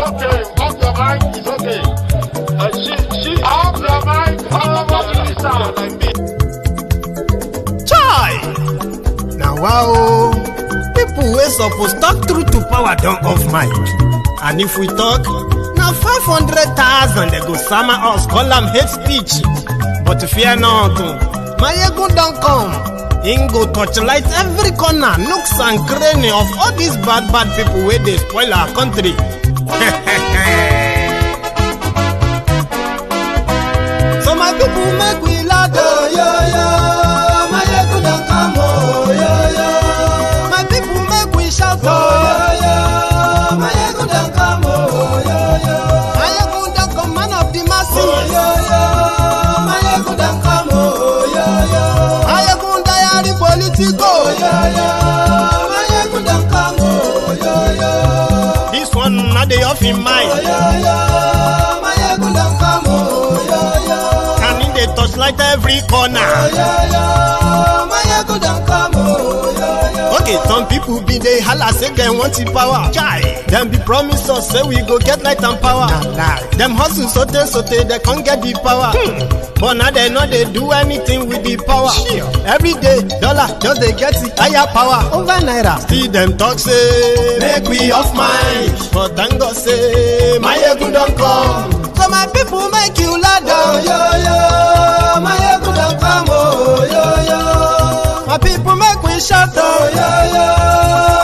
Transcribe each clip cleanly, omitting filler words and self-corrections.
okay. Off your mic, it's okay. She off your mic, Chai! Now wow, people wey suppose talk truth to power don't off mic. And if we talk, now 500,000 they go summer us, call them hate speech. But fear not, Maiyegun don't come. Him go torchlight every corner, nooks and cranny of all these bad people where they spoil our country. So my people make we loud, oh, yo, yo. Maiyegun don't come, oh, yo, yo. My people make we shout, oh, yo, yo. Maiyegun don't come, oh, yo, yo. Maiyegun don't come, man of the masses, oh, yo, yo. Maiyegun don't come, oh, yo, yo. Maiyegun diary politico, oh, yo, yo. Maiyegun don't come, oh, yo, yo. This one not the off in mind, oh, yo, yo. Maiyegun don't come, oh, yo, yo. And in the touchlight every corner, oh, yo, yo. Maiyegun don't come, oh, yo, yo. Okay, some people be they holla say they want the power. Chai. Them be promise us say we go get light and power. Nah. Them hustle sote they can't get the power. But now they know they do anything with the power. Sure. Every day, dollar just they get the higher power over naira. Still them talk say make we off mind. But thank God say Maiyegun don't come. So my people make you loud, oh, yo, yo. Maiyegun don't come, oh, yo, yo. My people make we shout, oh, yo, yo.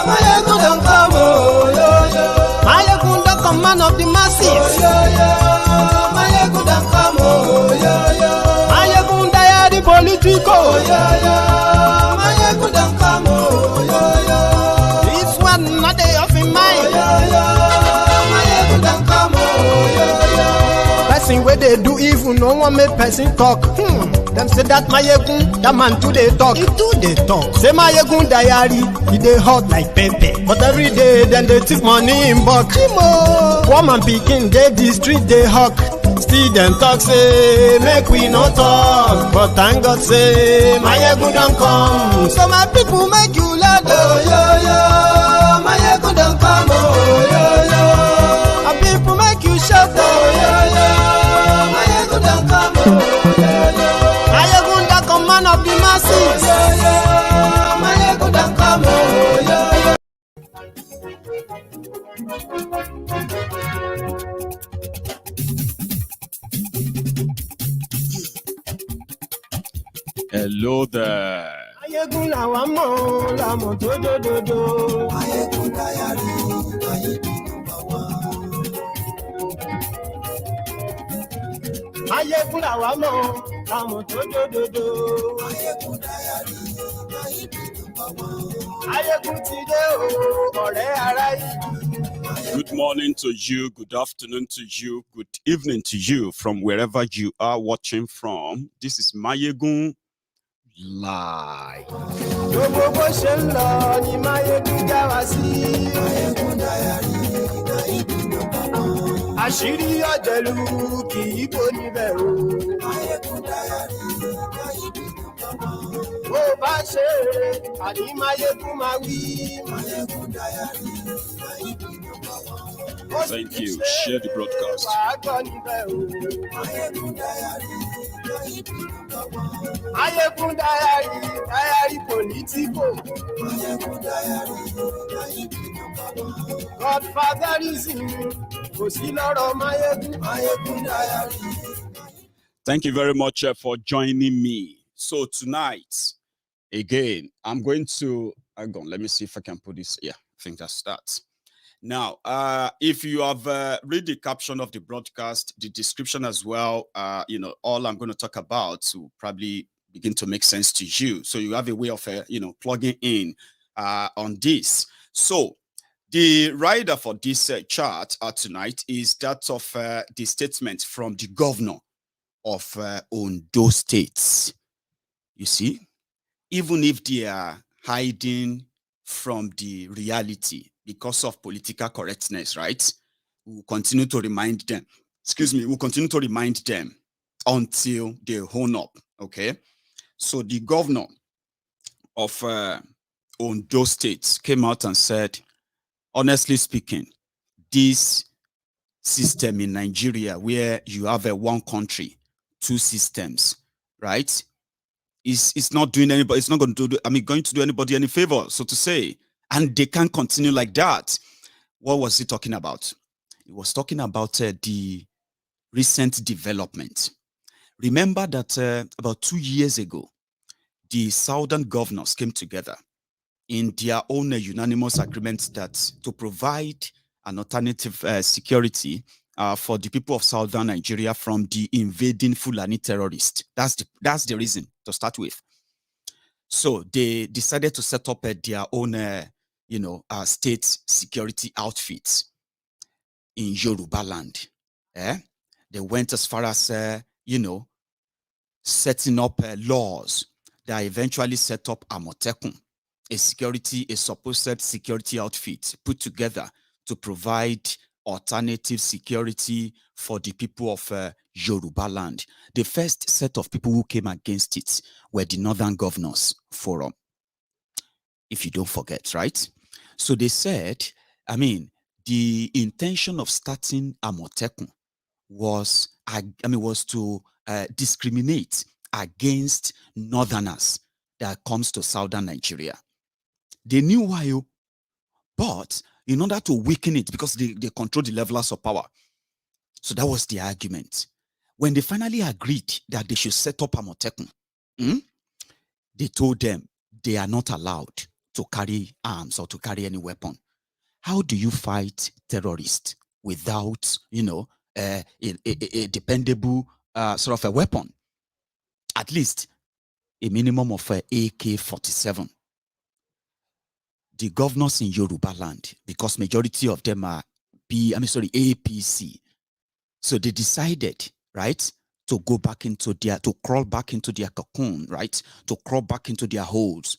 Maiyegun don't come, oh, yo, yo. Maiyegun don't come, man of the masses, oh, yo, yo. Maiyegun don't come, oh, yo, yo. Maiyegun diary politico, oh, yo, yo. Maiyegun don't come, oh, yo, yo. This one not they off in mind, oh, yo, yo. Maiyegun don't come, oh, yo, yo. Person where they do evil, no one make person talk. Them say that Maiyegun, that man too they talk. He too they talk. Say Maiyegun diary, he they hot like pepper. But every day, then they take money in bulk. Woman picking, they the street they hawk. Still them talk say, make we no talk. But thank God say, Maiyegun don't come. So my people make you loud, oh, yo, yo. Maiyegun don't come, oh, yo, yo. My people make you shout, oh, yo, yo. Maiyegun don't come, oh, yo, yo. Maiyegun don't come, man of the masses, oh, yo, yo. Maiyegun don't come, oh, yo, yo. Hello there. Maiyegun làwa mọ̀, la mọ̀ tó dòdòdò. Maiyegun diary, Maiyegun number one. Maiyegun làwa mọ̀, la mọ̀ tó dòdòdò. Maiyegun diary, Maiyegun number one. Maiyegun ti dé o, ọ̀rẹ́ ará yìí. Good morning to you, good afternoon to you, good evening to you from wherever you are watching from. This is Maiyegun Live. Gbogbo bó ṣe ń lọ ni Maiyegun já wa sí. Maiyegun diary, Maiyegun number one. Àṣírí ọ̀jẹ̀lú kì í bò níbẹ̀ o. Maiyegun diary, Maiyegun number one. Bó bá ṣe eré, àní Maiyegun máa wí. Maiyegun diary, Maiyegun number one. Thank you. Share the broadcast. Wàá gbọ́ níbẹ̀ o. Maiyegun diary, Maiyegun number one. Maiyegun diary politico. Maiyegun diary, Maiyegun number one. Godfatherism kò sí lọ́rọ̀ Maiyegun. Maiyegun diary. Thank you very much for joining me. So tonight, again, I'm going to, hang on, let me see if I can put this. Yeah, I think that starts. Now, if you have read the caption of the broadcast, the description as well, all I'm going to talk about will probably begin to make sense to you. So you have a way of, plugging in on this. So the writer for this chart tonight is that of the statement from the governor of Ondo State. You see, even if they are hiding from the reality because of political correctness, right? We'll continue to remind them. We'll continue to remind them until they own up, okay? So the governor of Ondo State came out and said, honestly speaking, this system in Nigeria where you have a one country, two systems, right? It's not doing anybody, it's not going to do, going to do anybody any favor, so to say. And they can't continue like that. What was he talking about? He was talking about the recent development. Remember that about 2 years ago, the southern governors came together in their own unanimous agreement that to provide an alternative security for the people of southern Nigeria from the invading Fulani terrorists. That's the reason to start with. So they decided to set up their own, state security outfits in Yoruba land. They went as far as, setting up laws that eventually set up Amotekun, a supposed security outfit put together to provide alternative security for the people of Yoruba land. The first set of people who came against it were the Northern Governors Forum, if you don't forget, right? So they said, the intention of starting Amotekun was to discriminate against Northerners that comes to Southern Nigeria. They knew why, but in order to weaken it, because they control the levelers of power. So that was the argument. When they finally agreed that they should set up Amotekun, they told them they are not allowed to carry arms or to carry any weapon. How do you fight terrorists without, a dependable sort of a weapon? At least a minimum of AK-47. The governors in Yoruba land, because majority of them are APC. So they decided, right, to crawl back into their cocoon, right, to crawl back into their holes,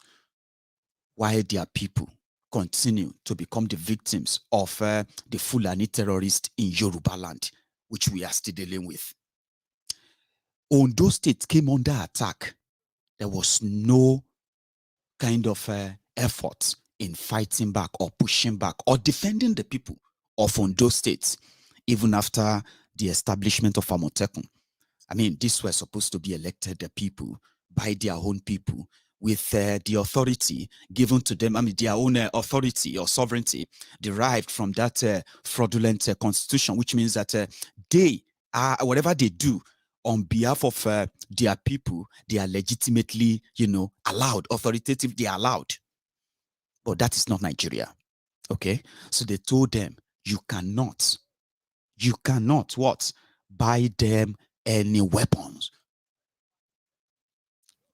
while their people continue to become the victims of the Fulani terrorists in Yoruba land, which we are still dealing with. Ondo State came under attack. There was no kind of effort in fighting back or pushing back or defending the people of Ondo State, even after the establishment of Amotekun. These were supposed to be elected people by their own people with the authority given to them, their own authority or sovereignty derived from that fraudulent constitution, which means that they are, whatever they do on behalf of their people, they are legitimately, allowed, authoritative, they are allowed. But that is not Nigeria, okay? So they told them, you cannot what? Buy them any weapons.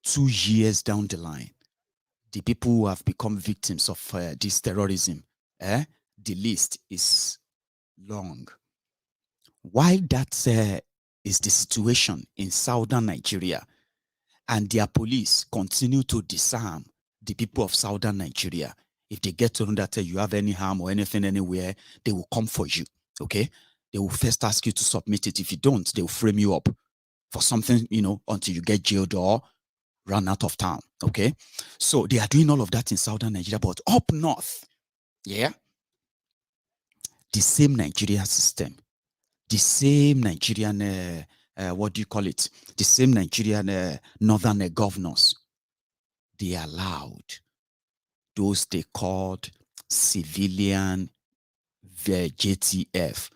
2 years down the line, the people who have become victims of this terrorism, the list is long. Why that is the situation in southern Nigeria, and their police continue to disarm the people of southern Nigeria. If they get to know that you have any harm or anything anywhere, they will come for you, okay? They will first ask you to submit it. If you don't, they will frame you up for something, until you get jailed or run out of town, okay? So they are doing all of that in southern Nigeria, but up north, the same Nigerian system, the same Nigerian, the same Nigerian northern governors, they allowed those they called civilian JTF.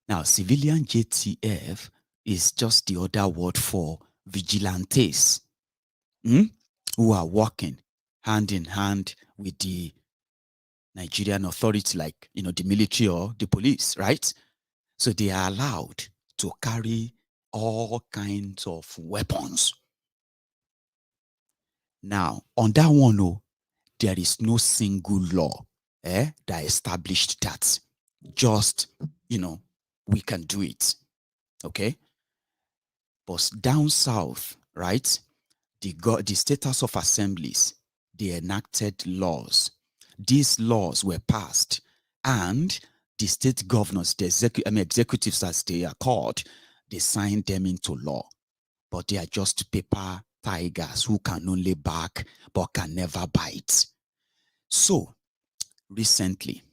Now, civilian JTF is just the other word for vigilantes, who are working hand in hand with the Nigerian authority, like, the military or the police, right? So they are allowed to carry all kinds of weapons. Now, on that one, there is no single law that established that. Just, we can do it, okay? But down south, right, the status of assemblies, they enacted laws. These laws were passed, and the state governors, the executives as they are called, they signed them into law. But they are just paper tigers who can only bark but can never bite. So, recently,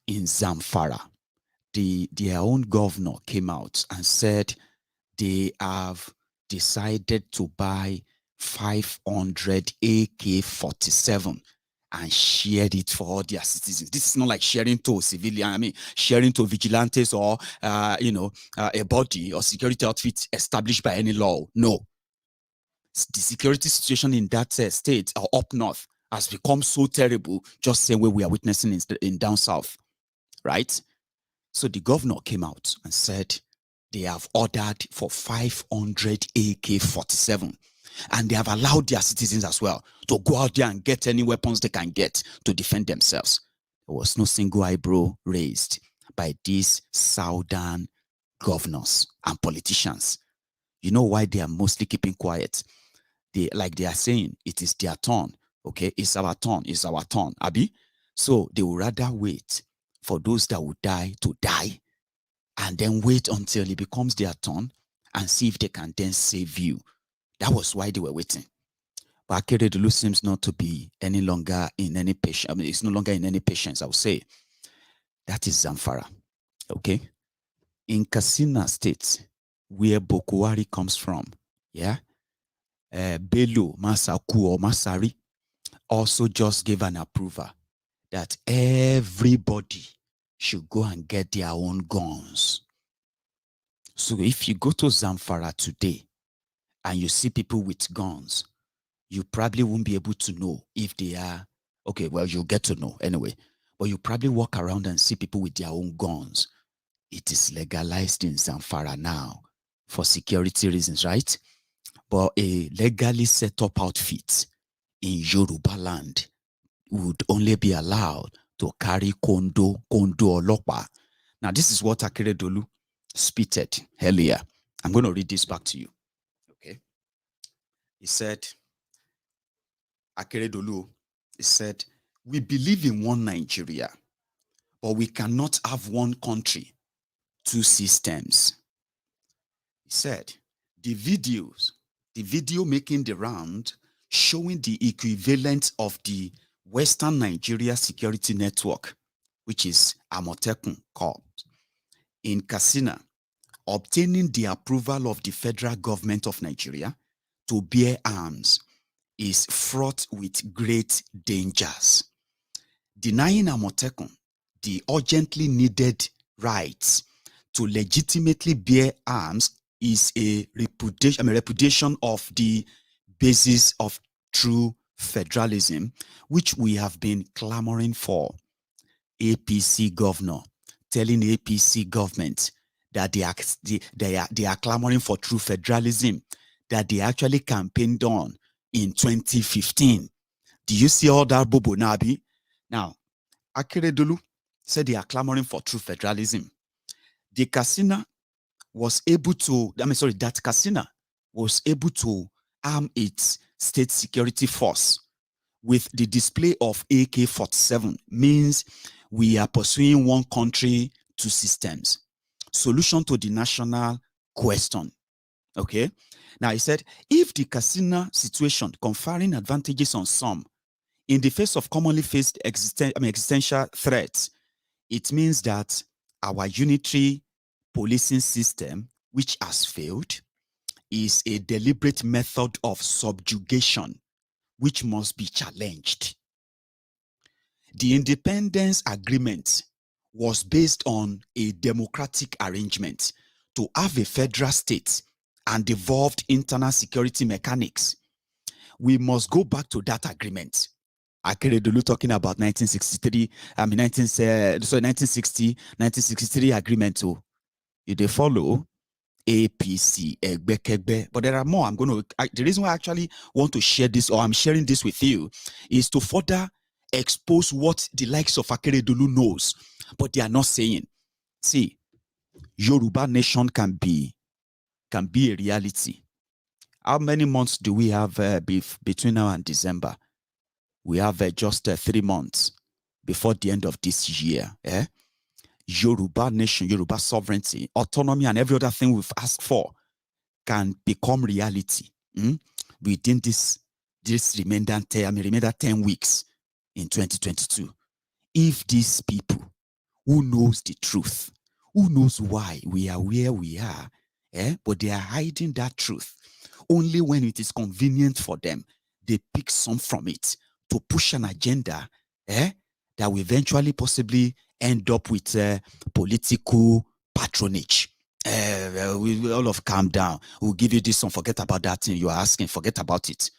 in Zamfara, their own governor came out and said they have decided to buy 500 AK-47 and shared it for all their citizens. This is not like sharing to civilian, I mean, sharing to vigilantes or, a body or security outfit established by any law. No. The security situation in that state or up north has become so terrible, just the same way we are witnessing in down south, right? So the governor came out and said they have ordered for 500 AK-47. And they have allowed their citizens as well to go out there and get any weapons they can get to defend themselves. There was no single eyebrow raised by these southern governors and politicians. You know why they are mostly keeping quiet? They are saying, it is their turn. Okay, it's our turn, Abi. So they will rather wait for those that will die to die and then wait until it becomes their turn and see if they can then save you. That was why they were waiting. But Akeredolu seems not to be any longer in any patience. I mean, it's no longer in any patience, I would say. That is Zamfara. Okay? In Katsina State, where Boko Haram comes from, yeah? Bello, Masaku, or Masari also just gave an approval that everybody should go and get their own guns. So if you go to Zamfara today, and you see people with guns, you probably won't be able to know if they are, okay, well, you'll get to know anyway, but you probably walk around and see people with their own guns. It is legalized in Zamfara now for security reasons, right? But a legally set up outfit in Yoruba land would only be allowed to carry kondo or lokpa. Now, this is what Akeredolu spitted earlier. I'm going to read this back to you. He said, Akeredolu, he said, we believe in one Nigeria, but we cannot have one country, two systems. He said, the video making the round showing the equivalent of the Western Nigeria Security Network, which is Amotekun Corps, in Katsina, obtaining the approval of the federal government of Nigeria to bear arms is fraught with great dangers. Denying Amotekun the urgently needed rights to legitimately bear arms is a repudiation of the basis of true federalism, which we have been clamoring for. APC governor telling APC government that they are clamoring for true federalism that they actually campaigned on in 2015. Do you see all that, Bobo Nabi? Now, Akeredolu said they are clamoring for true federalism. That Katsina was able to arm its state security force with the display of AK-47 means we are pursuing one country, two systems. Solution to the national question. Okay? Now, he said, if the Katsina situation conferring advantages on some in the face of commonly faced existential threats, it means that our unitary policing system, which has failed, is a deliberate method of subjugation, which must be challenged. The independence agreement was based on a democratic arrangement to have a federal state and devolved internal security mechanics. We must go back to that agreement. Akeredolu talking about 1963 agreement. So they follow APC, Egbekegbe. But there are more. The reason why I actually want to share this, or I'm sharing this with you, is to further expose what the likes of Akeredolu knows, but they are not saying. See, Yoruba nation can be a reality. How many months do we have between now and December? We have just 3 months before the end of this year. Yoruba nation, Yoruba sovereignty, autonomy, and every other thing we've asked for can become reality within this remainder 10 weeks in 2022. If these people who knows the truth, Who knows why we are where we are? But they are hiding that truth. Only when it is convenient for them, they pick some from it to push an agenda that will eventually possibly end up with political patronage. We all of calm down. We'll give you this one. Forget about that thing you are asking. Forget about it.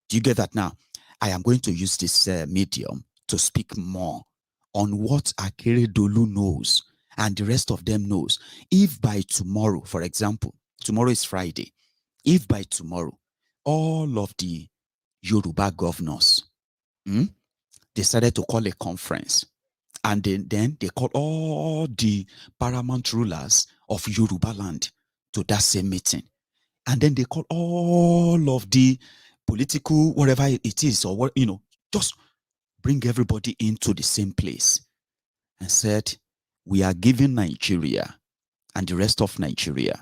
Do you get that now? I am going to use this medium to speak more on what Akeredolu knows and the rest of them knows. If by tomorrow, for example, tomorrow is Friday, if by tomorrow, all of the Yoruba governors decided to call a conference, and then they called all the paramount rulers of Yoruba land to that same meeting, and then they called all of the political, whatever it is, or what, just bring everybody into the same place and said, we are giving Nigeria and the rest of Nigeria,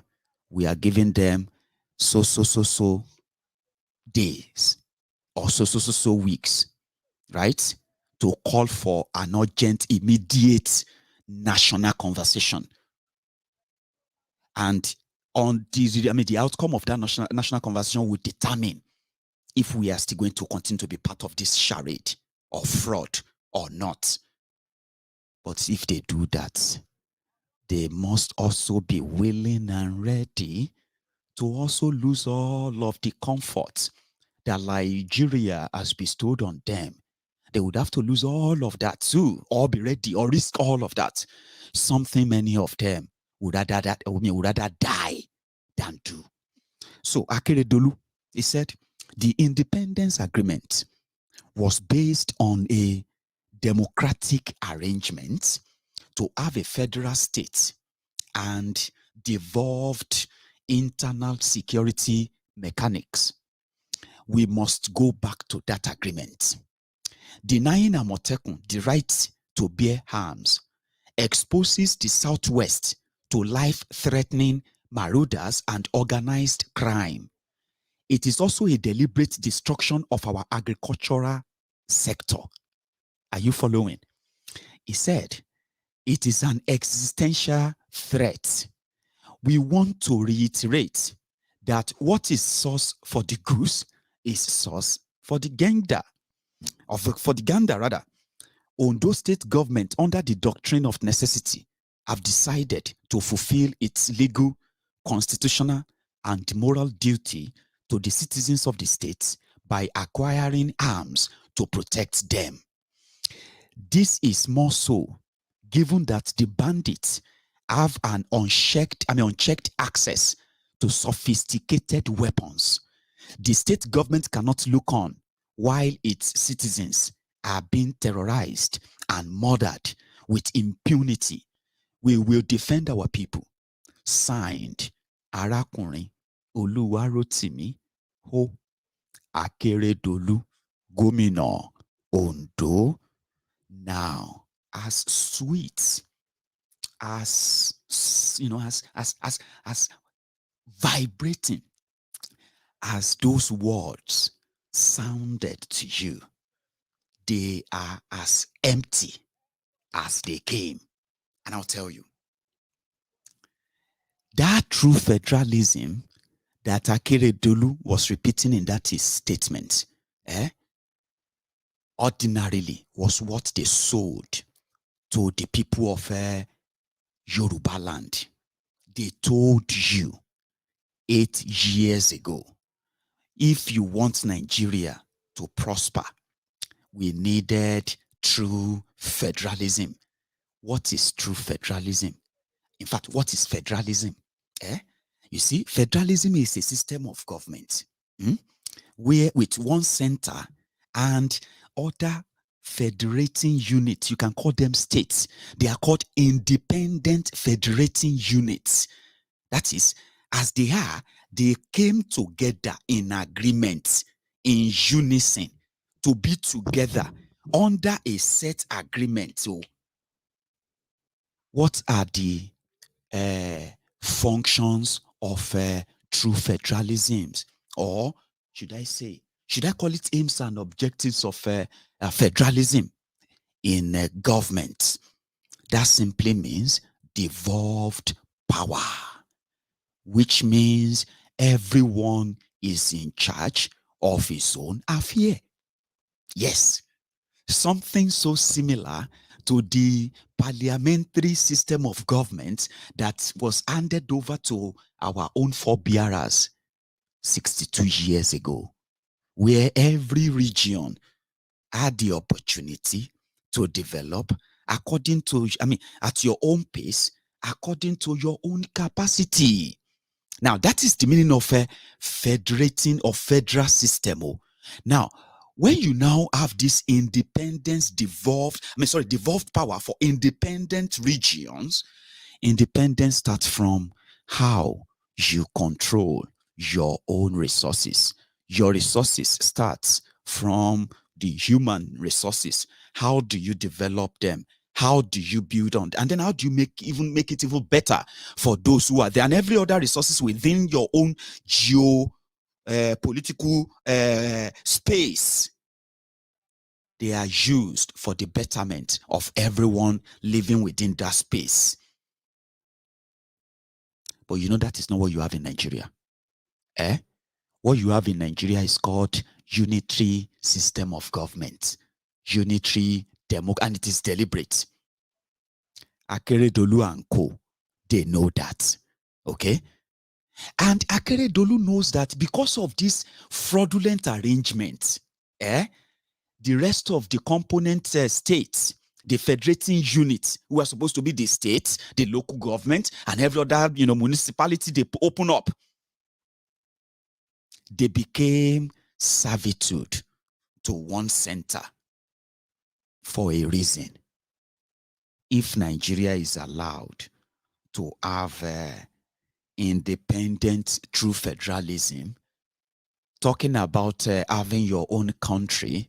we are giving them so days or so weeks, right, to call for an urgent, immediate national conversation. And on the outcome of that national conversation will determine if we are still going to continue to be part of this charade or fraud or not. But if they do that, they must also be willing and ready to also lose all of the comfort that Nigeria has bestowed on them. They would have to lose all of that too, or be ready, or risk all of that. Something many of them would rather die than do. So Akeredolu, he said, the independence agreement was based on a democratic arrangement to have a federal state and devolved internal security mechanics. We must go back to that agreement. Denying Amotekun the right to bear arms exposes the Southwest to life-threatening marauders and organized crime. It is also a deliberate destruction of our agricultural sector. Are you following? He said, it is an existential threat. We want to reiterate that what is sauce for the goose is sauce for the gander, or for the gander rather. Ondo State government, under the doctrine of necessity, have decided to fulfill its legal, constitutional, and moral duty to the citizens of the state by acquiring arms to protect them. This is more so given that the bandits have an unchecked access to sophisticated weapons. The state government cannot look on while its citizens are being terrorized and murdered with impunity. We will defend our people. Signed, Arakunrin Oluwarotimi Ho Akeredolu Gomina Ondo. Now, as sweet as as vibrating as those words sounded to you, they are as empty as they came. And I'll tell you, that true federalism that Akeredolu was repeating in that his statement, ordinarily was what they sold to the people of Yoruba land. They told you 8 years ago, if you want Nigeria to prosper, we needed true federalism. What is true federalism? In fact, what is federalism? You see, federalism is a system of government where with one center and other federating units, you can call them states. They are called independent federating units. That is, as they are, they came together in agreement, in unison, to be together under a set agreement. So, what are the functions of true federalisms? Or should I call it aims and objectives of federalism in government? That simply means devolved power, which means everyone is in charge of his own affair. Yes, something so similar to the parliamentary system of government that was handed over to our own forebearers 62 years ago, where every region had the opportunity to develop according to, at your own pace, according to your own capacity. Now, that is the meaning of a federating or federal system. Now, when you now have this devolved power for independent regions, independence starts from how you control your own resources. Your resources starts from the human resources. How do you develop them? How do you build on? And then how do you make it even better for those who are there? And every other resources within your own political space, they are used for the betterment of everyone living within that space. But you know that is not what you have in Nigeria. What you have in Nigeria is called unitary system of government. Unitary democracy, and it is deliberate. Akeredolu and co, they know that. Okay? And Akeredolu knows that because of this fraudulent arrangement, the rest of the component states, the federating units, who are supposed to be the states, the local government, and every other municipality, they open up. They became servitude to one center for a reason. If Nigeria is allowed to have independent true federalism, talking about having your own country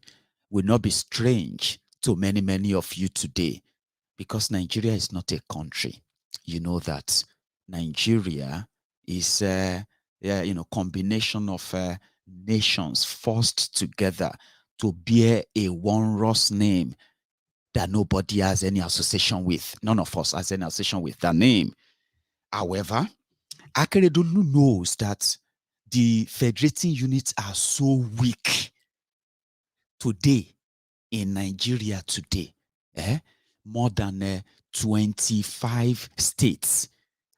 will not be strange to many of you today, because Nigeria is not a country. You know that Nigeria is combination of nations forced together to bear a wondrous name that nobody has any association with. None of us has any association with that name. However, Akeredolu knows that the federating units are so weak today in Nigeria today. More than 25 states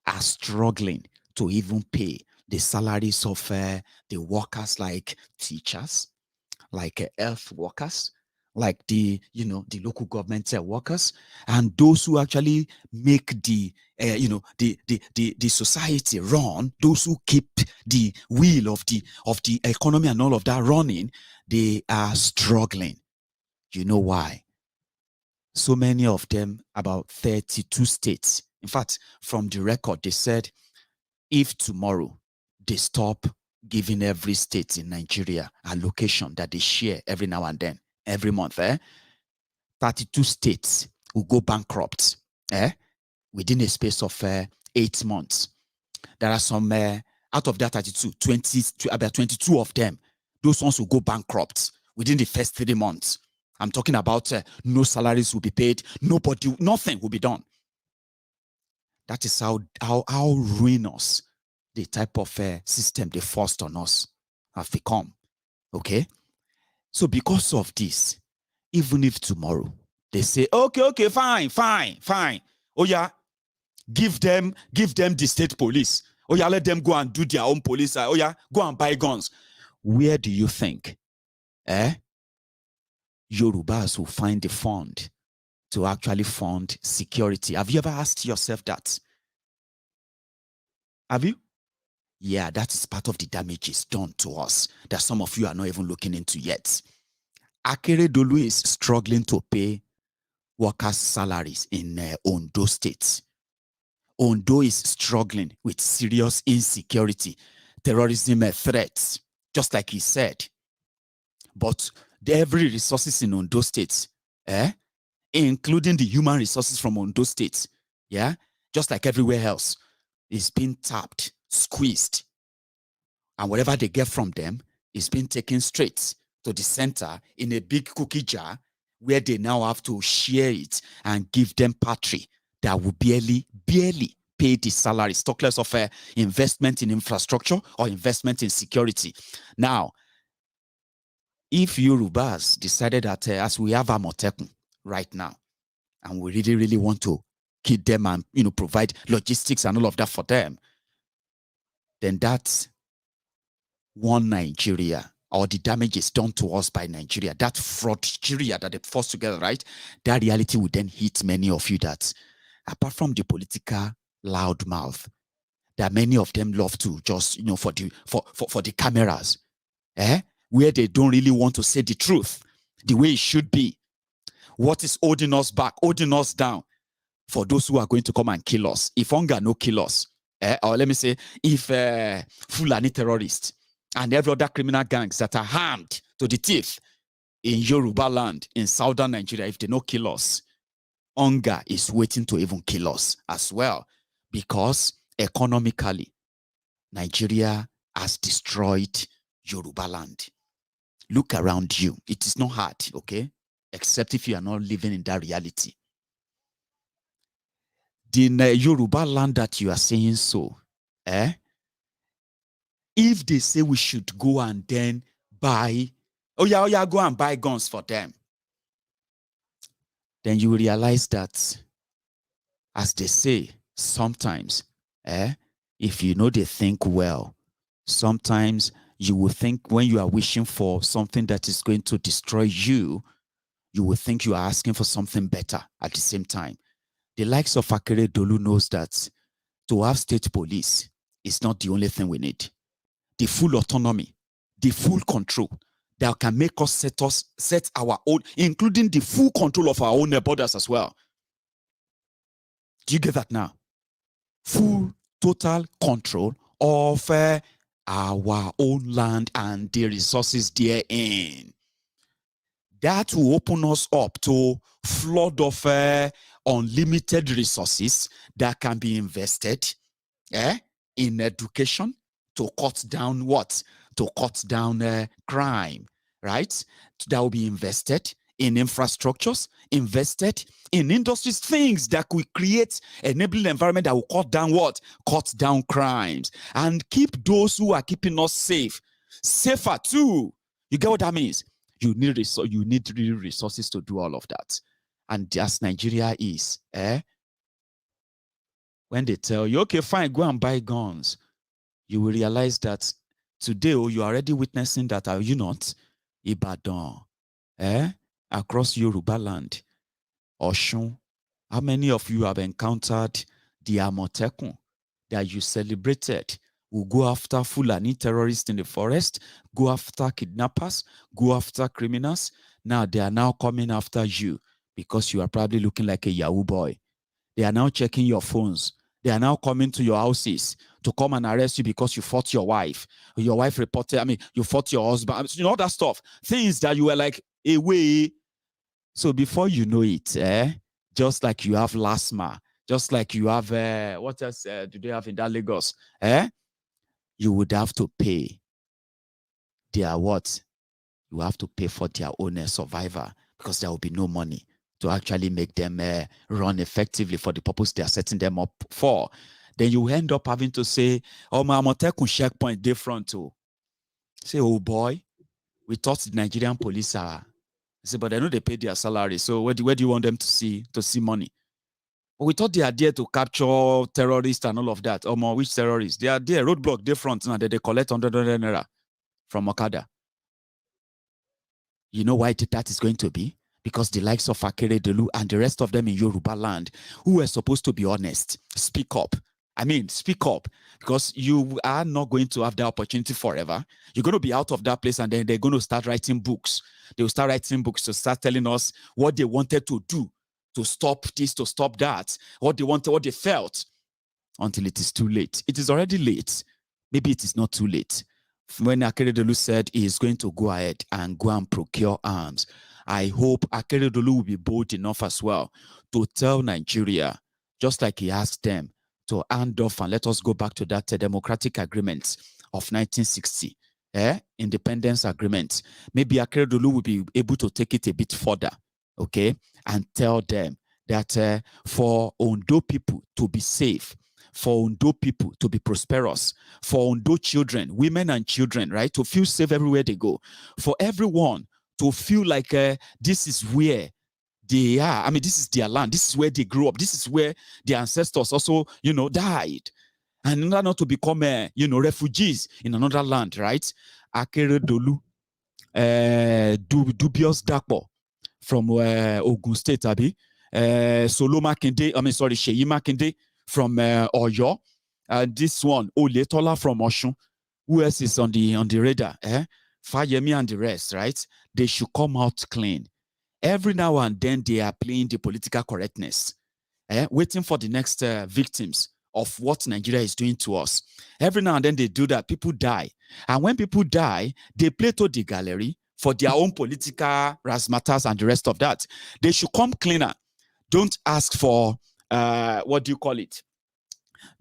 are struggling to even pay the salaries of the workers, like teachers, like health workers, like the local government workers, and those who actually make the society run, those who keep the wheel of the economy and all of that running, they are struggling. You know why? So many of them, about 32 states. In fact, from the record, they said if tomorrow they stop giving every state in Nigeria a location that they share every now and then, every month, 32 states will go bankrupt within a space of 8 months. There are some, out of that 32, about 22 of them, those ones will go bankrupt within the first 3 months. I'm talking about no salaries will be paid, nothing will be done. That is how ruinous the type of system they forced on us have become. Okay? So because of this, even if tomorrow they say, okay, fine. Oh yeah, give them the state police. Oh yeah, let them go and do their own police. Oh yeah, go and buy guns. Where do you think Yorubas will find the fund to actually fund security? Have you ever asked yourself that? Have you? Yeah, that is part of the damages done to us that some of you are not even looking into yet. Akeredolu is struggling to pay workers' salaries in Ondo State. Ondo is struggling with serious insecurity, terrorism threats, just like he said. But every resources in Ondo State, including the human resources from Ondo State, just like everywhere else, is being tapped, squeezed, and whatever they get from them is being taken straight to the center in a big cookie jar, where they now have to share it and give them patry that will barely barely pay the salaries, talk less of investment in infrastructure or investment in security. Now, if Yorubas decided that as we have Amotekun right now, and we really, really want to keep them and provide logistics and all of that for them, then that's one Nigeria, or the damage is done to us by Nigeria. That fraudulence that they forced together, right? That reality would then hit many of you that, apart from the political loudmouth, that many of them love to just, for the cameras, where they don't really want to say the truth the way it should be. What is holding us back, holding us down for those who are going to come and kill us? If hunger no kill us, or let me say, if Fulani terrorists and every other criminal gangs that are armed to the teeth in Yoruba land, in southern Nigeria, if they no kill us, hunger is waiting to even kill us as well, because economically, Nigeria has destroyed Yoruba land. Look around you. It is not hard, okay? Except if you are not living in that reality. The Yoruba land that you are saying so, if they say we should go and then buy, go and buy guns for them, then you will realize that, as they say, sometimes, if they think well, sometimes you will think when you are wishing for something that is going to destroy you, you will think you are asking for something better at the same time. The likes of Akeredolu knows that to have state police is not the only thing we need. The full autonomy, the full control that can make us set our own, including the full control of our own borders as well. Do you get that now? Full, total control of our own land and the resources therein. That will open us up to flood of unlimited resources that can be invested in education to cut down what? To cut down crime, right? That will be invested in infrastructures, invested in industries, things that will create enabling environment that will cut down what? Cut down crimes and keep those who are keeping us safer too. You get what that means? You need real resources to do all of that. And as Nigeria is, when they tell you, okay, fine, go and buy guns, you will realize that today, you are already witnessing that, are you not? Ibadan, across Yoruba land, Oshun, how many of you have encountered the Amotekun that you celebrated? Will go after Fulani terrorists in the forest, go after kidnappers, go after criminals. Now they are now coming after you because you are probably looking like a Yahoo boy. They are now checking your phones. They are now coming to your houses to come and arrest you because you fought your wife. Your wife reported, you fought your husband. All that stuff. Things that you were like, away. So before you know it, just like you have LASMA, just like you have, what else do they have in that Lagos? You would have to pay their what? You have to pay for their own survivor because there will be no money to actually make them run effectively for the purpose they are setting them up for. Then you end up having to say, oh, my Amotekun checkpoint different too. Say, oh boy, we thought the Nigerian police are. I say, but I know they pay their salary. So where do you want them to see money? But we thought they are there to capture terrorists and all of that. Oh, which terrorists? They are there, roadblock different now that they collect 100 naira from Okada. You know why that is going to be? Because the likes of Akeredolu and the rest of them in Yoruba land, who were supposed to be honest, speak up. Speak up, because you are not going to have that opportunity forever. You're going to be out of that place, and then they're going to start writing books. They will start writing books to start telling us what they wanted to do to stop this, to stop that, what they wanted, what they felt, until it is too late. It is already late. Maybe it is not too late. When Akeredolu said he is going to go ahead and go and procure arms, I hope Akeredolu will be bold enough as well to tell Nigeria, just like he asked them, to hand off and let us go back to that democratic agreement of 1960, independence agreement. Maybe Akeredolu will be able to take it a bit further, okay, and tell them that for Ondo people to be safe, for Ondo people to be prosperous, for Ondo children, women and children, right, to feel safe everywhere they go, for everyone to feel like this is where they are. I mean, this is their land. This is where they grew up. This is where their ancestors also, died. And not to become, refugees in another land, right? Akeredolu, dubious Dapo from Ogun State, Abi. Soloma Kinde, Sheyi Makinde from Oyo. This one, Oletola from Oshun. Who else is on the radar? Fayemi and the rest, right? They should come out clean. Every now and then they are playing the political correctness, waiting for the next victims of what Nigeria is doing to us. Every now and then they do that. People die. And when people die, they play to the gallery for their own political razzmatazz and the rest of that. They should come cleaner. Don't ask for, what do you call it?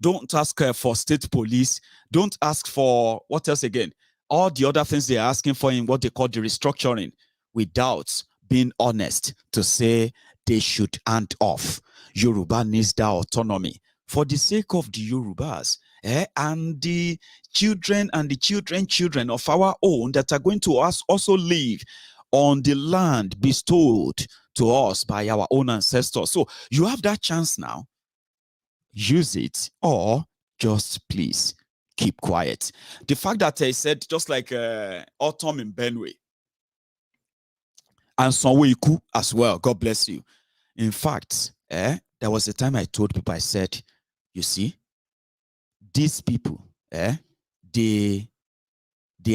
Don't ask for state police. Don't ask for, what else again? All the other things they're asking for in what they call the restructuring, without being honest to say they should hand off. Yoruba needs that autonomy for the sake of the Yorubas and the children and the children of our own that are going to also live on the land bestowed to us by our own ancestors. So you have that chance now. Use it, or just please keep quiet. The fact that I said, just like Autumn in Benue, and Sonweiku as well, God bless you. In fact, there was a time I told people, I said, you see, these people, they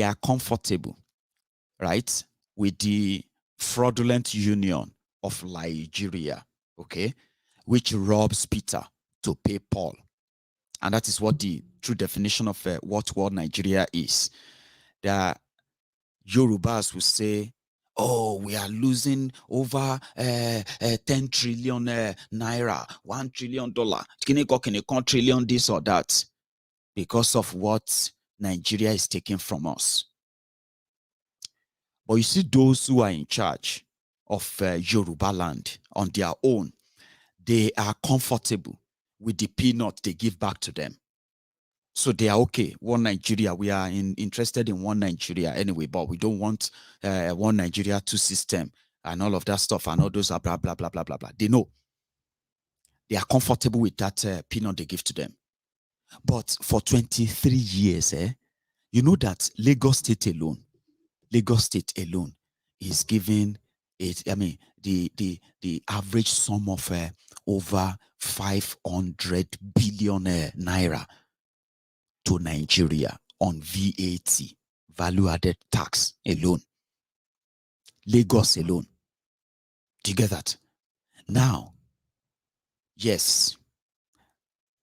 are comfortable, right, with the fraudulent union of Nigeria, okay, which robs Peter to pay Paul. And that is what the true definition of what world Nigeria is. The Yorubas will say, oh, we are losing over 10 trillion naira, $1 trillion, trillion this or that, because of what Nigeria is taking from us. But you see, those who are in charge of Yoruba land on their own, they are comfortable with the peanut they give back to them. So they are okay. One Nigeria, we are interested in one Nigeria anyway, but we don't want one Nigeria, two system and all of that stuff and all those blah, blah, blah, blah, blah, blah. They know. They are comfortable with that peanut they give to them. But for 23 years, you know that Lagos State alone is giving it, I mean, the average sum of over 500 billion naira to Nigeria on VAT, value added tax alone. Lagos alone. Do you get that? Now, yes,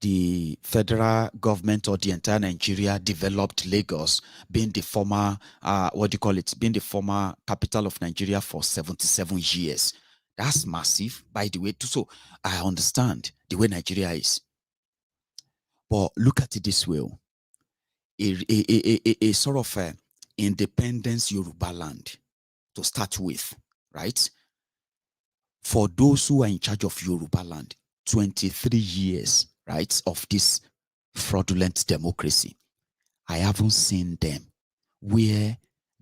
the federal government or the entire Nigeria developed Lagos, being the former, being the former capital of Nigeria for 77 years. That's massive, by the way, too. So I understand the way Nigeria is. But look at it this way. A sort of independence Yoruba land to start with, right? For those who are in charge of Yoruba land, 23 years, right, of this fraudulent democracy, I haven't seen them where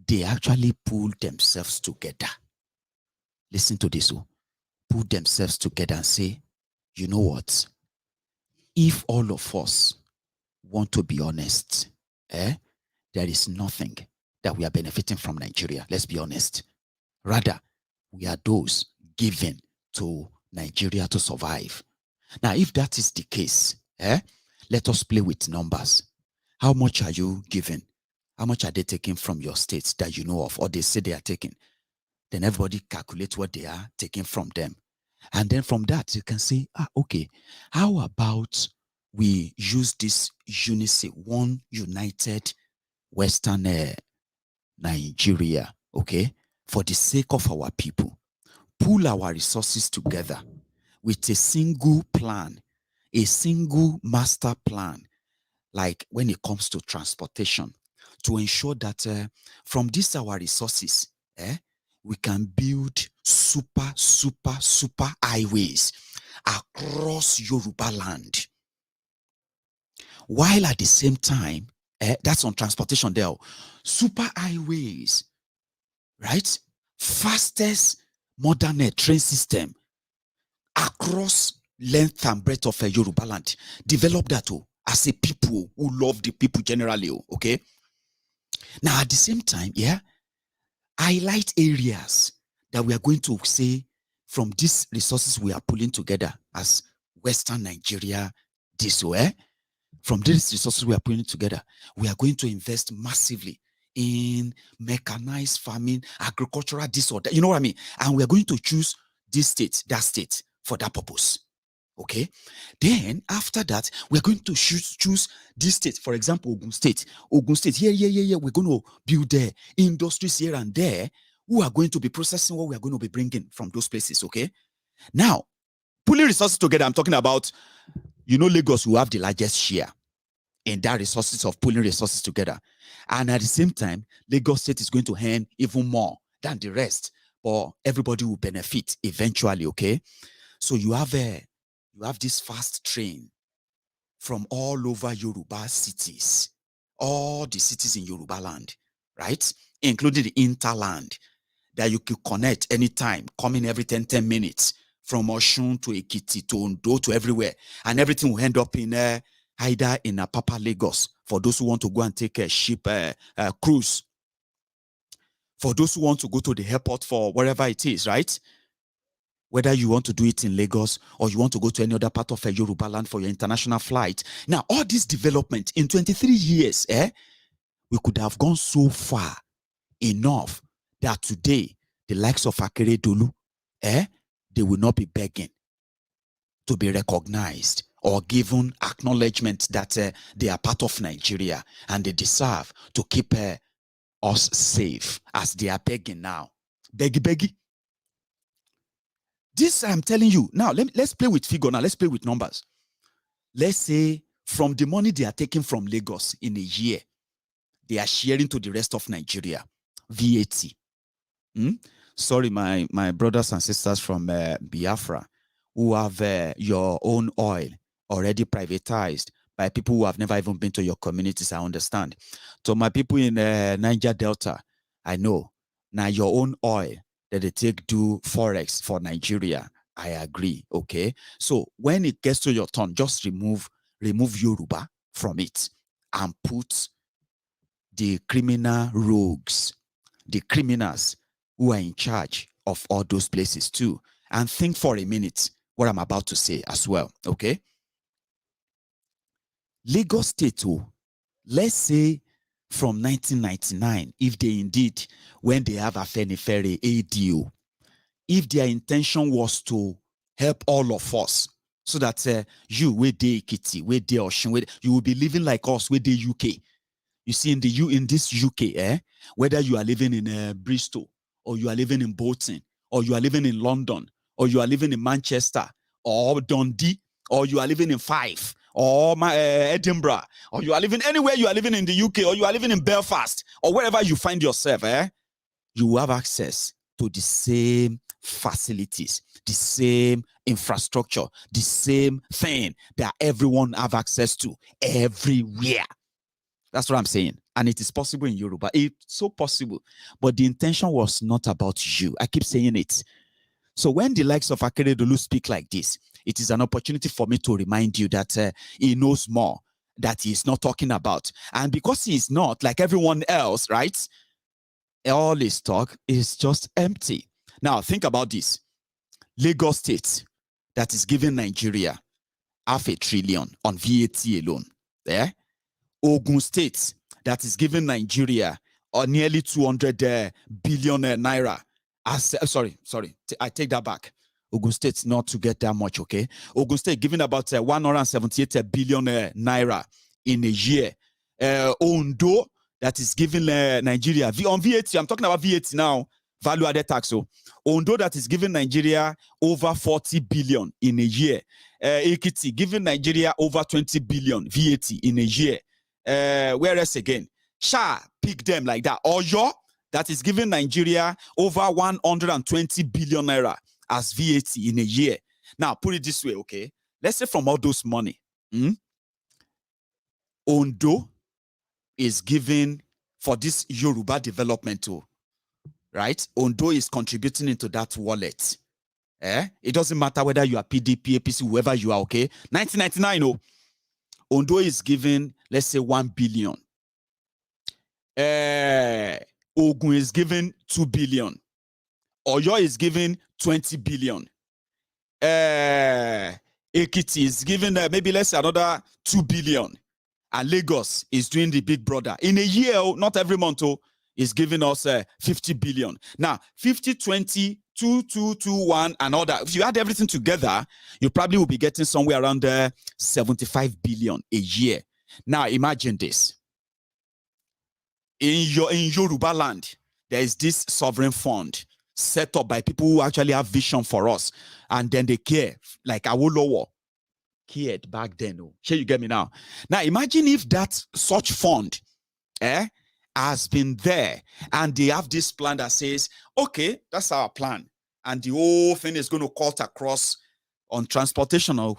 they actually pull themselves together. Listen to this, pull themselves together and say, you know what? If all of us want to be honest, there is nothing that we are benefiting from Nigeria. Let's be honest. Rather, we are those given to Nigeria to survive. Now, if that is the case, let us play with numbers. How much are you giving? How much are they taking from your states that you know of, or they say they are taking? Then everybody calculate what they are taking from them. And then from that, you can say, okay, how about we use this unity, one united Western Nigeria, okay, for the sake of our people, pull our resources together with a single plan, a single master plan, like when it comes to transportation, to ensure that from these our resources, we can build super highways across Yoruba land. While at the same time, that's on transportation there, super highways, right? Fastest modern train system across length and breadth of Yoruba land. Develop that as a people who love the people generally, okay? Now, at the same time, highlight areas that we are going to say from these resources we are pulling together as Western Nigeria, this way. From these resources we are putting together, we are going to invest massively in mechanized farming, agricultural disorder. You know what I mean? And we are going to choose this state, that state for that purpose. Okay. Then after that, we're going to choose this state. For example, Ogun State. Ogun State. Yeah. We're going to build industries here and there who are going to be processing what we are going to be bringing from those places. Okay. Now, pulling resources together, I'm talking about, Lagos will have the largest share in that resources of pulling resources together. And at the same time, Lagos State is going to earn even more than the rest, but everybody will benefit eventually, okay? So you have this fast train from all over Yoruba cities, all the cities in Yoruba land, right? Including the interland that you could connect anytime, coming every 10 minutes from Oshun to Ekiti to Ondo to everywhere. And everything will end up in either in Papa Lagos for those who want to go and take a ship cruise. For those who want to go to the airport for wherever it is, right? Whether you want to do it in Lagos or you want to go to any other part of Yoruba land for your international flight. Now, all this development in 23 years, we could have gone so far enough that today, the likes of Akeredolu, they will not be begging to be recognized or given acknowledgement that they are part of Nigeria and they deserve to keep us safe as they are begging now. Beggy. This I'm telling you. Now, let's play with figure now. Let's play with numbers. Let's say from the money they are taking from Lagos in a year, they are sharing to the rest of Nigeria. VAT. Sorry, my brothers and sisters from Biafra who have your own oil already privatized by people who have never even been to your communities, I understand. So my people in Niger Delta, I know. Now your own oil that they take do Forex for Nigeria, I agree, okay? So when it gets to your turn, just remove Yoruba from it and put the criminal rogues, the criminals who are in charge of all those places too. And think for a minute what I'm about to say as well, okay? Lagos State, let's say from 1999, if they indeed, when they have a Afenifere ADO, if their intention was to help all of us, so that you, where they Ekiti, where they Osun, you will be living like us, where they UK. You see, in this UK, whether you are living in Bristol, or you are living in Bolton, or you are living in London, or you are living in Manchester, or Dundee, or you are living in Fife, or Edinburgh, or you are living anywhere you are living in the UK, or you are living in Belfast, or wherever you find yourself, you will have access to the same facilities, the same infrastructure, the same thing that everyone have access to everywhere. That's what I'm saying. And it is possible in Yoruba. It's so possible. But the intention was not about you. I keep saying it. So when the likes of Akeredolu speak like this, it is an opportunity for me to remind you that he knows more that he is not talking about. And because he is not, like everyone else, right? All his talk is just empty. Now, think about this. Lagos State, that is giving Nigeria $500 billion on VAT alone. Yeah? Ogun State, that is giving Nigeria nearly 200 billion naira. Sorry, I take that back. Ogun State not to get that much, okay? Ogun State giving about 178 billion naira in a year. Ondo, that is giving Nigeria, on VAT, I'm talking about VAT now, value added tax. So Ondo, that is giving Nigeria over 40 billion in a year. Ekiti, giving Nigeria over 20 billion VAT in a year. Whereas again, pick them like that. Oyo, that is giving Nigeria over 120 billion naira as VAT in a year. Now, put it this way, okay? Let's say from all those money, Ondo is given for this Yoruba development too, right? Ondo is contributing into that wallet. It doesn't matter whether you are PDP, APC, whoever you are, okay? 1999, Ondo is given, let's say, 1 billion. Ogun is given 2 billion. Oyo is given 20 billion. Ekiti is given maybe let's say another 2 billion. And Lagos is doing the big brother. In a year, not every month, is giving us 50 billion. Now, 50, 20, 2, 2, 2, 1, and all that. If you add everything together, you probably will be getting somewhere around 75 billion a year. Now, imagine this. In Yoruba land, there is this sovereign fund set up by people who actually have vision for us. And then they care, like Awolowo cared back then. Sure, you get me now? Now, imagine if that such fund has been there and they have this plan that says, okay, that's our plan. And the whole thing is going to cut across on transportation, on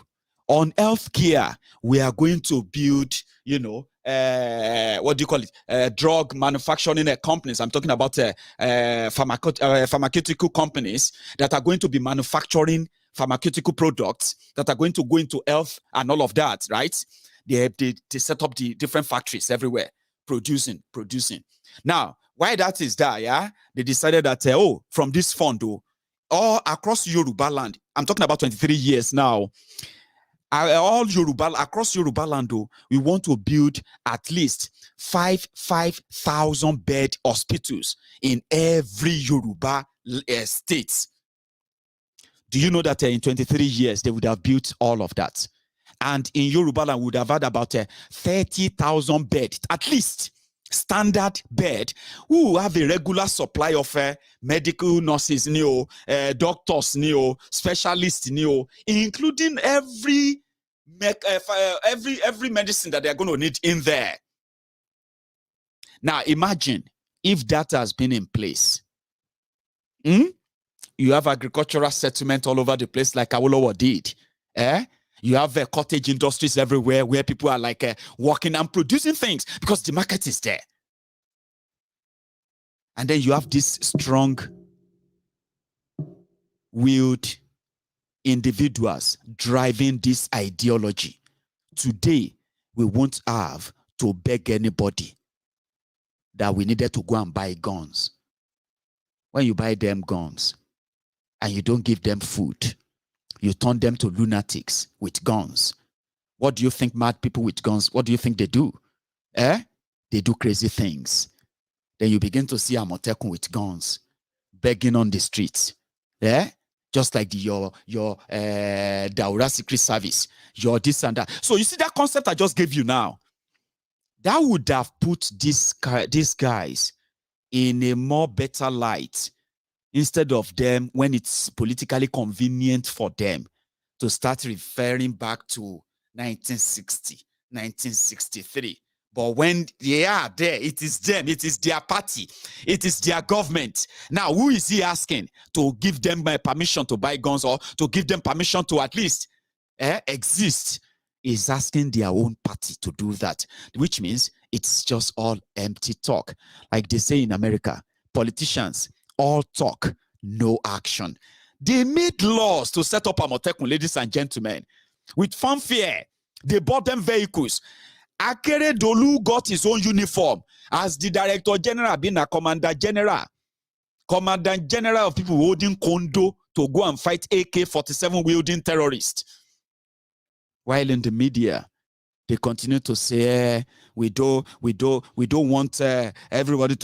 healthcare. We are going to build, what do you call it? Drug manufacturing companies. I'm talking about pharmaceutical companies that are going to be manufacturing pharmaceutical products that are going to go into health and all of that, right? They set up the different factories everywhere, producing. Now, why that is that, yeah? They decided that, from this fund, all across Yoruba land, I'm talking about 23 years now, across Yoruba land, we want to build at least 5,000 bed hospitals in every Yoruba state. Do you know that in 23 years, they would have built all of that? And in Yoruba land, we would have had about 30,000 beds, at least standard bed, who have a regular supply of medical nurses, doctors, specialists, including every medicine that they're going to need in there. Now, imagine if that has been in place. You have agricultural settlement all over the place like Awolowo did. You have cottage industries everywhere where people are like working and producing things because the market is there. And then you have this strong-willed individuals driving this ideology. Today, we won't have to beg anybody that we needed to go and buy guns. When you buy them guns and you don't give them food, you turn them to lunatics with guns. What do you think mad people with guns, what do you think they do? They do crazy things. Then you begin to see Amotekun with guns, begging on the streets. Just like your Daura Secret Service, your this and that. So you see that concept I just gave you now? That would have put these guys in a more better light, instead of them, when it's politically convenient for them, to start referring back to 1960, 1963. But when they are there, it is them, it is their party, it is their government. Now, who is he asking to give them permission to buy guns or to give them permission to at least exist? Is asking their own party to do that, which means it's just all empty talk. Like they say in America, politicians, all talk, no action. They made laws to set up Amotekun, ladies and gentlemen, with fanfare. They bought them vehicles. Akeredolu got his own uniform as the director general, being a commander general of people holding Kondo to go and fight AK-47 wielding terrorists. While in the media, they continue to say, we don't want everybody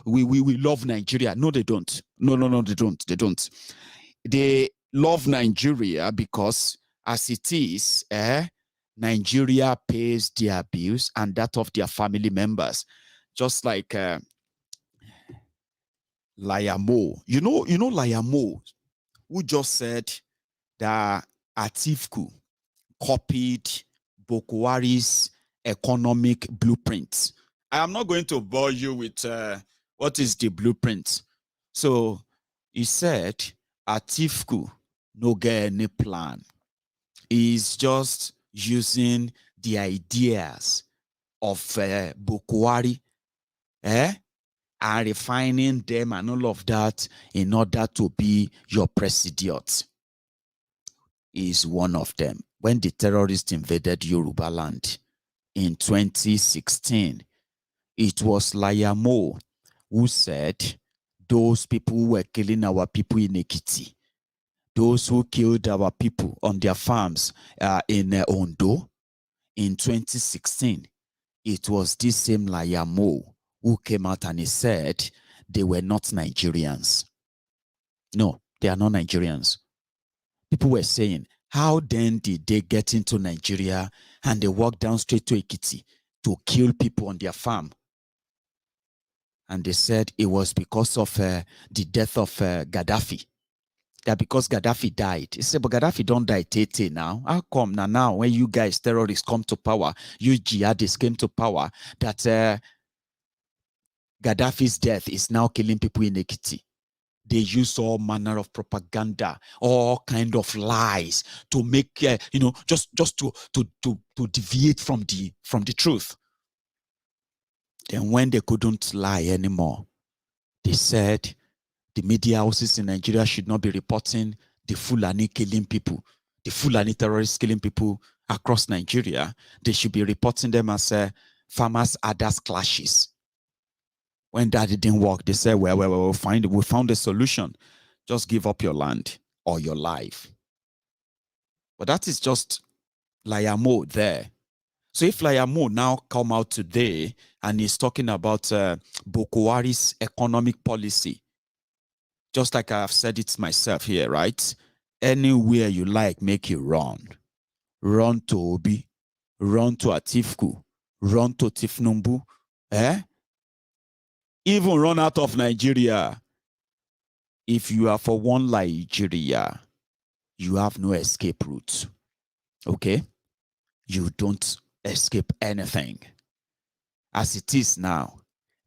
we love Nigeria. No, they don't. No, they don't. They love Nigeria because as it is, Nigeria pays their bills and that of their family members. Just like Layamo. You know Layamo, who just said that Atiku copied Buhari's economic blueprint. I am not going to bore you with what is the blueprint. So he said Atiku no get any plan. He's just using the ideas of Buhari, and refining them and all of that in order to be your president. Is one of them. When the terrorists invaded Yoruba land in 2016, it was Layamo who said those people who were killing our people in Ekiti, those who killed our people on their farms in Ondo in 2016, it was this same Layamo who came out and he said they were not Nigerians. No, they are not Nigerians. People were saying, how then did they get into Nigeria and they walked down straight to Ekiti to kill people on their farm? And they said it was because of the death of Gaddafi. That because Gaddafi died. He said, but Gaddafi don't die tete now. How come now when you guys terrorists come to power, you jihadists came to power, that Gaddafi's death is now killing people in Ekiti? They use all manner of propaganda, all kind of lies to make, just to deviate from the truth. Then when they couldn't lie anymore, they said the media houses in Nigeria should not be reporting the Fulani killing people, the Fulani terrorists killing people across Nigeria. They should be reporting them as farmers' others clashes. When that didn't work, they said, well, we found a solution. Just give up your land or your life. But that is just Layamo there. So if Layamo now come out today and he's talking about Buhari's economic policy, just like I've said it myself here, right? Anywhere you like, make you run. Run to Obi, run to Atiku, run to Tifnumbu, even run out of Nigeria. If you are for one Nigeria, you have no escape route. Okay? You don't escape anything. As it is now,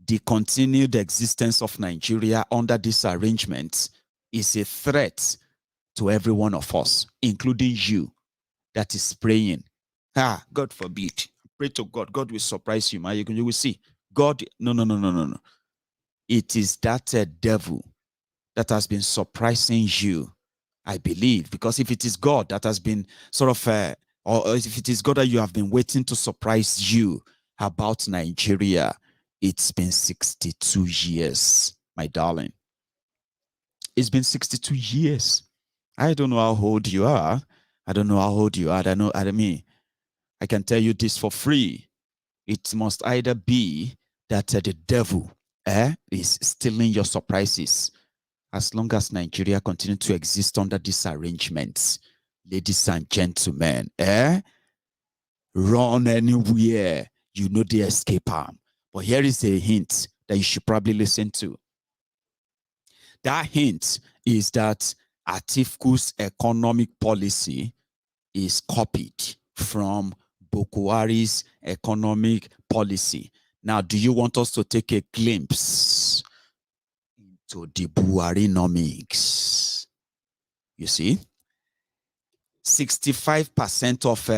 the continued existence of Nigeria under this arrangement is a threat to every one of us, including you that is praying. God forbid. Pray to God. God will surprise you. You will see. God, no. It is that devil that has been surprising you, I believe, because if it is God that has been sort of, or if it is God that you have been waiting to surprise you about Nigeria, it's been 62 years, my darling. It's been 62 years. I don't know how old you are. I don't know how old you are. I can tell you this for free. It must either be that the devil is stealing your surprises. As long as Nigeria continues to exist under these arrangements, ladies and gentlemen, run anywhere, you know the escape arm. But here is a hint that you should probably listen to. That hint is that Atiku's economic policy is copied from Buhari's economic policy. Now, do you want us to take a glimpse into the Buharinomics? You see, 65% of,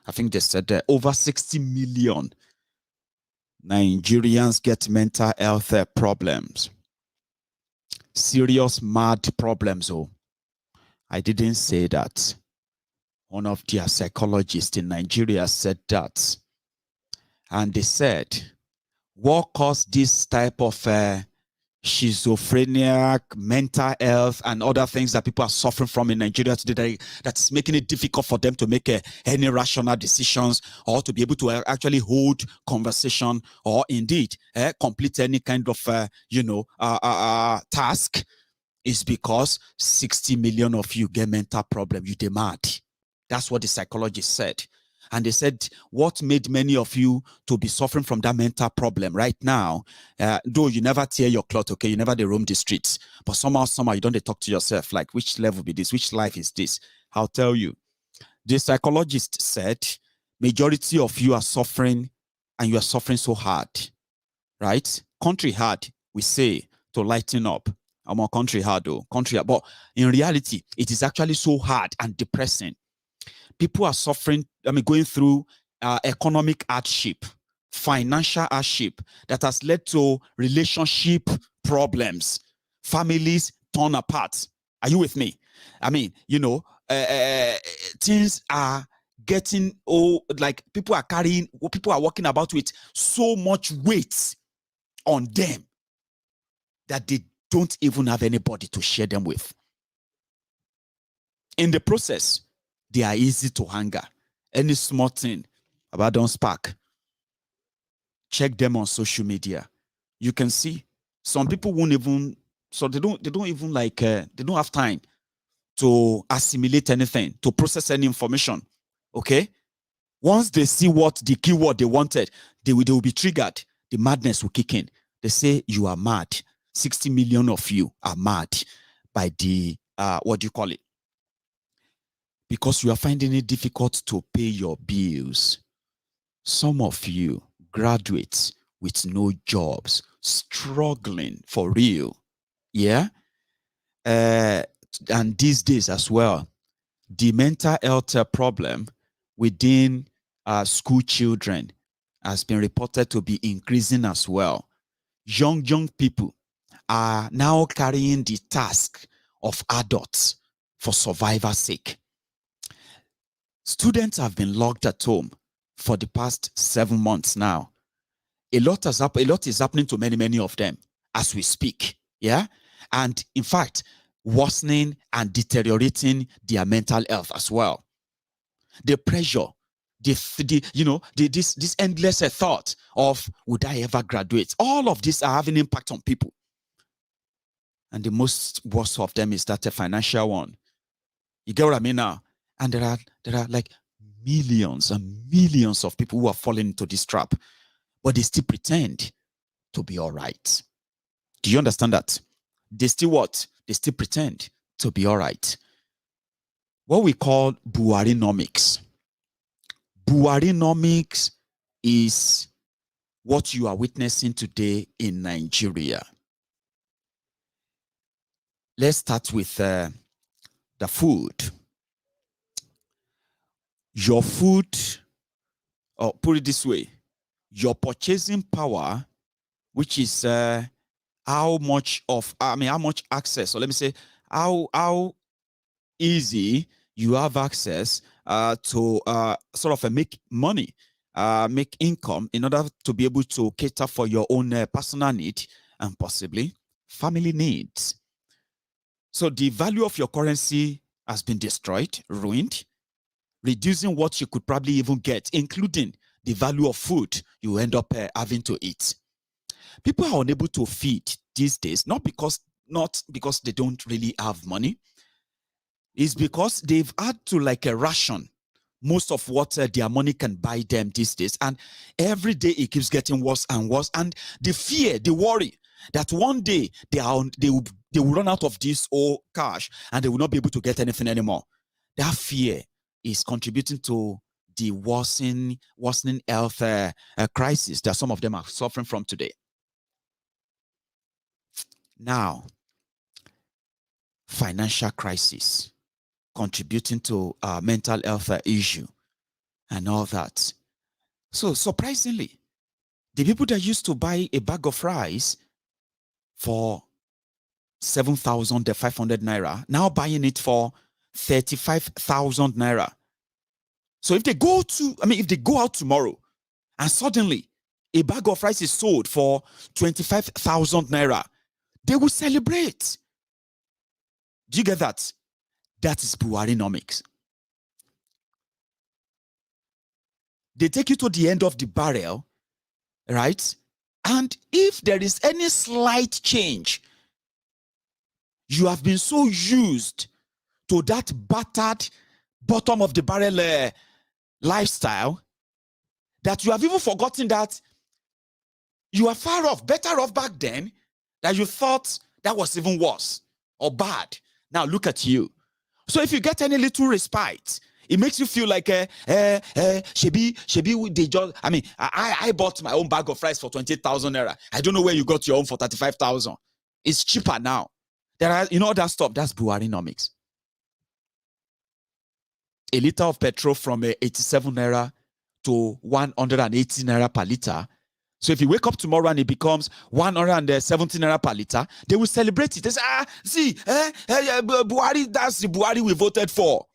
I think they said over 60 million Nigerians get mental health problems. Serious mad problems. Oh, I didn't say that. One of their psychologists in Nigeria said that. And they said, what caused this type of schizophrenia, mental health, and other things that people are suffering from in Nigeria today that's making it difficult for them to make any rational decisions or to be able to actually hold conversation or indeed complete any kind of, task, is because 60 million of you get mental problem. You demand. That's what the psychologist said. And they said, what made many of you to be suffering from that mental problem right now, though you never tear your cloth, okay, you never roam the streets, but somehow you don't talk to yourself, like, which level be this? Which life is this? I'll tell you. The psychologist said, majority of you are suffering, and you are suffering so hard, right? Country hard, we say, to lighten up. I'm a country hard though. Country, but in reality, it is actually so hard and depressing. People are suffering, going through economic hardship, financial hardship that has led to relationship problems, families torn apart. Are you with me? Things are getting, like people are walking about with so much weight on them that they don't even have anybody to share them with. In the process, they are easy to anger. Any small thing about don't spark. Check them on social media. You can see some people won't even, so they don't even like, they don't have time to assimilate anything, to process any information. Okay? Once they see what the keyword they wanted, they will be triggered. The madness will kick in. They say you are mad. 60 million of you are mad by the, what do you call it? Because you are finding it difficult to pay your bills. Some of you graduates with no jobs, struggling for real. Yeah? And these days as well, the mental health problem within school children has been reported to be increasing as well. Young people are now carrying the task of adults for survival's sake. Students have been locked at home for the past 7 months now. A lot is happening to many of them as we speak. Yeah. And in fact, worsening and deteriorating their mental health as well. The pressure, this endless thought of, would I ever graduate? All of these are having impact on people. And the most worst of them is that a financial one. You get what I mean now? And there are like millions and millions of people who are falling into this trap, but they still pretend to be all right. Do you understand that? They still what? They still pretend to be all right. What we call Buharinomics. Buharinomics is what you are witnessing today in Nigeria. Let's start with the food. Your food, or put it this way, your purchasing power, which is how much access, or let me say how easy you have access to sort of make money, make income in order to be able to cater for your own personal need and possibly family needs. So the value of your currency has been destroyed, ruined, reducing what you could probably even get, including the value of food you end up having to eat. People are unable to feed these days, not because they don't really have money. It's because they've had to like a ration most of what their money can buy them these days. And every day it keeps getting worse and worse. And the fear, the worry that one day they will run out of this old cash and they will not be able to get anything anymore. That fear is contributing to the worsening health crisis that some of them are suffering from today. Now, financial crisis contributing to mental health issue and all that. So surprisingly, the people that used to buy a bag of rice for 7,500 naira, now buying it for 35,000 naira. So if they go out tomorrow and suddenly a bag of rice is sold for 25,000 naira, they will celebrate. Do you get that? That is Buharinomics. They take you to the end of the barrel, right? And if there is any slight change, you have been so used to that battered bottom of the barrel lifestyle that you have even forgotten that you are better off back then, that you thought that was even worse or bad. Now look at you. So if you get any little respite, it makes you feel like Shebi, they just, I bought my own bag of rice for 20,000 naira. I don't know where you got your own for 35,000. It's cheaper now. There are, that stuff, that's Buharinomics. A liter of petrol from 87 naira to 180 naira per liter. So if you wake up tomorrow and it becomes 170 naira per liter, they will celebrate it. They say, see, Buhari, that's the Buhari we voted for.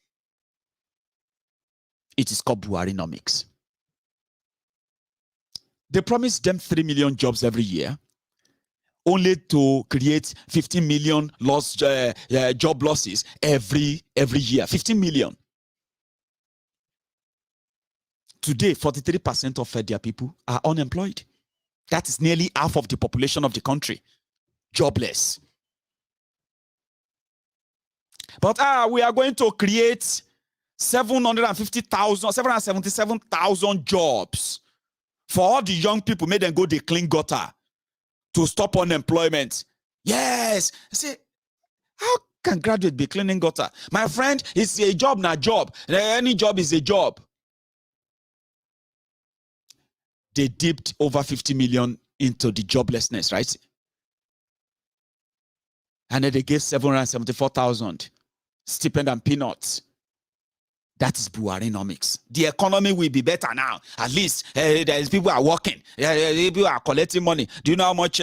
It is called Buharinomics. They promised them 3 million jobs every year, only to create 15 million job losses every year. 15 million. Today, 43% of their people are unemployed. That is nearly half of the population of the country, jobless. But we are going to create 777,000 jobs for all the young people. Made them go the clean gutter to stop unemployment. Yes. I say, how can graduate be cleaning gutter? My friend, it's a job, not job. Any job is a job. They dipped over 50 million into the joblessness, right? And then they gave 774,000 stipend and peanuts. That is Buharinomics. The economy will be better now. At least there's people are working. People are collecting money. Do you know how much?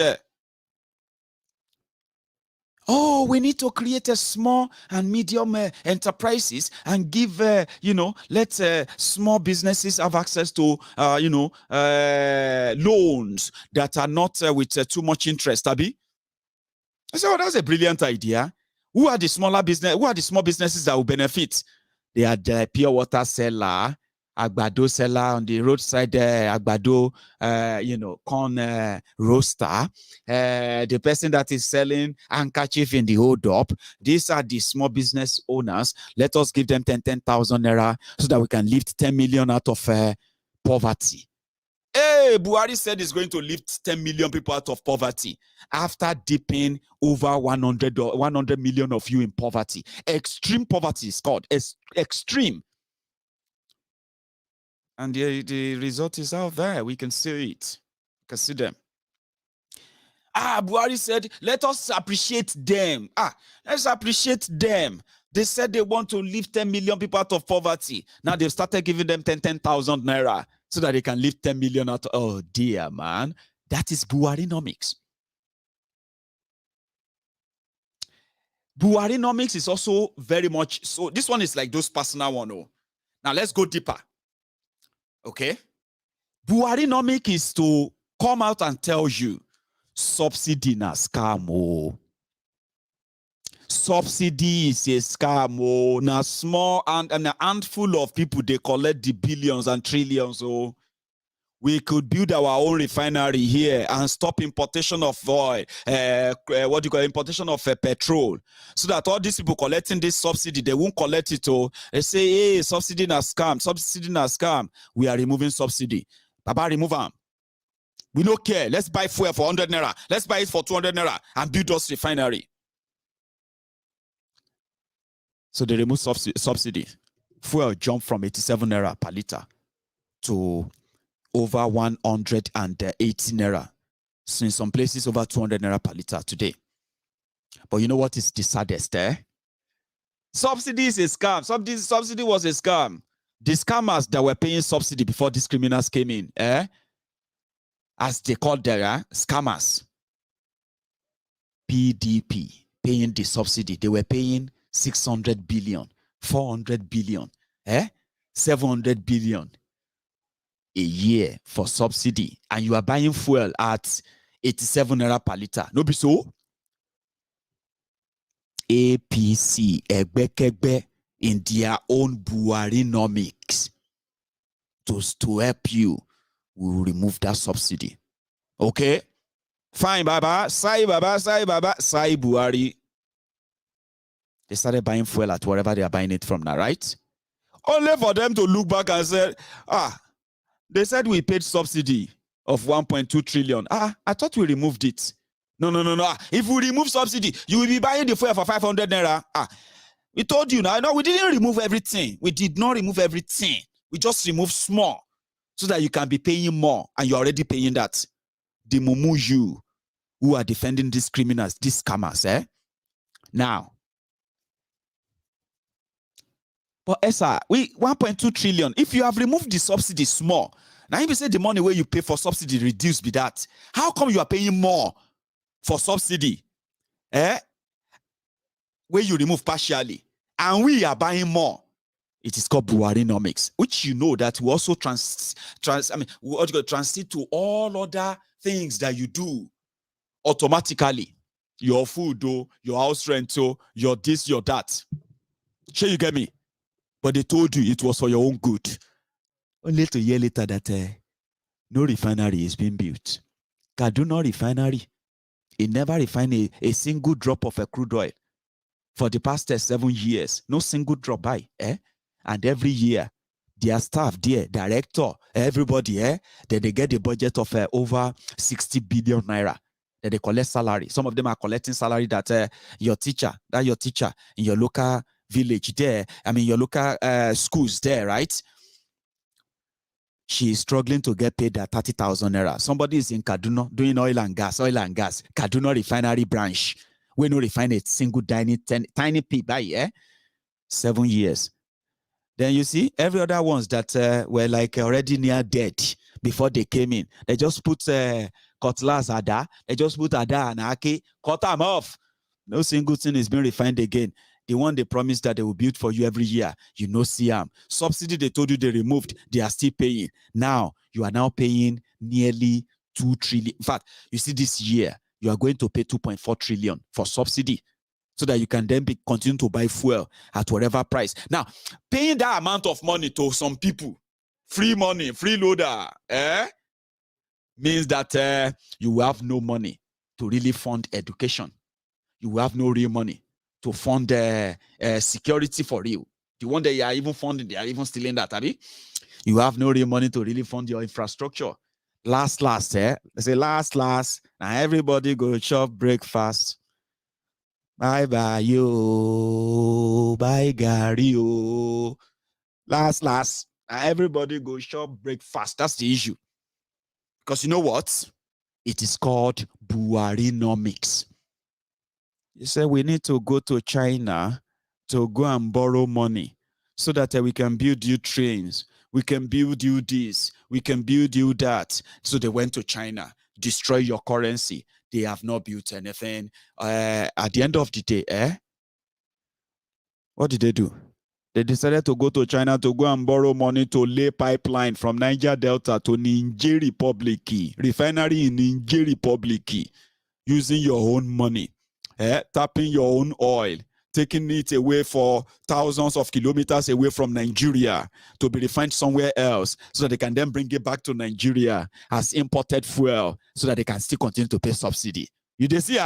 We need to create a small and medium enterprises and give, let small businesses have access to, loans that are not with too much interest, Abi. I said, that's a brilliant idea. Who are the small businesses that will benefit? They are the pure water seller, agbado seller on the roadside, agbado, corn roaster, the person that is selling handkerchief in the hold up. These are the small business owners. Let us give them 10,000 naira so that we can lift 10 million out of poverty. Hey, Buhari said he's going to lift 10 million people out of poverty after dipping over 100 million of you in poverty. Extreme poverty is called. Extreme. And the result is out there. We can see it. We can see them. Buhari said, let us appreciate them. Let's appreciate them. They said they want to lift 10 million people out of poverty. Now they've started giving them 10,000 naira so that they can lift 10 million out. Oh dear, man. That is Buharinomics. Buharinomics is also very much, so this one is like those personal one. Now let's go deeper. Okay? Buharinomics is to come out and tell you, subsidy na scam. Subsidy is a scam. Now small and a handful of people, they collect the billions and trillions. We could build our own refinery here and stop importation of oil, importation of petrol, so that all these people collecting this subsidy, they won't collect it. They say, hey, subsidy na scam, subsidy na scam. We are removing subsidy. Baba, remove them. We don't care. Let's buy fuel for 100 naira. Let's buy it for 200 naira and build us refinery. So they remove subsidy. Fuel jumped from 87 naira per liter to over 180 naira. So in some places, over 200 naira per liter today. But you know what is the saddest? Subsidy is a scam. Subsidy was a scam. The scammers that were paying subsidy before these criminals came in, as they called their scammers, PDP, paying the subsidy. They were paying 600 billion, 400 billion, 700 billion a year for subsidy, and you are buying fuel at 87 naira per liter. No be so? APC, Egbekegbe, in their own Buharinomics, to help you, we will remove that subsidy. Okay? Fine, Baba. Sai Buhari. They started buying fuel at wherever they are buying it from now, right? Only for them to look back and say, they said we paid subsidy of 1.2 trillion. I thought we removed it. No. If we remove subsidy, you will be buying the fuel for 500 naira. We told you now. No, we didn't remove everything. We did not remove everything. We just removed small so that you can be paying more, and you're already paying that. The mumu you who are defending these criminals, these scammers, Now, but Esa, we 1.2 trillion. If you have removed the subsidy small, now if you say the money where you pay for subsidy reduced be that, how come you are paying more for subsidy? Where you remove partially, and we are buying more. It is called Buharinomics, which you know that we also we transit to all other things that you do automatically. Your food, your house rent, your this, your that. Sure, you get me? But they told you it was for your own good. Only to hear later that no refinery is being built. Kaduna refinery, it never refined a single drop of a crude oil for the past 7 years. No single drop by. And every year, their staff, their director, everybody, then they get the budget of over 60 billion naira. That they collect salary. Some of them are collecting salary that your teacher in your local village there, your local schools there, right? She is struggling to get paid at 30,000 naira. Somebody is in Kaduna doing oil and gas, Kaduna refinery branch. We no refine a single tiny pig by 7 years. Then you see every other ones that were like already near dead before they came in. They just put cutlass Ada. They just put Ada and Ake. Cut them off. No single thing is being refined again. The one they promised that they will build for you every year, you know, CM. Subsidy they told you they removed, they are still paying. Now, you are now paying nearly 2 trillion. In fact, you see this year, you are going to pay 2.4 trillion for subsidy so that you can then continue to buy fuel at whatever price. Now, paying that amount of money to some people, free money, free loader, means that you will have no money to really fund education. You will have no real money to fund security for real. The one that you are even funding, they are even stealing that, Abby. You have no real money to really fund your infrastructure. Last, I say last, now everybody go chop breakfast. Bye, yo. Bye, Gary, yo. Last, now everybody go chop breakfast. That's the issue. Because you know what? It is called Buharinomics. You say we need to go to China to go and borrow money so that we can build you trains. We can build you this. We can build you that. So they went to China, destroy your currency. They have not built anything. At the end of the day, what did they do? They decided to go to China to go and borrow money to lay pipeline from Niger Delta to Niger Republic, refinery in Niger Republic, using your own money, tapping your own oil, taking it away for thousands of kilometers away from Nigeria to be refined somewhere else so that they can then bring it back to Nigeria as imported fuel so that they can still continue to pay subsidy. You see,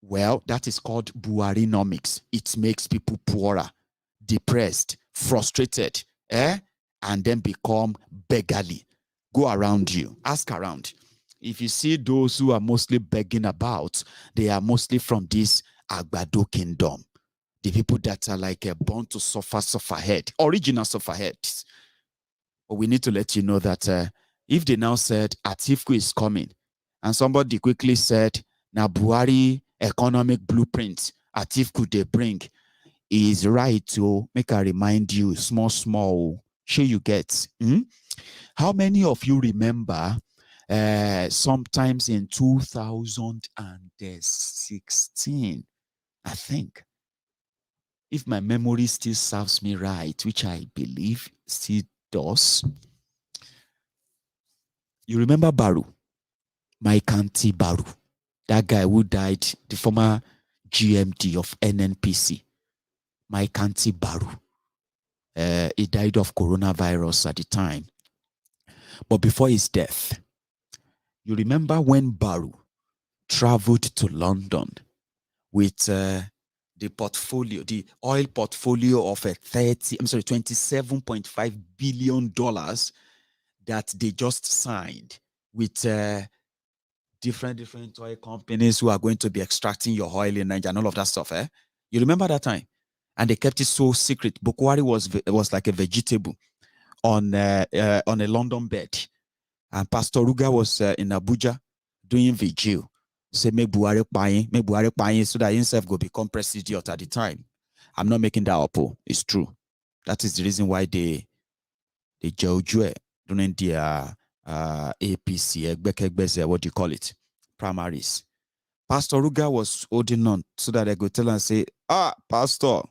well, that is called Buharinomics. It makes people poorer, depressed, frustrated, and then become beggarly. Go around you, ask around. If you see those who are mostly begging about, they are mostly from this Agbado kingdom. The people that are like born to suffer head, original suffer heads. But we need to let you know that if they now said Atiku is coming, and somebody quickly said, now Buhari economic blueprint Atiku they bring, is right to make I remind you, small, sure you get. How many of you remember sometimes in 2016, I think, if my memory still serves me right, which I believe still does, you remember Baru, Maiyegun Baru, that guy who died, the former GMD of NNPC, Maiyegun Baru. He died of coronavirus at the time. But before his death, you remember when Baru traveled to London with the oil portfolio of $27.5 billion that they just signed with different oil companies who are going to be extracting your oil in Nigeria and all of that stuff. You remember that time? And they kept it so secret. Buhari was like a vegetable on a London bed. And Pastor Ruga was in Abuja doing vigil. say make Buhari paying so that himself go become president at the time. I'm not making that up. It's true. That is the reason why they Jojo during their APC, what do you call it? Primaries. Pastor Ruga was holding on so that they could tell and say, Pastor,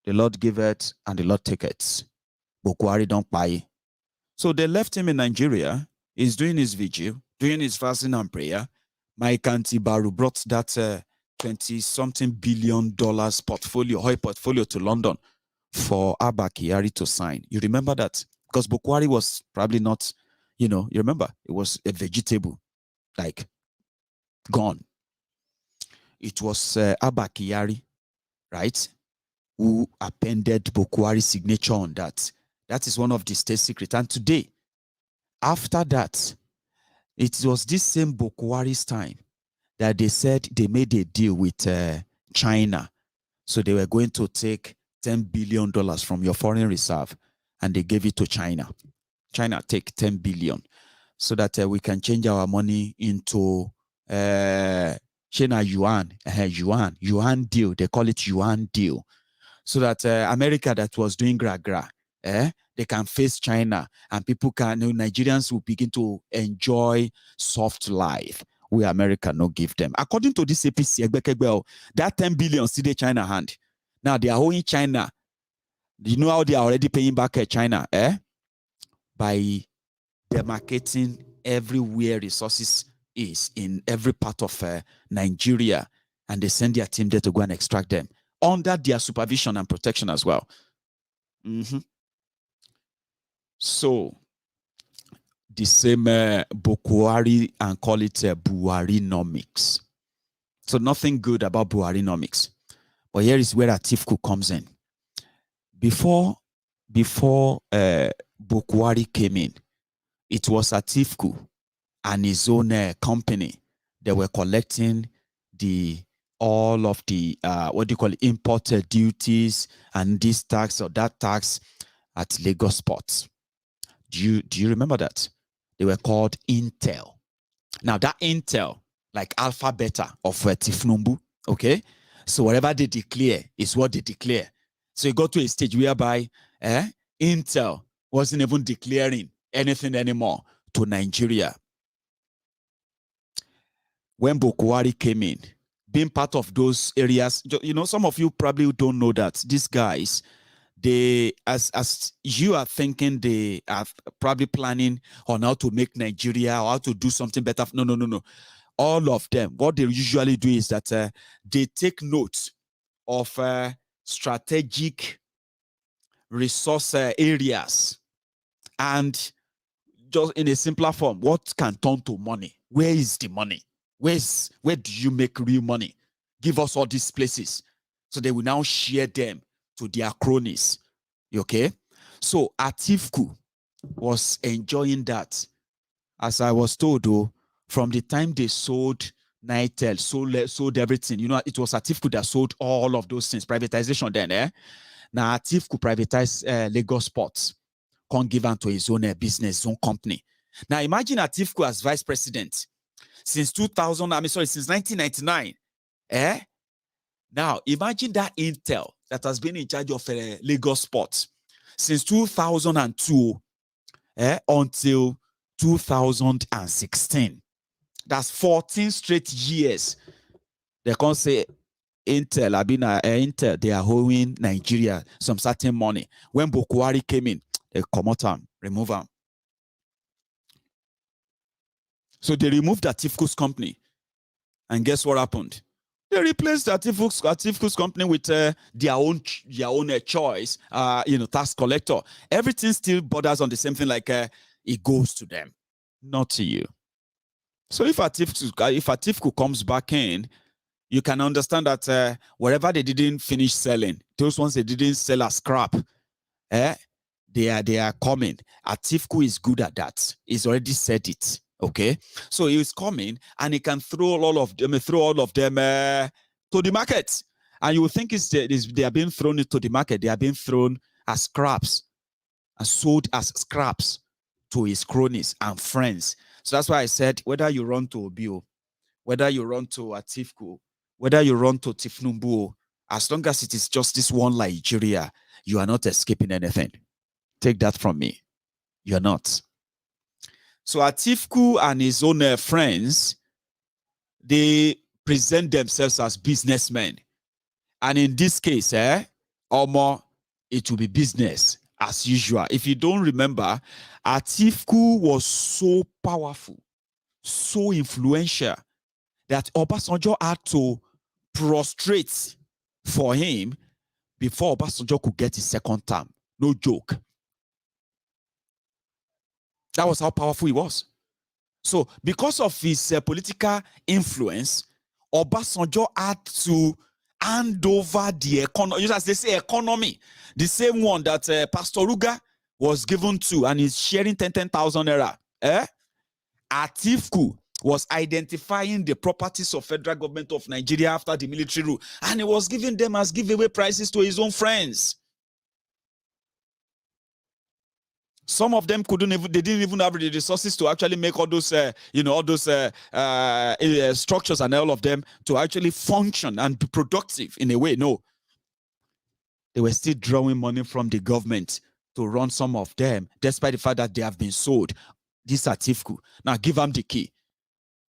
the Lord giveth and the Lord taketh. Buhari don't buy. So they left him in Nigeria. He's doing his vigil, doing his fasting and prayer. Maiyegun Baru brought that $20-something billion portfolio, high portfolio to London for Abba Kyari to sign. You remember that? Because Buhari was probably not, you remember, it was a vegetable, like gone. It was Abba Kyari, right, who appended Buhari's signature on that. That is one of the state secrets. And today, after that, it was this same Buhari's time that they said they made a deal with China. So they were going to take $10 billion from your foreign reserve and they gave it to China. China take $10 billion so that we can change our money into China yuan, yuan deal. They call it yuan deal. So that America that was doing gra-gra, they can face China and people can, Nigerians will begin to enjoy soft life. We America no give them. According to this APC, that 10 billion still the China hand. Now they are owing China. You know how they are already paying back at China, by demarcating everywhere resources is in every part of Nigeria, and they send their team there to go and extract them under their supervision and protection as well. So the same Buhari and call it Buharinomics. So nothing good about Buharinomics. But here is where Atiku comes in. Before Buhari came in, it was Atiku and his own company. They were collecting all of the what do you call it, imported duties and this tax or that tax at Lagos ports. Do you remember that? They were called Intel. Now that Intel, like Alpha Beta of Tifnumbu, okay? So whatever they declare is what they declare. So you got to a stage whereby Intel wasn't even declaring anything anymore to Nigeria. When Buhari came in, being part of those areas, some of you probably don't know that these guys, they, as you are thinking, they are probably planning on how to make Nigeria or how to do something better. No. All of them, what they usually do is that they take note of strategic resource areas, and just in a simpler form, what can turn to money? Where is the money? Where do you make real money? Give us all these places. So they will now share them to their cronies. Okay? So Atiku was enjoying that. As I was told, though, from the time they sold Nitel, sold everything, it was Atiku that sold all of those things. Privatization then, Now Atiku privatized Lagos ports, can't give on to his own business, his own company. Now imagine Atiku as vice president since 1999. Now imagine that Intel that has been in charge of Lagos ports since 2002 until 2016. That's 14 straight years. They can't say Intel, they are owing Nigeria some certain money. When Buhari came in, they come out and remove them. So they removed Atiku's company. And guess what happened? They replaced Atiku's company with their own choice, tax collector. Everything still borders on the same thing, like it goes to them, not to you. So if Atiku comes back in, you can understand that wherever they didn't finish selling, those ones they didn't sell as scrap, they are coming. Atiku is good at that. He's already said it. Okay, so he is coming and he can throw all of them to the market, and you will think they are being thrown into the market. They are being thrown as scraps and sold as scraps to his cronies and friends. So that's why I said whether you run to Obio whether you run to Atiku, whether you run to Tifnumbu, as long as it is just this one Nigeria, you are not escaping anything. Take that from me. You're not. So Atiku and his own friends, they present themselves as businessmen. And in this case, Omo, it will be business as usual. If you don't remember, Atiku was so powerful, so influential, that Obasanjo had to prostrate for him before Obasanjo could get his second term. No joke. That was how powerful he was. So because of his political influence, Obasanjo had to hand over the economy, as they say, economy, the same one that Pastor Ruga was given to, and he's sharing 10,000 naira. Atiku was identifying the properties of federal government of Nigeria after the military rule, and he was giving them as giveaway prices to his own friends. Some of them they didn't even have the resources to actually make all those, all those structures and all of them to actually function and be productive in a way. No, they were still drawing money from the government to run some of them, despite the fact that they have been sold. This Atiku, now give them the key.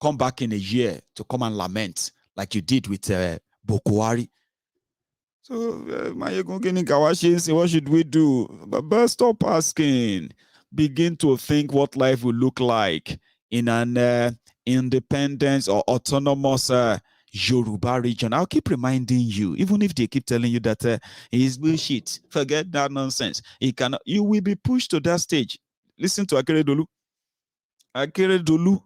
Come back in a year to come and lament like you did with Buhari. So, Maiyegun General, what should we do? But stop asking. Begin to think what life will look like in an independent or autonomous Yoruba region. I'll keep reminding you, even if they keep telling you that it's bullshit, forget that nonsense. You will be pushed to that stage. Listen to Akeredolu. Akeredolu,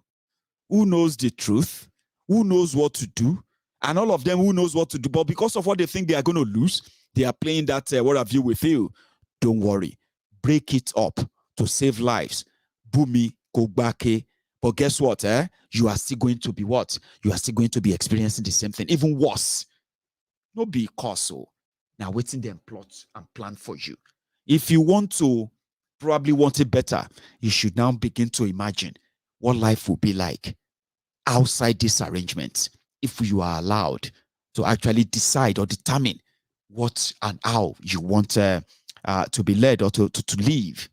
who knows the truth, who knows what to do, and all of them who knows what to do, but because of what they think they are going to lose, they are playing that what have you with you. Don't worry. Break it up to save lives. Bumi, Kogbake. But guess what? You are still going to be what? You are still going to be experiencing the same thing, even worse. No be cause so. Now waiting them plot and plan for you. If you want to, probably want it better, you should now begin to imagine what life will be like outside this arrangement, if you are allowed to actually decide or determine what and how you want to be led or to live,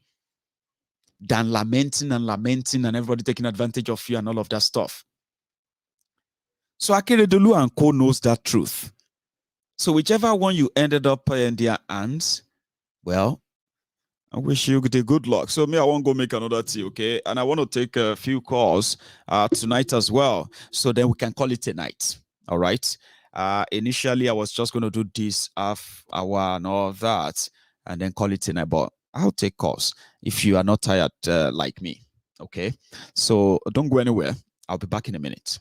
than lamenting and everybody taking advantage of you and all of that stuff. So Akeredolu and co knows that truth. So whichever one you ended up in their hands, well, I wish you the good luck. So me, I won't go make another tea, okay? And I want to take a few calls tonight as well, so then we can call it a night. All right. Initially, I was just going to do this half hour and all that, and then call it a night. But I'll take calls if you are not tired like me. Okay. So don't go anywhere. I'll be back in a minute.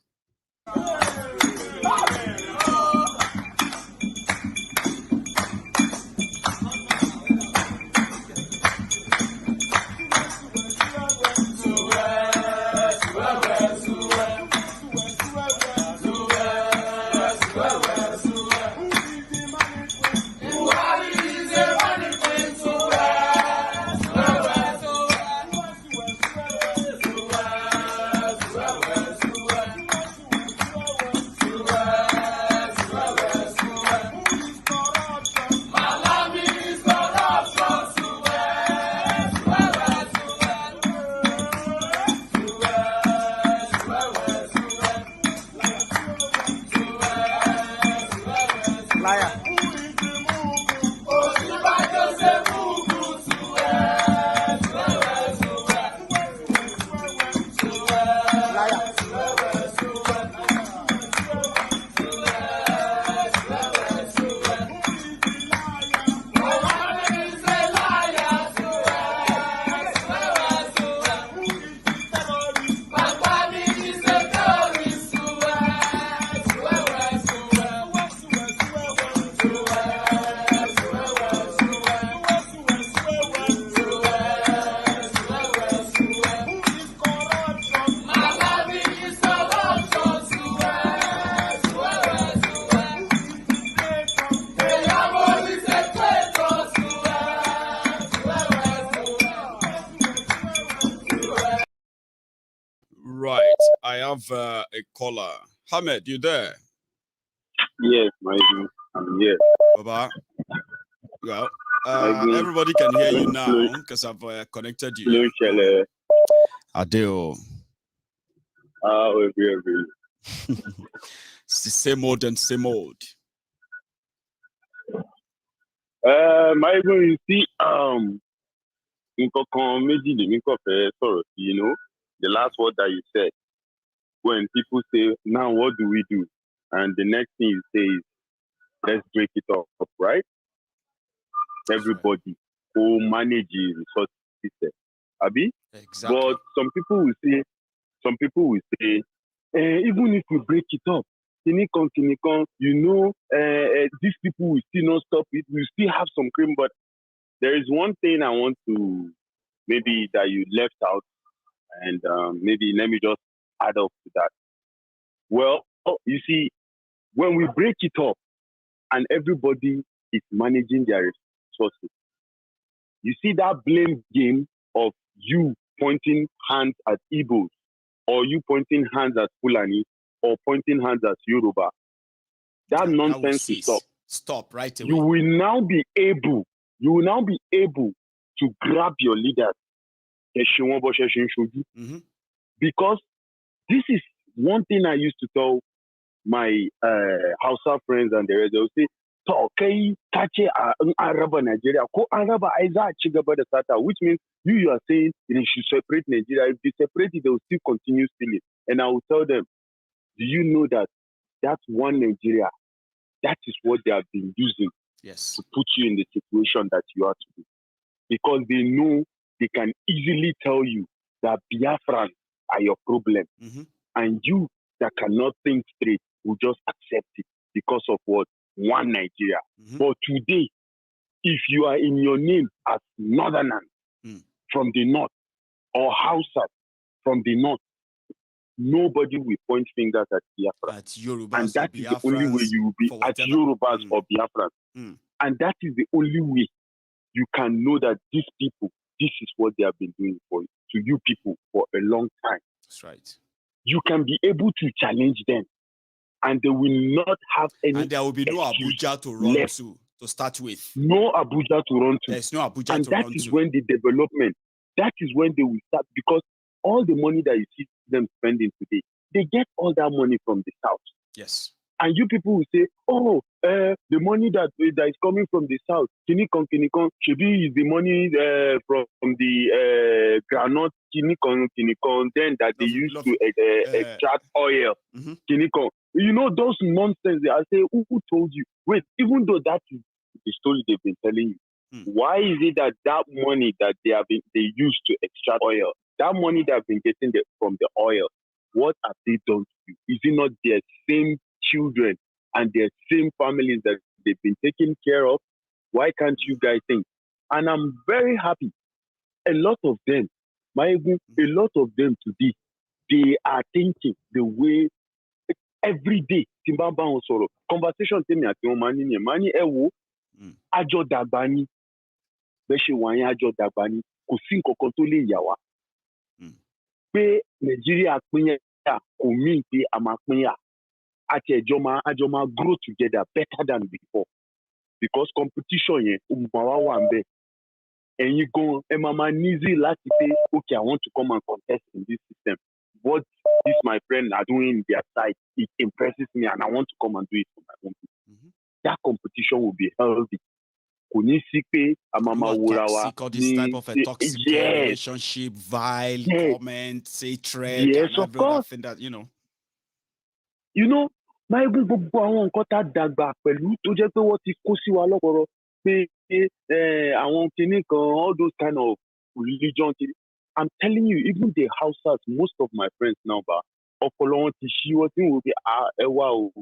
Right, I have a caller Ahmed, you there? Yes, Maiyegun, I'm here. Baba. Well, everybody can hear you now because I've connected you. Adeo. It's the same old and same old. Maiyegun, you see, you know, the last word that you said, when people say, now what do we do? And the next thing you say is, let's break it up, right? Everybody who manages resource system. Abi? Exactly. But some people will say, even if we break it up, you know, these people will still not stop it. We still have some cream, but there is one thing I want to maybe that you left out, and maybe let me just add up to that. Well, you see, when we break it up and everybody is managing their resources, you see that blame game of you pointing hands at Igbos, or you pointing hands at Fulani, or pointing hands at Yoruba. That nonsense will stop. Stop right away. You will now be able to grab your leaders. Mm-hmm. Because this is one thing I used to tell my Hausa friends and the rest. They will say, Nigeria, which means you are saying they should separate Nigeria. If they separate it, they will still continue stealing. And I will tell them, do you know that that's one Nigeria? That is what they have been using to put you in the situation that you are today. Because they know they can easily tell you that Biafrans are your problem. Mm-hmm. And you that cannot think straight will just accept it because of what? One Nigeria. Mm-hmm. But today, if you are in your name as Northerners from the north or Hausa from the north, nobody will point fingers at Biafra. At Yorubas, and that is the only way you will be at Yorubas or Biafrans. And that is the only way you can know that these people, this is what they have been doing to you people for a long time. That's right. You can be able to challenge them, and they will not have any. And there will be no Abuja to run to start with. No Abuja to run to. There's no Abuja and to run to. And that is when the development, that is when they will start, because all the money that you see them spending today, they get all that money from the south. Yes. And you people will say, oh, the money that is coming from the south, Kinikon, Shebi is the money from the granite, Kinikon, then that they used to extract oil, Kinikon. You know, those nonsense, I say, who told you? Wait, even though that is the story they've been telling you, why is it that money that they used to extract oil, that money that have been getting from the oil, what have they done to you? Is it not their same children and their same families that they've been taking care of? Why can't you guys think? And I'm very happy. A lot of them, Maiyegun, a lot of them today, they are thinking the way every day. Conversation tell me at your money ewo ajo dagbani be se wan ajo dagbani kò sí nǹkankan tó lè yà wá pé Nigeria pín yà kò mean pé a máa pín yà àti àjọ máa grow together better than before, because competition yẹn ó máa wá wà ńbẹ̀. Ẹ̀yin gan ẹ máa easy láti pé okay, I want to come and contest in this system. What this my friend are doing in their side, it impresses me, and I want to come and do it for my own people. That competition will be healthy. Kò ní sí pé a máa wòra wa or this type of a toxic relationship, vile comments, hatred, yes, and of course. that, you know, Maiyegun gbogbo àwọn nǹkan tá dàgbà pẹ̀lú tó jẹ́ pé wọ́n ti kó sí wa lọ́pọ̀lọpọ̀ pé àwọn kinní kan, all those kind of religion. I'm telling you, even the Hausas, most of my friends now, ọpọlọ wọn ti ṣí wọ́n tí wọ́n fi ẹ wá o,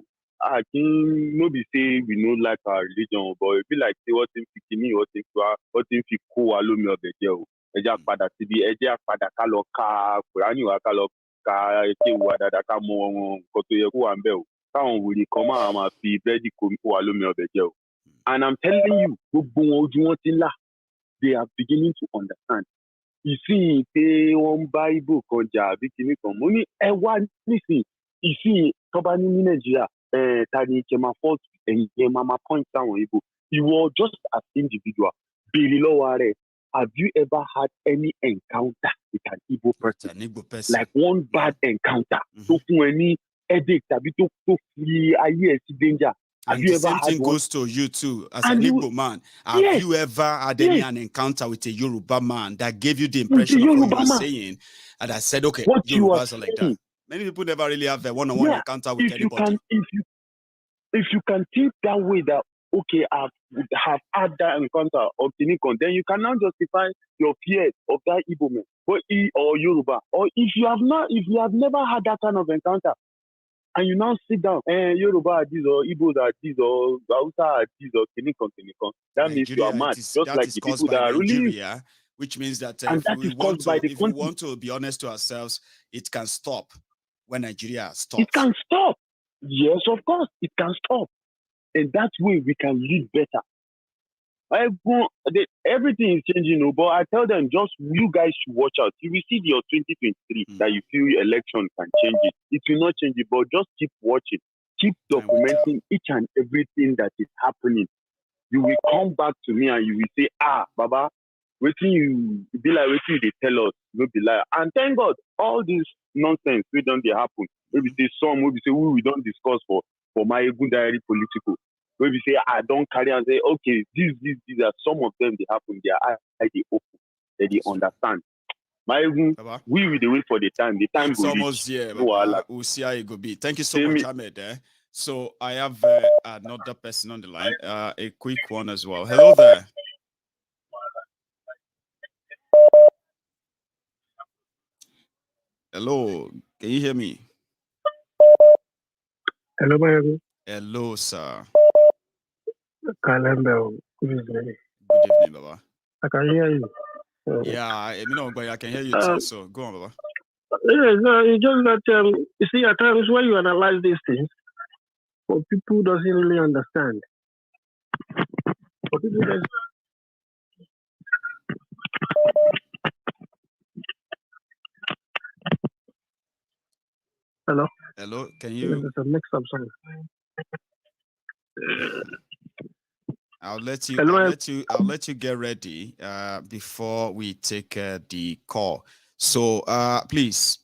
no be say we no like our religion, but it be like say wọ́n ti ń fi kinní, wọ́n ti ń fi kó wa lómi ọbẹ̀ jẹ o. Ẹ jẹ́ àpadà síbi, ẹ jẹ́ àpadà ká lọ ka Kùránì wa, ká lọ ka kéwù wa dáadáa, ká mọ nǹkan tó yẹ kó wà ń bẹ̀ o. Káwọn wòlíì kan máa fi búrẹ́dì kó wa lómi ọbẹ̀ jẹ o. And I'm telling you, gbogbo wọn ojú wọn ti ń là. They are beginning to understand. Ìsìn pé wọ́n ń bá Ìgbò kan jà àbí kinní kan, mo ní ẹ wá nísìn ìsìn Tobani ní Nigeria, tani Kema fault, Mama point down on Igbo. You were just as individual. Billy Loware, have you ever had any encounter with an Igbo person? Like one bad encounter. So for any headache, to free danger. Have And you the ever same had thing one? goes to you too, as an Igbo man. Have you ever had an encounter with a Yoruba man that gave you the impression of what you were saying? And I said, okay, what Yorubas are like that. Many people never really have a one-on-one encounter with anybody. If you can think that way, that okay, I have had that encounter of Tinikon, then you can now justify your fears of that Igbo man or Yoruba. Or if you have never had that kind of encounter, and you now sit down, Yoruba are this, or Igbos are this, or Hausa are this, or Tinikon. That means you are mad. Just like the people that are Nigeria, really, which means that and that is caused by the if we want to be honest to ourselves, it can stop when Nigeria stops. It can stop. Yes, of course, it can stop. And that way we can live better. Everything is changing, but I tell them, just you guys should watch out. You will see your 2023 that you feel election can change it. It will not change it, but just keep watching. Keep documenting each and everything that is happening. You will come back to me and you will say, Baba, waiting you be like waiting they tell us, no be lie. And thank God, all this nonsense we don't happen. Maybe say some, maybe say we don't discuss for Maiyegun Diary political. Maybe say I don't carry and say, okay, these are some of them they happen. They are they open, they understand. Maiyegun, we will wait for the time. The time it's will almost reach. here. We'll see how it go be. Thank you so much, Ahmed. So I have another person on the line, a quick one as well. Hello there. Hello, can you hear me? Hello, Maiyegun. Hello, sir. Good evening. Good evening, Baba. I can hear you. Yeah, I can hear you too. So go on, Baba. It's just that you see, at times when you analyze these things, for people doesn't really understand. For people that Hello, can you? There's a mix-up something. I'll let you get ready before we take the call. So please,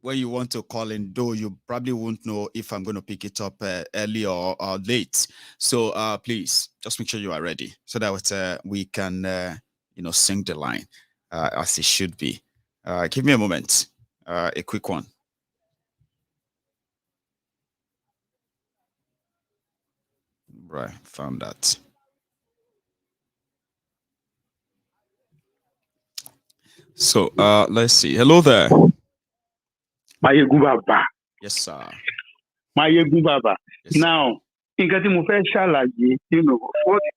when you want to call in, though you probably won't know if I'm going to pick it up early or late. So please just make sure you are ready so that we can sing the line as it should be. Give me a moment, a quick one. Right, found that. So let's see. Hello there. Maiyegun Baba. Yes, sir. Maiyegun Baba. Yes, sir. Now, in getting more shalaye, all the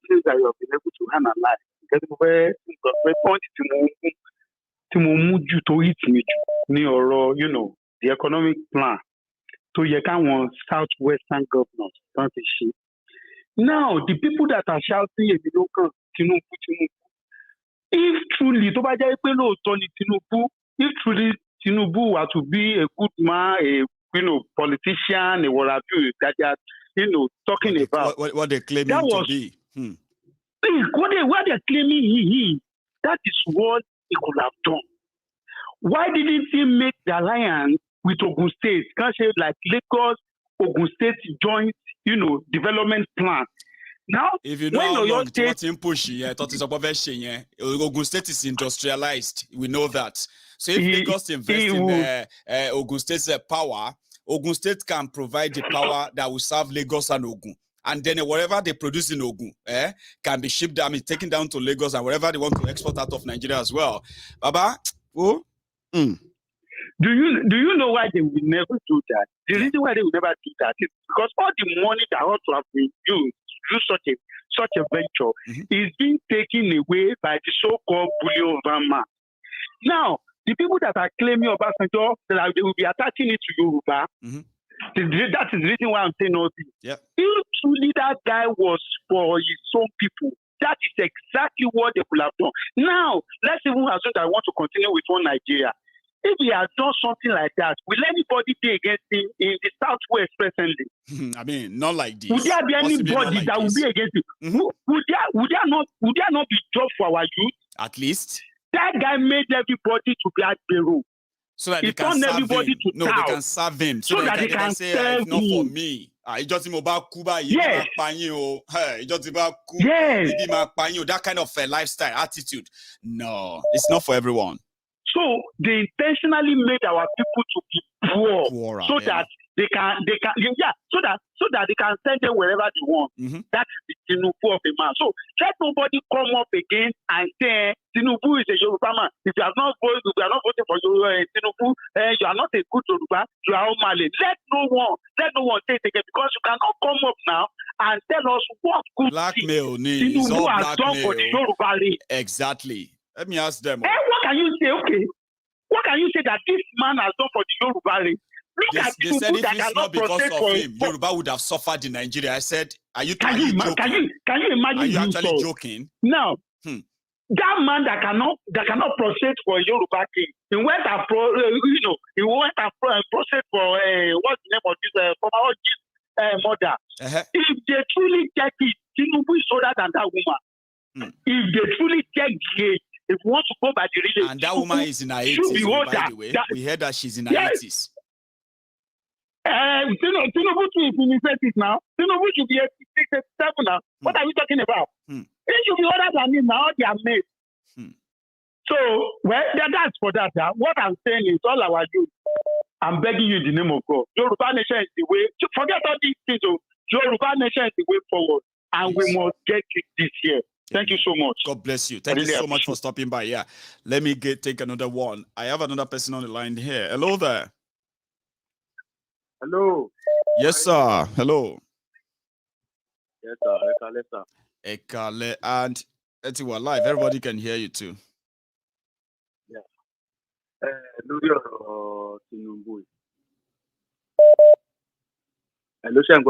things that you have been able to analyze, getting more point to muju to eat me, the economic plan to Yekan southwestern governors, don't see. Now, the people that are shouting, if truly, if truly Tinubu were to be a good man, a politician, what have you, that they are, talking about. What they claiming to be. What they're claiming that is what he could have done. Why didn't he make the alliance with Ogun State? Can't say like Lagos, Ogun State joint, development plan. Now, if you know how long Ogun State is industrialized, we know that. So if Lagos invest in Ogun State's power, Ogun State can provide the power that will serve Lagos and Ogun. And then whatever they produce in Ogun can be shipped, taken down to Lagos and wherever they want to export out of Nigeria as well. Baba, Do you know why they will never do that? The reason why they will never do that is because all the money that ought to have been used to do such a venture is being taken away by the so-called bullion man. Now, the people that are claiming Obasanjo, that they will be attaching it to Yoruba, that is the reason why I'm saying all this. Yep. If truly that guy was for his own people, that is exactly what they could have done. Now, let's even assume that I want to continue with one Nigeria. if he has done something like that, will anybody be against him in the Southwest presently? I mean, not like this. Would there be anybody like that will be against him? Would there not be job for our youth? At least. That guy made everybody to be at bureau. So that they can serve him. No, they can serve him. So that they can say, serve it's not him. for me. Yes. That kind of lifestyle, attitude. No, it's not for everyone. So they intentionally made our people to be poor, so that they can so that they can send them wherever they want. That is the Tinubu of a man. So let nobody come up again and say Tinubu is a Yoruba man. If you are not voting for Tinubu, you are not a good Yoruba. You are Omale. Let no one say it again, because you cannot come up now and tell us what good blackmail Tinubu has done for the Yoruba race. Exactly. Let me ask them. What can you say? Okay, what can you say that this man has done for the Yoruba race? They said if it's not because of him, Yoruba would have suffered in Nigeria. I said, are you joking? Can you imagine? Are you actually joking? Now, that man that cannot prostrate for Yoruba king, he went and prostrate for what's the name of this former mother. If they truly check it, Tinubu is older than that woman. If they truly check it, if you want to go by the religion, and that woman is in her 80s, by the way. We heard that she's in her 80s. Tinubu is in his 80s now. Tinubu should be 86, 87 now. What are you talking about? He should be older than him now. They are made. So, that's for that. What I'm saying is, all our youth, I'm begging you in the name of God. Yoruba nation is the way. Forget all these things. Yoruba nation is the way forward, and we must get it this year. Thank you so much. God bless you. Thank you so much for stopping by. Yeah. Let me take another one. I have another person on the line here. Hello there. Hello. Yes, sir. Hello. Yes, sir. Ekale, sir. Ekale. And you are live. Everybody can hear you too. Yeah. Tinubu. Hello, sir.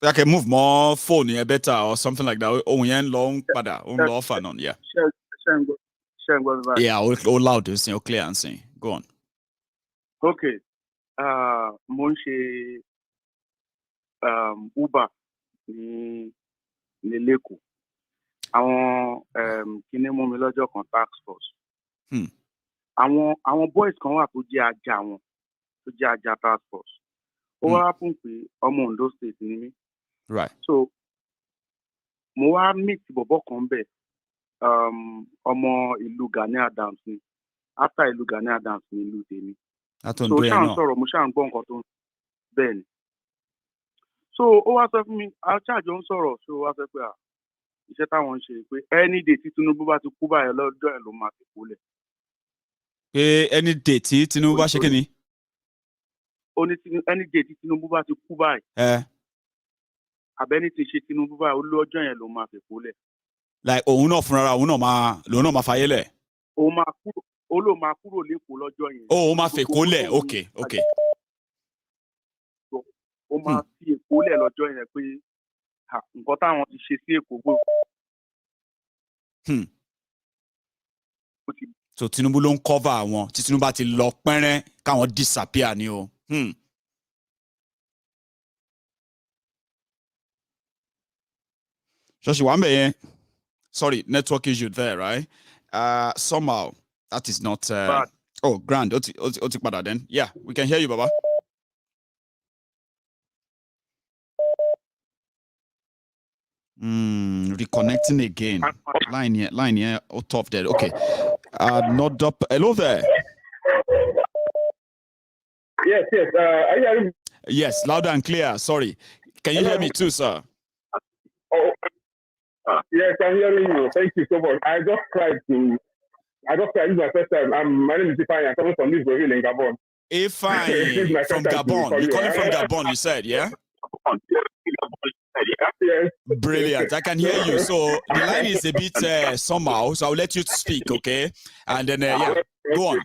I can move more phone here better or something like that. Oh, yeah, long pada, long fan on, yeah. Yeah, all loud, all clear and sing. Go on. Okay. Monche Uber ní Lẹ́kọ̀ọ́. Àwọn kíní mú mi lọ́jọ́ kan task force. Àwọn boys kan wà tó jẹ́ ajá task force. Ó wá fún pé ọmọ Ondo State ni mí. Right. So, mo wá meet bọ̀bọ̀ kan bẹ̀, ọmọ ìlú Gani Adams ni. After ìlú Gani Adams ni ìlú tèmi. So, ṣáà ń sọ̀rọ̀, mo ṣáà ń gbọ́ nǹkan tó ń bẹ́ẹ̀ ni. So, ó wá sọ fún mi, àjọ ń sọ̀rọ̀, so ó wá sọ pé iṣẹ́ táwọn ń ṣe pé any day tí Tinubu bá ti kú báyìí lọ́jọ́ ẹ̀ ló máa fi kú lẹ̀. Pé any day tí Tinubu bá ṣe kí ni? Ó ní any day tí Tinubu bá ti kú báyìí. Àbẹ́ni ti ṣe Tinubu báyìí ó lọ́jọ́ yẹn ló máa fi kú lẹ̀. Like òun náà fúnra òun náà máa fayé lẹ̀. Ó ló máa kúrò lẹ́kọ̀ọ́ lọ́jọ́ yẹn. Ó máa fi Èkó lẹ̀, okay. Ó máa fi Èkó lẹ̀ lọ́jọ́ yẹn pé nǹkan táwọn ti ṣe sí Èkó gbò. So Tinubu ló ń cover àwọn tí Tinubu bá ti lọ pẹ́rẹ́ káwọn disappear ni o. Ṣọ́ọ̀ṣì wà ń bẹ̀ yẹn. Sorry, network issue there, right? Somehow that is not. Oh, grand. Ó ti padà then. Yeah, we can hear you, Baba. Reconnecting again. Line here. Oh, top there. Okay. Not up. Hello there. Yes. Are you hearing me? Yes, louder and clear. Sorry. Can you hear me too, sir? Yes, I'm hearing you. Thank you so much. I just tried. This is my first time. My name is Ifeanyi. I'm coming from Libreville in Gabon. Ifeanyi from Gabon. You're calling from Gabon, you said, yeah? Yes. Brilliant. I can hear you. So the line is a bit somehow, so I'll let you speak, okay? And then, go on.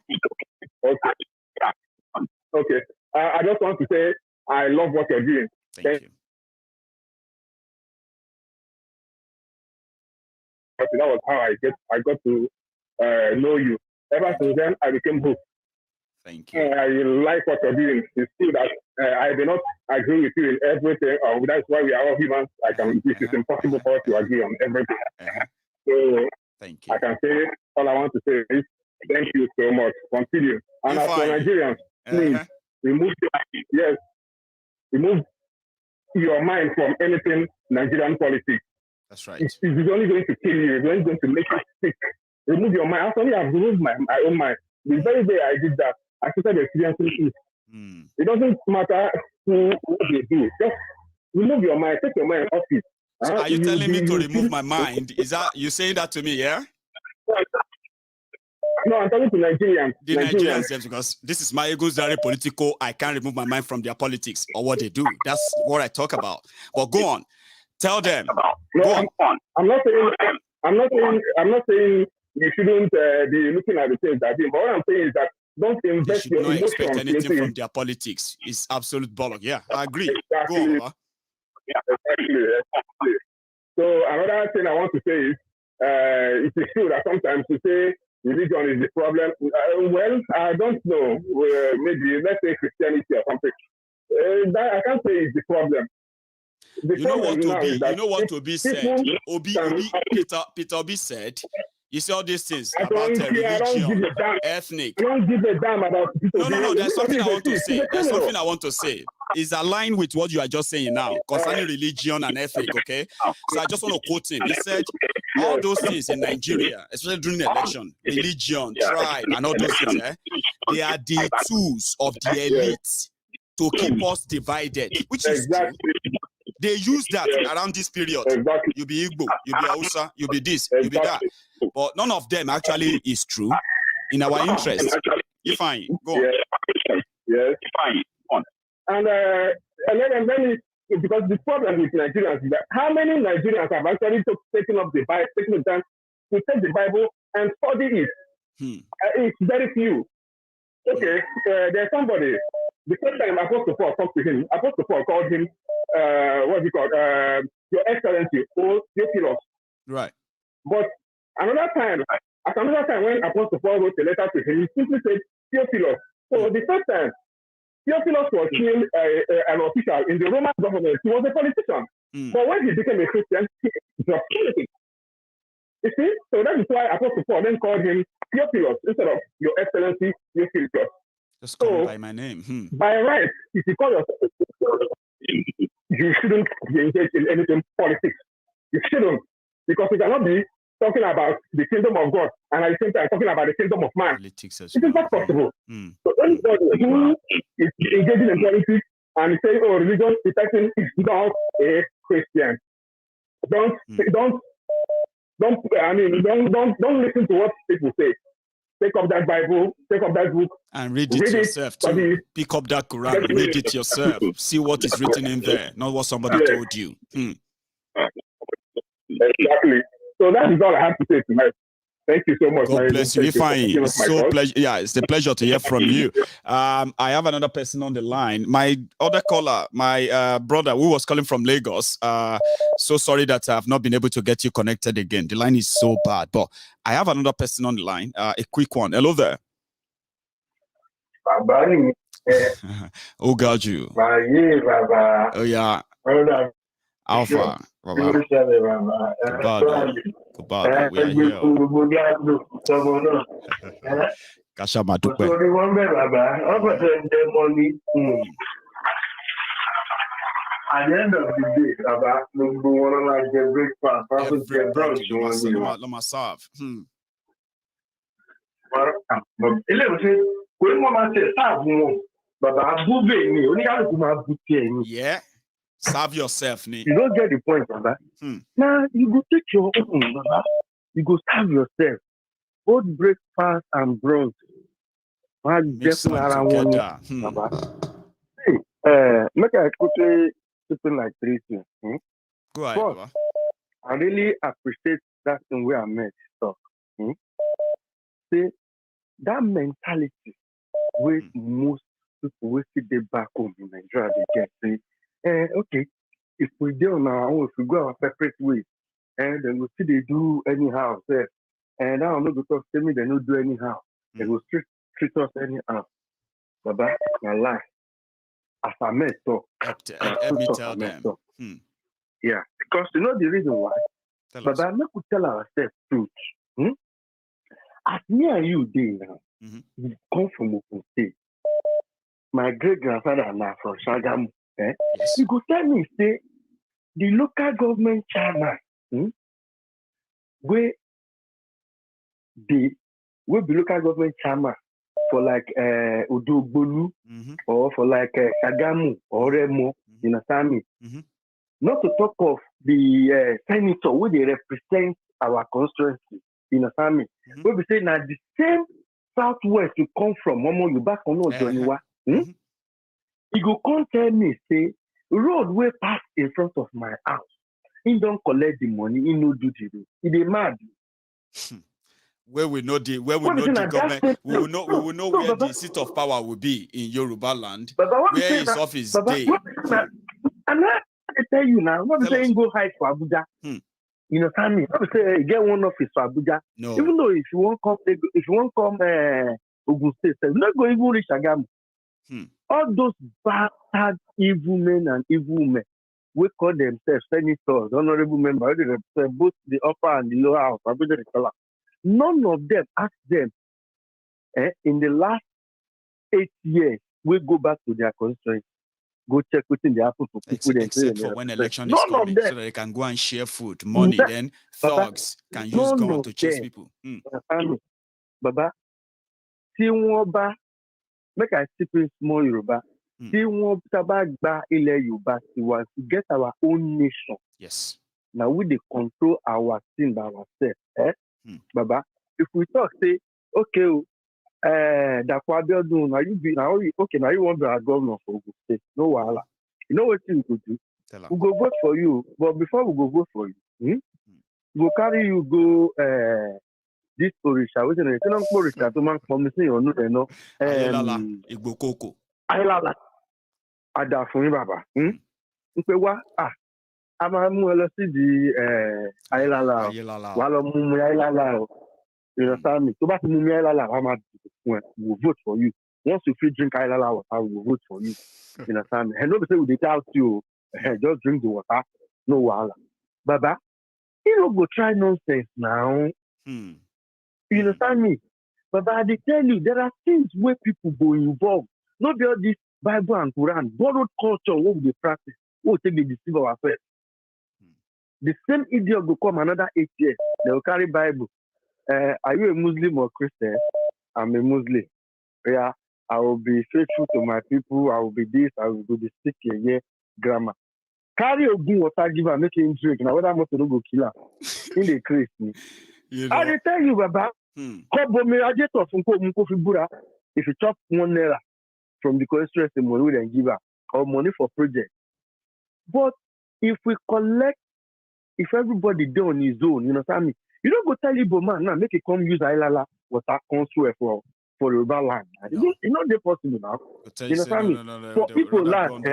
Okay. I just want to say I love what you're doing. Thank you. That was how I got to know you. Ever since then, I became hooked. Thank you. I like what you're doing. It's true that I do not agree with you in everything. That's why we are all humans. It is impossible for us to agree on everything. So thank you. I can say all I want to say is thank you so much. Continue. And as for Nigerians, please remove your mind from anything Nigerian politics. That's right. It's only going to kill you. It's only going to make you sick. Remove your mind. Actually, I've removed my own mind. The very day I did that, I started experiencing it. It doesn't matter what they do. Just remove your mind. Take your mind off it. So are you telling me to remove my mind? Is that you saying that to me? Yeah. No, I'm talking to Nigerians. The Nigerians, yes, because this is Maiyegun General political. I can't remove my mind from their politics or what they do. That's what I talk about. But go on, tell them. No, I'm not saying you shouldn't be looking at the things that do. But what I'm saying is that don't invest your emotions. You should not expect anything from their politics. It's absolute bollock. Yeah, I agree. Exactly. Go on, Baba. Yeah, exactly. So another thing I want to say is it is true that sometimes you say religion is the problem. Well, I don't know. Maybe let's say Christianity or something. That I can't say it's the problem. You know what Obi said? Peter Obi said, you see all these things about religion, ethnic. I don't give a damn about people. No, there's something I want to say. There's something I want to say. It's aligned with what you are just saying now concerning religion and ethnic, okay? So I just want to quote him. He said, all those things in Nigeria, especially during the election, religion, tribe, and all those things, they are the tools of the elite to keep us divided, which is true. They use that around this period. You be Igbo, you be Hausa, you be this, you be that. But none of them actually is true in our interest. You fine, go on. Yes, fine. And then because the problem with Nigerians is that how many Nigerians have actually taken the time to take the Bible and study it? It's very few. Okay, there's somebody. The first time Apostle Paul talked to him, Apostle Paul called him, what's he called? Your Excellency, or Theophilus. Right. But another time when Apostle Paul wrote a letter to him, he simply said Theophilus. So the first time, Theophilus was still an official in the Roman government. He was a politician. But when he became a Christian, he dropped politics. You see? So that is why Apostle Paul then called him Theophilus instead of Your Excellency Theophilus. Just call me by my name. By right, if you call yourself, you shouldn't be engaged in anything politics. You shouldn't. Because you cannot be talking about the kingdom of God and at the same time talking about the kingdom of man. Politics it is not possible. So anybody who is engaging in politics and saying, oh, religion, the person is not a Christian. Don't listen to what people say. Take up that Bible, take up that book, and read it yourself too. Pick up that Quran, read it yourself. See what is written in there, not what somebody told you. Exactly. So that is all I have to say tonight. Thank you so much. God bless you. Fine. It's so pleasure. Yeah, it's a pleasure to hear from you. I have another person on the line. My other caller, my brother, who was calling from Lagos. So sorry that I've not been able to get you connected again. The line is so bad. But I have another person on the line. A quick one. Hello there. Oh God, you. Oh yeah. Alpha. Baba. Goodbye. We are here. Kasha Madupe. At the end of the day, Baba, we want to like get breakfast. Yeah. Serve yourself, Nick. You don't get the point, Baba. Now you go take your own, Baba. You go serve yourself. Both breakfast and brunch. Mix them together. Hey, make I quickly something like 3 things. Go ahead, Baba. I really appreciate that thing where I met stuff. See, that mentality where most people will sit there back home in Nigeria, they get say, okay, if we do on our own, if we go our separate ways, and then we see they do anyhow, and I don't know because tell me they don't do anyhow, they will treat us anyhow. Baba, my life. As I met talk. Let me tell them. Yeah, because you know the reason why. Baba, I'm not going to tell ourselves truth. As me and you did now, we come from Ogun State. My great grandfather now from Shagamu. Yes. You could tell me, say, the local government chairman, where be local government chairman for like Udogbolu or for like Shagamu or Remo, you understand me? Not to talk of the senator where they represent our constituency, you understand me? Where we say now the same southwest you come from, Momo, you back on Joniwa. He go come tell me, say, road way pass in front of my house. He don't collect the money, he no do the road. He dey mad. Where we know the government, we will know where Baba, the seat of power will be in Yoruba land, where his office day. I'm not tell you now, what saying go hide for Abuja. You know, Sammy, I say get one office for Abuja. No. Even though if you won't come Ogun State, you not go even reach Agamu. All those bastard evil men and evil women we call themselves senators, honorable members, they represent both the upper and the lower house. None of them ask them in the last 8 years, we go back to their constituency, go check within the happen to people. Except for when election is coming, so that they can go and share food, money, then thugs can use gun to chase people. Baba, see one make I speak in small Yoruba. See one gba ile Yoruba, to get our own nation. Yes. Now we dey control our thing by ourselves. Baba, if we talk, say, okay, Dapo Abiodun, now you want to be a governor for Ogun State. No wahala. You know what you could do? We go vote for you, but before we go vote for you, we go carry you go this Orisha, which is an Orisha to man promising you no. Igbokoko. Ayilala. Ada fún baba. Npe wa a máa mú ẹ lọ sí di Ayilala. Wà lọ mú mi Ayilala o. You understand me? Tó bá ti mú mi Ayilala, wà máa dìbò fún ẹ. We will vote for you. Once you feel drink Ayilala water, we will vote for you. You understand me? And nobody say we dey doubt you. Just drink the water. No wahala. Baba, you no go try nonsense now. You understand me? Baba, I dey tell you, there are things where people go involved. Not all this Bible and Quran, borrowed culture, what we dey practice, what we take dey deceive ourselves. The same idiot go come another 8 years. They will carry Bible. Are you a Muslim or Christian? I'm a Muslim. Yeah, I will be faithful to my people. I will be this. I will be speak a grammar. Carry a good water, give her, make him drink. Now, whether I'm going to go kill her, in the crazy. I dey tell you, Baba. If you chop 1 naira from the constituency money, we then give her or money for project. But if we collect, if everybody do on his own, you know what I mean? You don't go tell Igbo man now, make it come use Ayilala water consular for Yoruba land. No. It's not possible now. You know what I mean? No, for people land,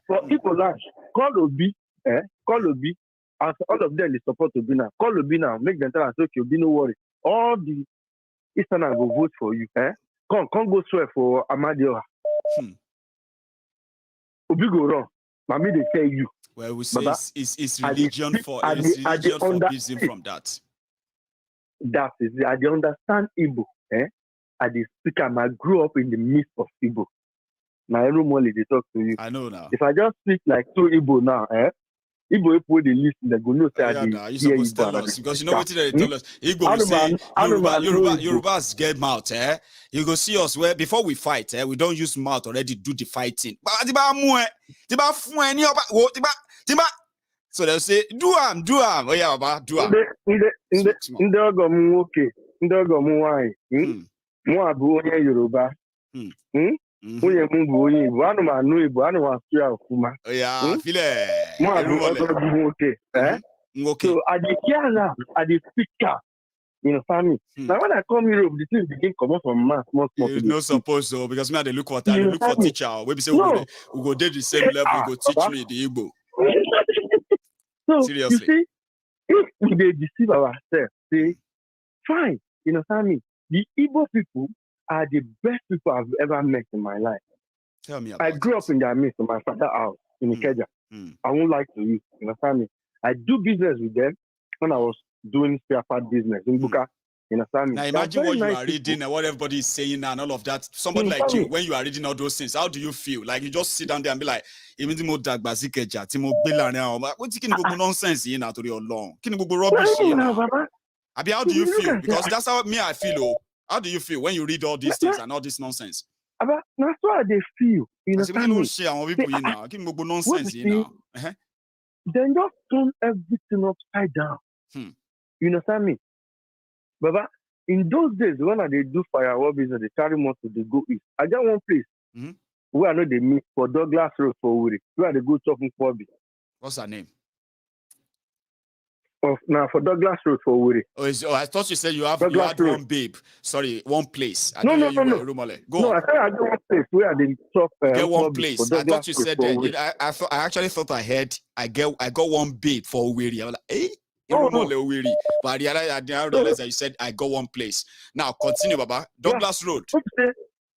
for people land, call Obi, as all of them is support Obi now. Call Obi now, make them tell us, okay, Obi, no worry. All the Easterners will vote for you. Come go swear for Amadioha. Obi go wrong. Mami, they tell you. Well, we say it's religion forbids him from that. That is, I understand Igbo. I speak, I grew up in the midst of Igbo. Now, every morning they talk to you. I know now. If I just speak like two Igbo now, Igbo people they listen, they go no say you're supposed to tell us because you know what they tell us. Igbo will say Yorubas get mouth, You go see us where before we fight, we don't use mouth already do the fighting. So they'll say, do am. Oh yeah, Baba, do am. Yoruba. Onye mungu onye Igbo, anu ma nu Igbo, anu ma su ya ofuma. Yeah, feel it. So I dey hear now, I dey speak up. You know, family. Now when I come Europe, the things begin come up from mass, small. You're not supposed to, because me I dey look for time, look for teacher. We say we go dey the same level, we go teach me the Igbo. So seriously, you see, if we dey deceive ourselves, say, fine, you know, family. The Igbo people, are the best people I've ever met in my life. Tell me about I grew up in their midst in my father's house in Ikeja. I won't lie to you. You understand me? I do business with them when I was doing spare part business in Buka. You understand me? Now imagine what you are reading and what everybody is saying now and all of that. Somebody like you, when you are reading all those things, how do you feel? Like you just sit down there and be like, even the more dagbazikeja, timo bilana, what's taking nonsense here now to your long? Can you rubbish here now? Abi, how do you feel? Because that's how me I feel. Oh, how do you feel when you read all these things and all this nonsense? That's how they feel. You understand me? Nonsense here now. Then just turn everything upside down. You understand me? Baba, in those days, when they do firewall business, they carry more to the go east. I got one place where I know they meet for Douglas Road for Uri, where they go shopping for me. What's her name? Now for Douglas Road for Uri. Oh, I thought you said you had one babe. Sorry, one place. No. Go No, on. I said I got one place where they talk. Get one place. I thought you said that. I actually thought I got one babe for Uri. I was like, hey. No. But I didn't realize that you said I got one place. Now continue, Baba. Douglas Road.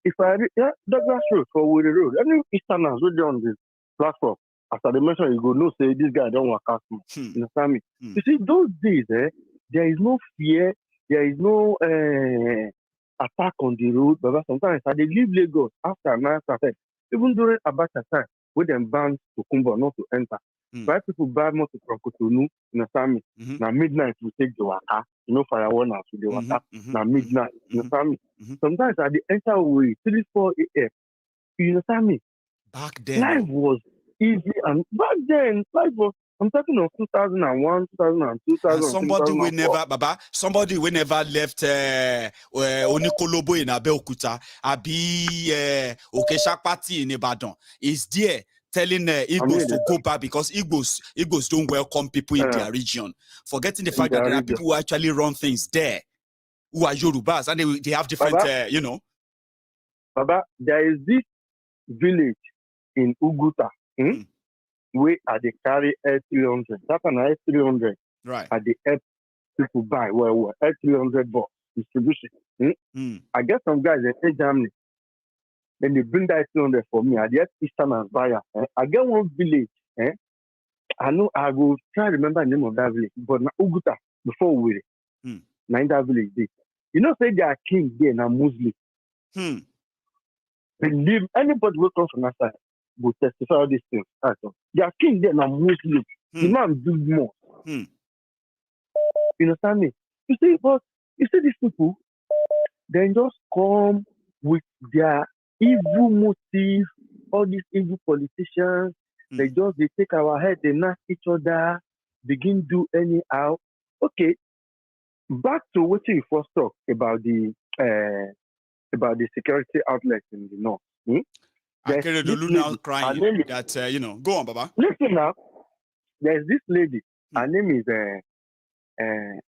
If Douglas Road for Uri Road. Any Easterners who on this platform, after they mention, you go no say this guy don't work out. You understand me? You see, those days, there is no fear, there is no attack on the road. But sometimes they leave Lagos after 9 started. Even during Abacha time, with them banned to Kumba not to enter. Why people buy more to Prokotonu, you understand me? Now midnight we take the water, firewall now to the water. Now midnight, you understand me? Sometimes at the enter away 3-4 a.m. You understand me? Back then, life was easy, and back then life was. I'm talking of 2001, 2002, 2004. Somebody we never left Onikolobo in Abeokuta, Abi Okeshapati in Ibadan is there telling Igbos to go back because Igbos don't welcome people in their region. Forgetting the fact that there are people who actually run things there, who are Yorubas, and they have different, Baba, there is this village in Uguta. Where are they carry L300? That's an L300. Right. At the help people buy L300 box distribution. I get some guys in Germany. Then they bring that L300 for me. I get Eastern and buyer. I get one village. I know I will try to remember the name of that village. But Uguta before we in that village. Say they are king there now Muslim. Believe anybody who comes from that side will testify all these things. They are king there now Muslim. The man build more. You understand me? You see these people, they just come with their evil motive, all these evil politicians, they take our head, they knock each other, begin do anyhow. Okay. Back to what you first talked about the security outlets in the north. Akeredolu now crying that go on, Baba. Listen now, there's this lady. Her name is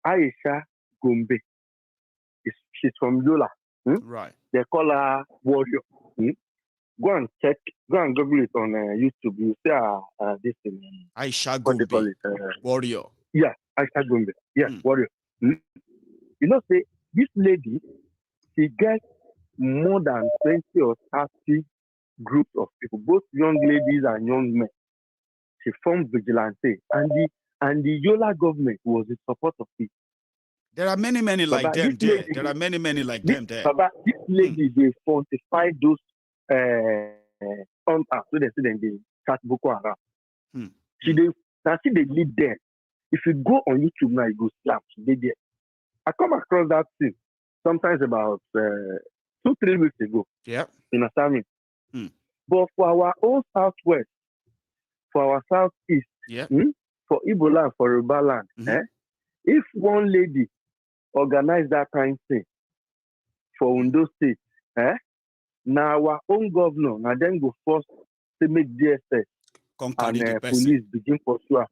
Aisha Gombe. She's from Yola. Right. They call her Warrior. Go and Google it on YouTube. You see this thing. Aisha Gombe. Warrior. Yeah, Aisha Gombe. Yes, Warrior. Say this lady, she gets more than 20 or 30 groups of people, both young ladies and young men. She formed vigilante, and the Yola government was in support of it. There are many like them there. There are many like them there. Baba, this lady, they fortified those hunters, so they say they catch Boko Haram. She they lead there. If you go on YouTube now, you go slap. She did there. I come across that thing sometimes about 2-3 weeks ago. Yeah. You understand me? But for our own southwest, for our southeast, for Igbo land, for Yoruba land, if one lady organize that kind of thing for Ondo State, now our own governor, and then go first to make DSS and police begin pursue her,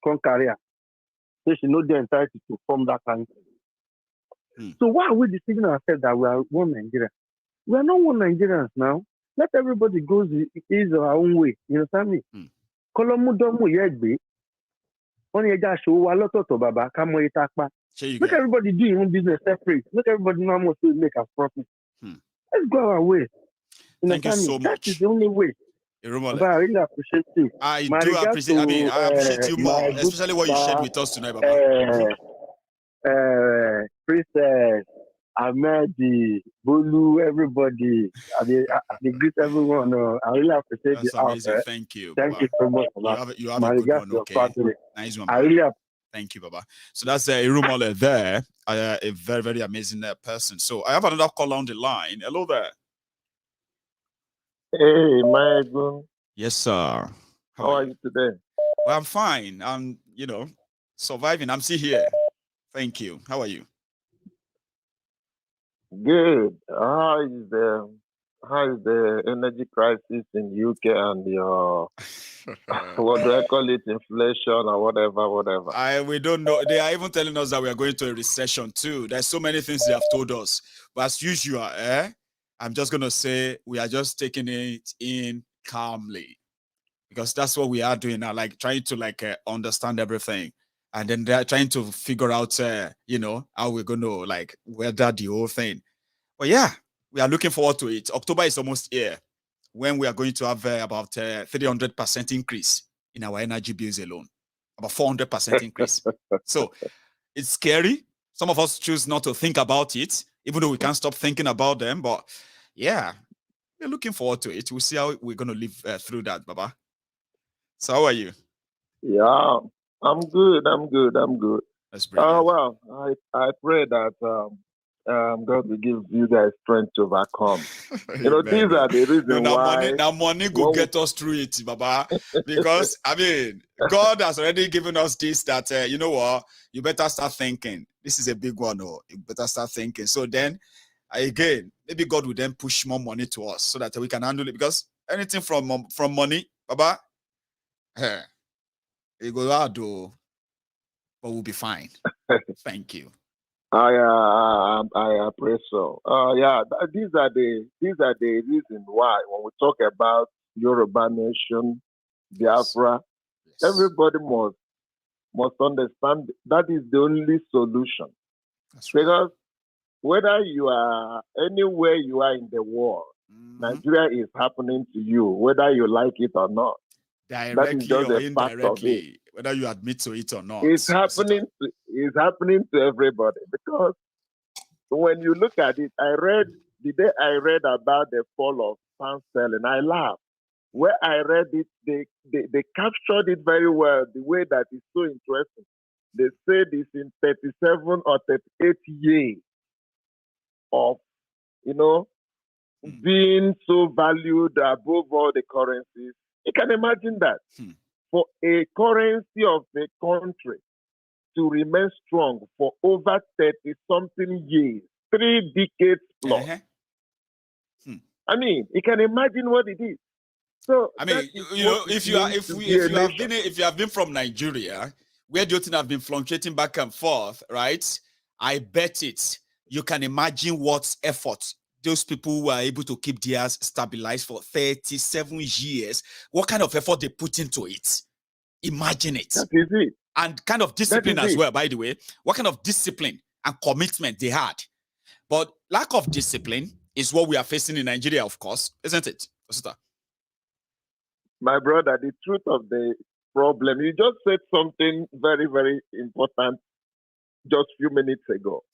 come carry her. So she know they're entitled to form that kind of thing. So why are we deceiving ourselves that we are one Nigeria? We are not one Nigerians now. Let everybody go his or her own way. You understand me? Make everybody do your own business separate. Make everybody know how much to make as profit. Let's go our way. Thank you so That is much. the only way. But I really appreciate it. I My do regards appreciate. I mean, to I appreciate you more, my good especially what you shared with us tonight, Baba. Princess, Ahmedi, Bolu, everybody. I greet everyone. I really appreciate That's the amazing. offer. Thank you, Thank Baba. you so much, Baba. You have My a good regards one, to your okay? family. Nice one, I Baba. really Thank you, Baba. So that's Irumole there, a very, very amazing person. So I have another call on the line. Hello there. Hey, Maiyegun. Yes, sir. How are you today? Well, I'm fine. I'm, surviving. I'm still here. Thank you. How are you? Good. How is the energy crisis in UK and your what do I call it, inflation or whatever? We don't know. They are even telling us that we are going to a recession too. There's so many things they have told us. But as usual, I'm just gonna say we are just taking it in calmly. Because that's what we are doing now, like trying to understand everything. And then they're trying to figure out how we're gonna weather the whole thing. But yeah, we are looking forward to it. October is almost here, when we are going to have about 300% increase in our energy bills alone, about 400% increase. So it's scary. Some of us choose not to think about it, even though we can't stop thinking about them. But yeah, we're looking forward to it. We'll see how we're going to live through that, Baba. So how are you? Yeah, I'm good. That's brilliant. Well, I pray that God will give you guys strength to overcome. These are the reasons why. Now money go get us through it, Baba. Because I mean, God has already given us this. That you know what, you better start thinking. This is a big one, oh. You better start thinking. So then, again, maybe God will then push more money to us so that we can handle it. Because anything from money, Baba, it goes out, though, but we'll be fine. Thank you. I pray so. Yeah, these are the reasons why when we talk about Yoruba nation, Biafra, everybody must understand that is the only solution. That's right. Because whether you are anywhere you are in the world, Nigeria is happening to you, whether you like it or not. Directly or indirectly, whether you admit to it or not. It's happening to everybody. Because when you look at it, the day I read about the fall of pound sterling, I laughed. Where I read it, they captured it very well, the way that is so interesting. They said it's in 37 or 38 years of, being so valued above all the currencies. You can imagine that. For a currency of a country to remain strong for over 30-something years, 3 decades plus. I mean, you can imagine what it is. So I mean, if you have been from Nigeria, where the thing have been fluctuating back and forth, right? I bet you can imagine what effort those people who are able to keep theirs stabilized for 37 years, what kind of effort they put into it. Imagine it. That is it. And kind of discipline as well, by the way. What kind of discipline and commitment they had. But lack of discipline is what we are facing in Nigeria, of course, isn't it? My brother, the truth of the problem, you just said something very, very important just a few minutes ago.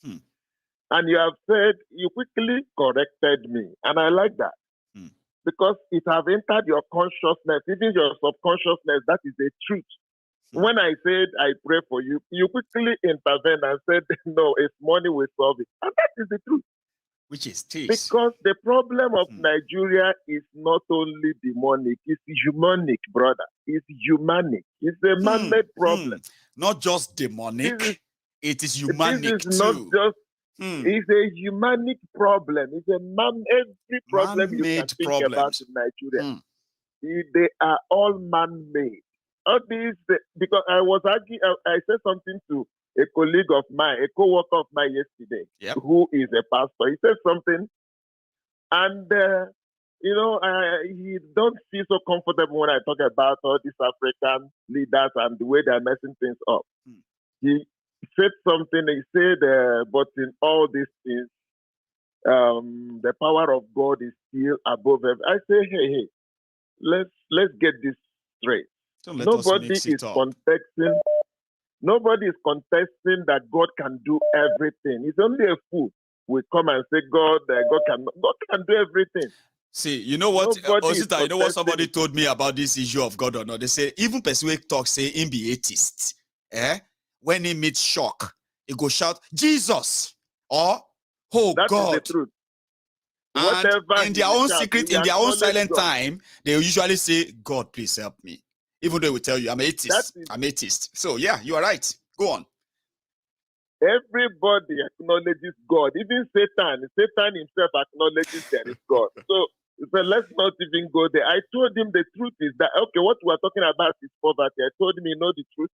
And you have said, you quickly corrected me. And I like that. Because it has entered your consciousness, even your subconsciousness, that is the truth. When I said, I pray for you, you quickly intervened and said, no, it's money will solve it. And that is the truth. Which is this? Because the problem of Nigeria is not only demonic, it's humanic, brother. It's humanic. It's a man-made problem. Not just demonic, it is humanic too. This is not just, it's a humanic problem. It's a every problem you can think about in Nigeria. They are all man-made. All these, because I was arguing, I said something to a colleague of mine, a co-worker of mine yesterday, who is a pastor. He said something, and he don't feel so comfortable when I talk about all these African leaders and the way they're messing things up. He said something. He said, but in all these things, the power of God is still above everything. I say, hey, let's get this straight. Don't let us Nobody mix is it up. contesting. Nobody is contesting that God can do everything. It's only a fool will come and say God can do everything. See, you know what, Nobody is Osita, you know what somebody contesting. told me about this issue of God or not? They say, even person talk say him be atheist. When he meets shock, he go shout, Jesus, or, oh That is God. the truth. And Whatever in he their will own shout, secret, he will in their own acknowledge silent God. time, they will usually say, God, please help me. Even though they will tell you, I'm atheist. I'm atheist. So yeah, you are right. Go on. Everybody acknowledges God. Even Satan himself acknowledges there is God. So let's not even go there. I told him the truth is that, okay, what we're talking about is poverty. I told him, you know the truth.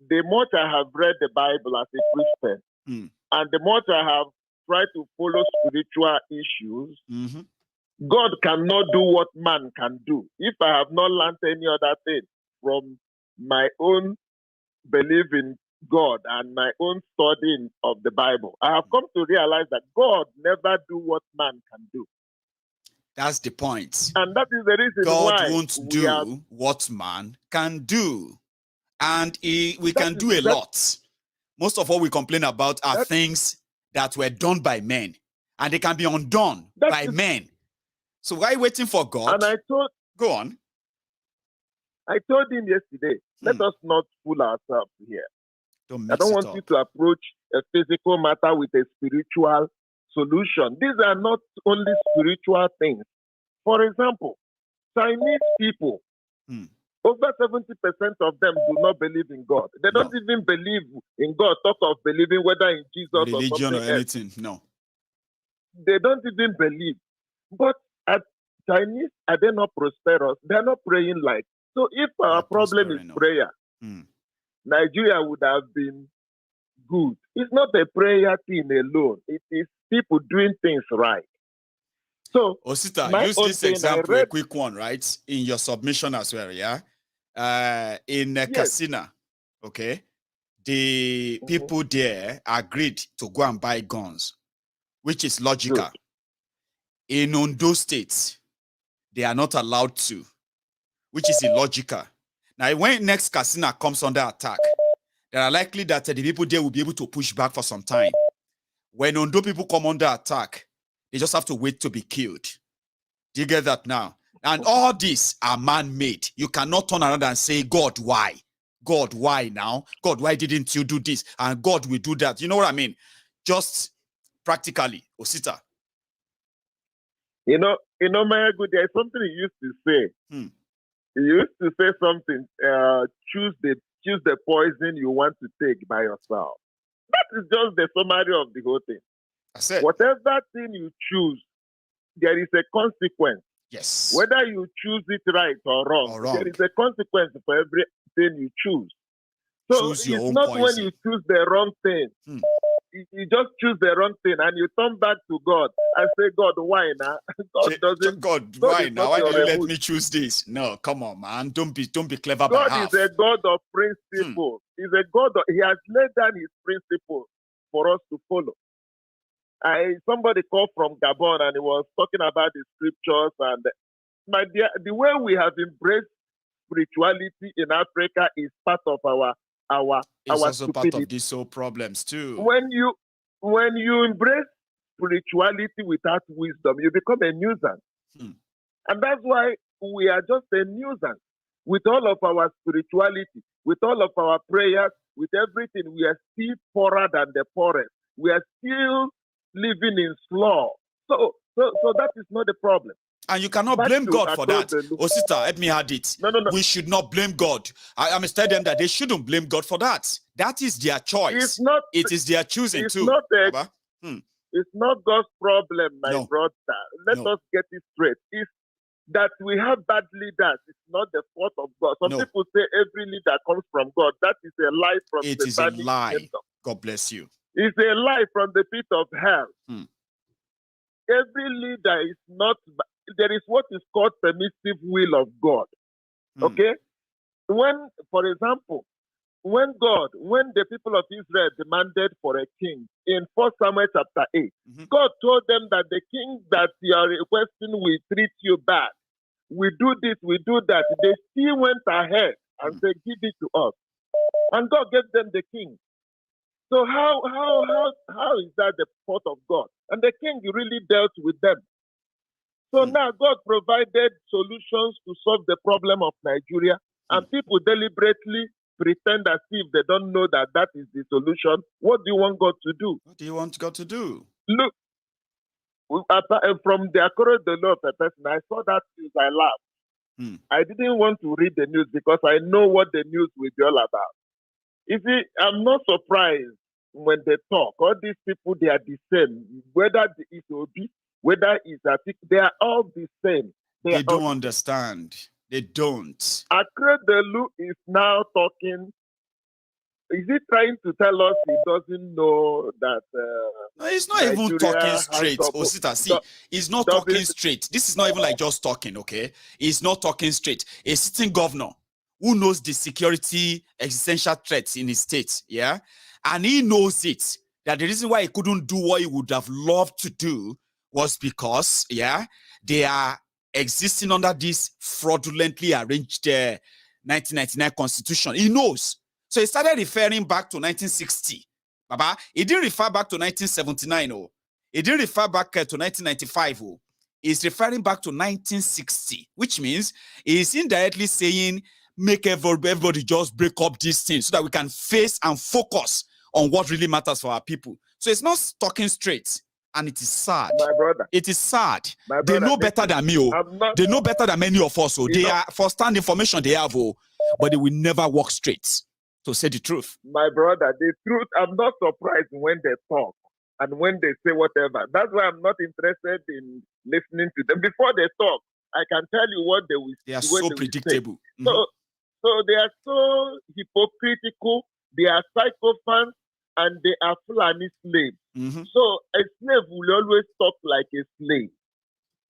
The more I have read the Bible as a Christian, and the more I have tried to follow spiritual issues, God cannot do what man can do. If I have not learned any other thing from my own belief in God and my own studying of the Bible, I have come to realize that God never do what man can do. That's the point. And that is the reason God why won't do what man can do. And we can do a lot. Most of what we complain about are things that were done by men. And they can be undone by men. So why waiting for God? And go on. I told him yesterday, let us not fool ourselves here. Don't I don't want you to approach a physical matter with a spiritual solution. These are not only spiritual things. For example, Chinese people, over 70% of them do not believe in God. They don't even believe in God, talk of believing whether in Jesus religion or something or anything. Else. No. They don't even believe. But at Chinese, are they not prosperous? They're not praying like. So if our problem is prayer, Nigeria would have been good. It's not a prayer thing alone. It is people doing things right. So, Osita, use this example, a quick one, right? In your submission as well, yeah? In Katsina, okay? The people there agreed to go and buy guns, which is logical. Good. In Ondo State, they are not allowed to, which is illogical. Now, when next Katsina comes under attack, there are likely that the people there will be able to push back for some time. When Ondo people come under attack, they just have to wait to be killed. Do you get that now? And all these are man-made. You cannot turn around and say, God, why? God, why now? God, why didn't you do this? And God will do that. You know what I mean? Just practically, Osita. You know, Maiyegun, there is something he used to say. He used to say something, choose the poison you want to take by yourself. That is just the summary of the whole thing. I said, whatever thing you choose, there is a consequence. Yes. Whether you choose it right or wrong, there is a consequence for everything you choose. So it's not poison. when you choose the wrong thing. You just choose the wrong thing and you turn back to God and say, God, why now? God, why now? Why did you let me choose this? No, come on, man. Don't be clever by half. God is a God of principle. He's a God he has laid down his principle for us to follow. Somebody called from Gabon and he was talking about the scriptures, and my dear, the way we have embraced spirituality in Africa is part of our also stupidity. Part of these whole problems too. When you embrace spirituality without wisdom, you become a nuisance. And that's why we are just a nuisance. With all of our spirituality, with all of our prayers, with everything, we are still poorer than the poorest. We are still living in sloth. So that is not the problem. And you cannot blame God for that. Osita, help me add it. No. We should not blame God. I must tell them that they shouldn't blame God for that. That is their choice. It is their choosing too. It's not God's problem, my brother. Let us get it straight. It's that we have bad leaders. It's not the fault of God. Some people say every leader comes from God. That is a lie from the It is a lie. Kingdom. God bless you. It's a lie from the pit of hell. Every leader is not. There is what is called permissive will of God. Okay? When, for example, when the people of Israel demanded for a king in 1 Samuel chapter 8, God told them that the king that you are requesting will treat you bad. We do this, we do that. They still went ahead and said, give it to us. And God gave them the king. So how is that the fault of God? And the king really dealt with them. So now God provided solutions to solve the problem of Nigeria, and people deliberately pretend as if they don't know that that is the solution. What do you want God to do? What do you want God to do? Look, from the Akeredolu of a person, I saw that news, I laughed. I didn't want to read the news because I know what the news will be all about. You see, I'm not surprised when they talk. All these people, they are the same. Whether it's Obi, whether it's Atiku, they are all the same. They don't understand. They don't. Akeredolu is now talking. Is he trying to tell us he doesn't know that? No, he's not Nigeria even talking straight. Osita, see, he's not talking straight. This is not even like just talking, okay? He's not talking straight. A sitting governor who knows the security existential threats in his state, yeah? And he knows it, that the reason why he couldn't do what he would have loved to do was because, yeah, they are existing under this fraudulently arranged 1999 constitution. He knows. So he started referring back to 1960. Baba, he didn't refer back to 1979. Oh. He didn't refer back to 1995. Oh. He's referring back to 1960, which means he's indirectly saying, make everybody just break up these things so that we can face and focus on what really matters for our people. So it's not talking straight. And it is sad. My brother. It is sad. My They brother, know better than me. Oh. They know better than many of us. Oh. They are first-hand information they have, oh, but they will never walk straight, to say the truth. My brother, the truth, I'm not surprised when they talk and when they say whatever. That's why I'm not interested in listening to them. Before they talk, I can tell you what they will say. They are so predictable. So they are so hypocritical, they are psychophants, and they are Fulani slaves. So a slave will always talk like a slave.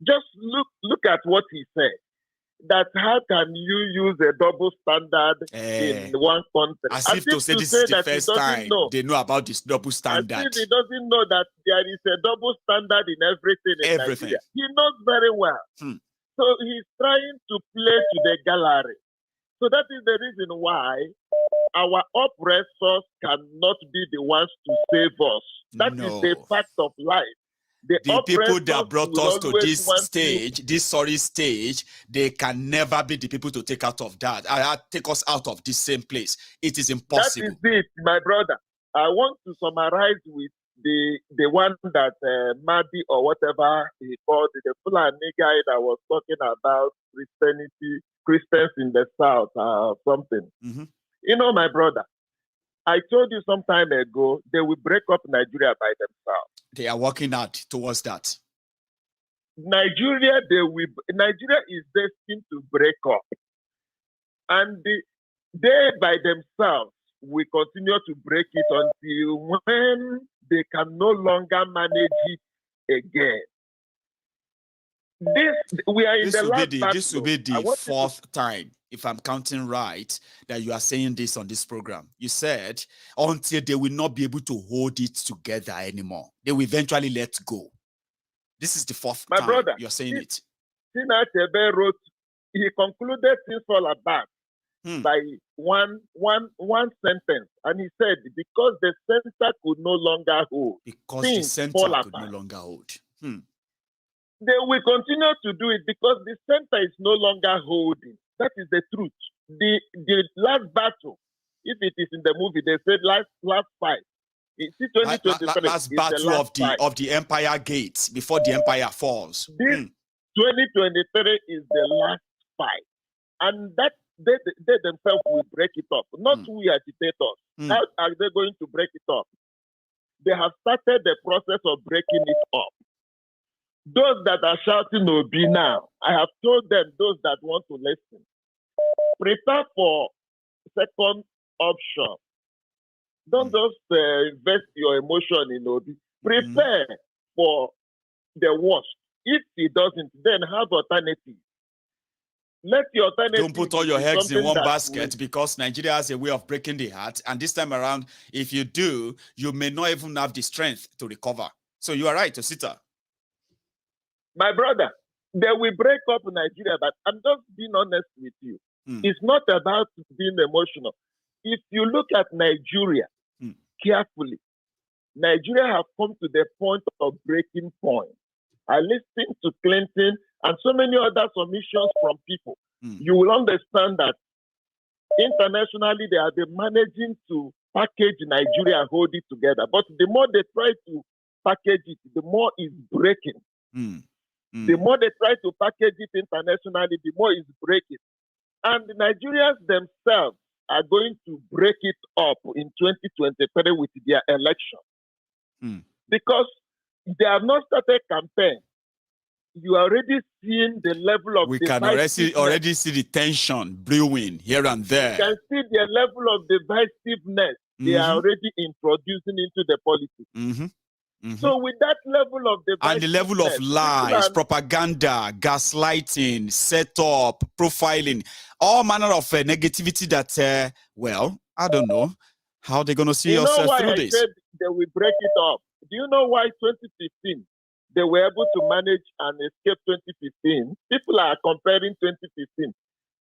Just look at what he said. That how can you use a double standard in one country? As if to say this is the first time they know about this double standard. As if he doesn't know that there is a double standard in everything in Nigeria. He knows very well. So he's trying to play to the gallery. So that is the reason why our oppressors cannot be the ones to save us. That is the fact of life. The people that brought us to this stage, this sorry stage, they can never be the people to take out of that. Take us out of this same place. It is impossible. That is it, my brother. I want to summarize with the one that Madi or whatever he called the Fulani guy that was talking about Christians in the South or something. You know, my brother, I told you some time ago, they will break up Nigeria by themselves. They are working hard towards that. Nigeria is destined to break up. And they by themselves will continue to break it until when they can no longer manage it again. This will be the fourth time, if I'm counting right, that you are saying this on this program. You said until they will not be able to hold it together anymore, they will eventually let go. This is the fourth time brother, you're saying it. Tina Chebe wrote, he concluded things all about by one sentence, and he said because the center could no longer hold. Because the center could no longer hold. They will continue to do it because the center is no longer holding. That is the truth. The last battle, if it is in the movie, they said last fight. Last battle of the Empire Gate before the Empire falls. This 2023 is the last fight, and that they themselves will break it up. Not we agitators. How are they going to break it up? They have started the process of breaking it up. Those that are shouting Obi now, I have told them, those that want to listen, prepare for second option. Don't just invest your emotion in Obi. Prepare for the worst. If he doesn't, then have alternative. let your alternative. Don't put all your eggs in one basket, will... because Nigeria has a way of breaking the heart. And this time around, if you do, you may not even have the strength to recover. So you are right, Osita. My brother, they will break up Nigeria, but I'm just being honest with you. It's not about being emotional. If you look at Nigeria carefully, Nigeria have come to the point of breaking point. I listened to Clinton and so many other submissions from people. You will understand that internationally they have been managing to package Nigeria and hold it together. But the more they try to package it, the more it's breaking. The more they try to package it internationally, the more it's breaking. And the Nigerians themselves are going to break it up in 2023 with their election. Because they have not started campaign. You are already seeing the level of we can already see the tension brewing here and there. You can see the level of divisiveness they are already introducing into the politics. So with that level of divisiveness, and the level of lies, propaganda, gaslighting, setup, profiling, all manner of negativity that, well, I don't know how they're going to see us through this. Said they will break it up. Do you know why 2015 they were able to manage and escape 2015? People are comparing 2015.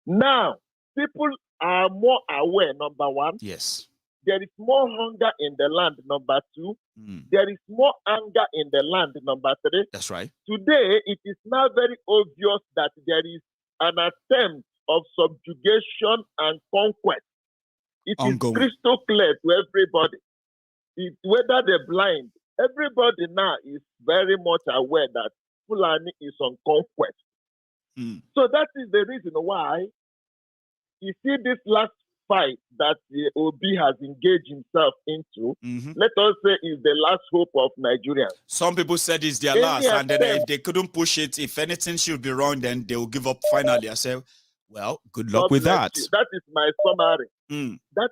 Now, people are more aware, number one. Yes. There is more hunger in the land, number two. There is more anger in the land, number three. That's right. Today, it is now very obvious that there is an attempt of subjugation and conquest. It Ongoing. Is crystal clear to everybody. Whether they're blind, everybody now is very much aware that Fulani is on conquest. So that is the reason why you see this last fight that the OB has engaged himself into, let us say is the last hope of Nigerians. Some people said it's their last, and then if they couldn't push it, if anything should be wrong, then they will give up finally. I say, well, good luck with that. You. That is my summary. That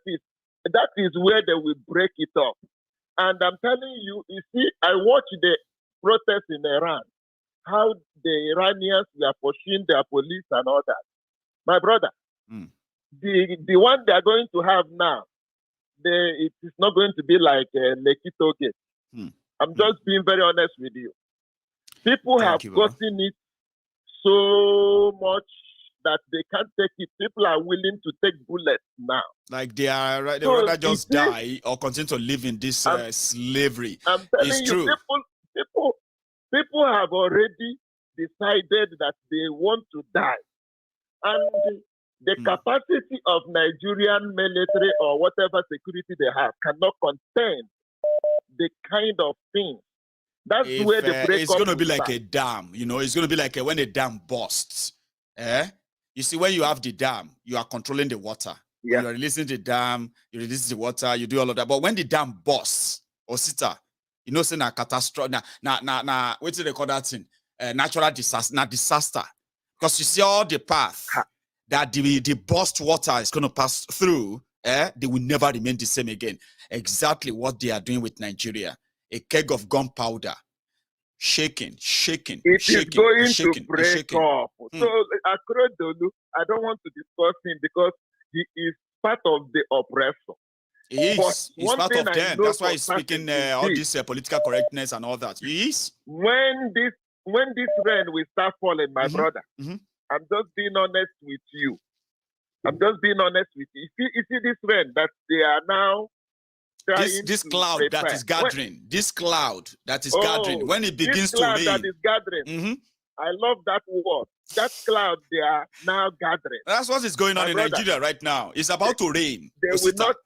is where they will break it up. And I'm telling you, you see, I watched the protests in Iran, how the Iranians were pushing their police and all that. My brother, the one they are going to have now, it is not going to be like Lekito Gate. I'm just being very honest with you. People have gotten it so much that they can't take it. People are willing to take bullets now. Like they rather just die or continue to live in this slavery. I'm telling you, people have already decided that they want to die. And the capacity of Nigerian military or whatever security they have cannot contain the kind of thing. That's where the breakup it's going to be like a dam, you know. It's going to be like when a dam bursts. You see, when you have the dam, you are controlling the water. Yeah. You are releasing the dam, you release the water, you do all of that. But when the dam bursts, Osita, you know, saying a catastrophe, what do they call that thing? Natural disaster. Because you see all the path that the burst water is going to pass through, they will never remain the same again. Exactly what they are doing with Nigeria. A keg of gunpowder. Shaking. It is going to break up. So, Akeredolu, I don't want to discuss him because he is part of the oppressor. He's part of them. That's why he's speaking all this political correctness and all that. He is. When this rain will start falling, my brother, I'm just being honest with you. You see this rain that they are now this cloud that is gathering. Gathering. When it begins to rain. That is gathering. I love that word. That cloud they are now gathering. That's what is going on in Nigeria right now. It's about to rain. They will not.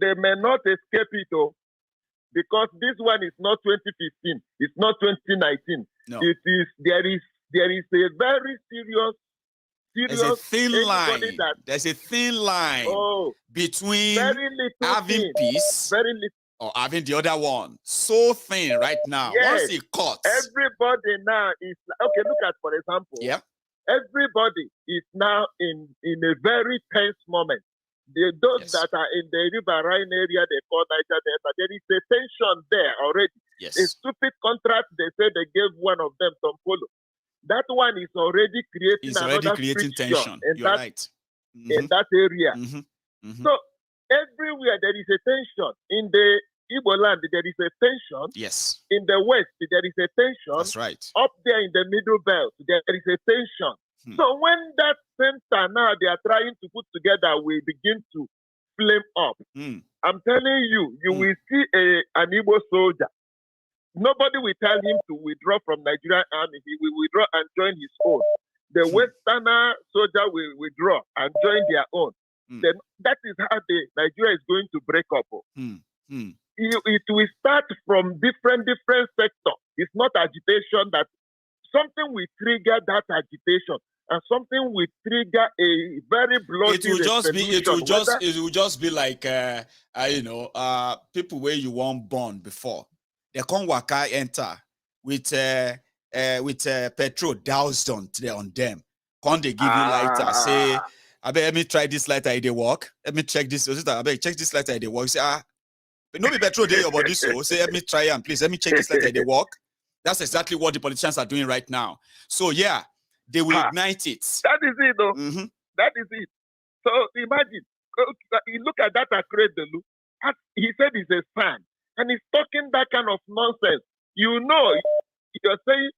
They may not escape it, because this one is not 2015. It's not 2019. No. There is a very serious. There's a thin line. There's a thin line between having peace or having the other one. So thin right now. Yes. Once it cuts. Everybody now is okay. Look at, for example. Yeah. Everybody is now in a very tense moment. Those that are in the riverine area, they call Niger Delta, there is a tension there already. Yes. A stupid contract they say they gave one of them some polo. That one is already creating tension. You're right. In that area. So everywhere there is a tension. In the Igbo land, there is a tension. Yes. In the West, there is a tension. That's right. Up there in the middle belt, there is a tension. So when that center now they are trying to put together, we begin to flame up. I'm telling you, you will see an Igbo soldier. Nobody will tell him to withdraw from Nigerian army. He will withdraw and join his own. The Westerner soldier will withdraw and join their own. Then that is how Nigeria is going to break up. It will start from different sectors. It's not agitation that something will trigger that agitation, and something will trigger a very bloody. It will just be like people where you weren't born before. They come waka enter with petrol doused on them. Can't they give you lighter? Say, I bet let me try this lighter. They work. Let me check this. I bet check this lighter. They work. You say but no be petrol there your body. So say let me try and please let me check this lighter. They work. That's exactly what the politicians are doing right now. So yeah, they will ignite it. That is it, though. That is it. So imagine, you look at that Akeredolu. He said he's a fan. And he's talking that kind of nonsense. You know, you're saying,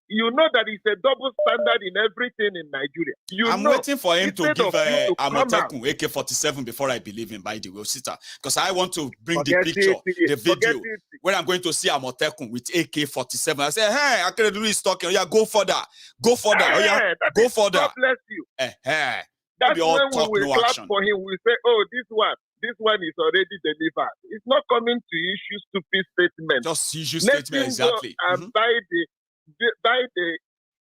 you know that it's a double standard in everything in Nigeria. I'm waiting for him to give Amotekun AK-47 before I believe him, by the way, Osita. Because I want to bring the picture, the video, where I'm going to see Amotekun with AK-47. I say, hey, Akeredolu is talking. Oh, yeah, go further. Go further. Oh, yeah, go further. God bless you. That's when we will clap for him. We say, oh, this one is already delivered. It's not coming to issue stupid statements. Just issue statement, exactly. And buy the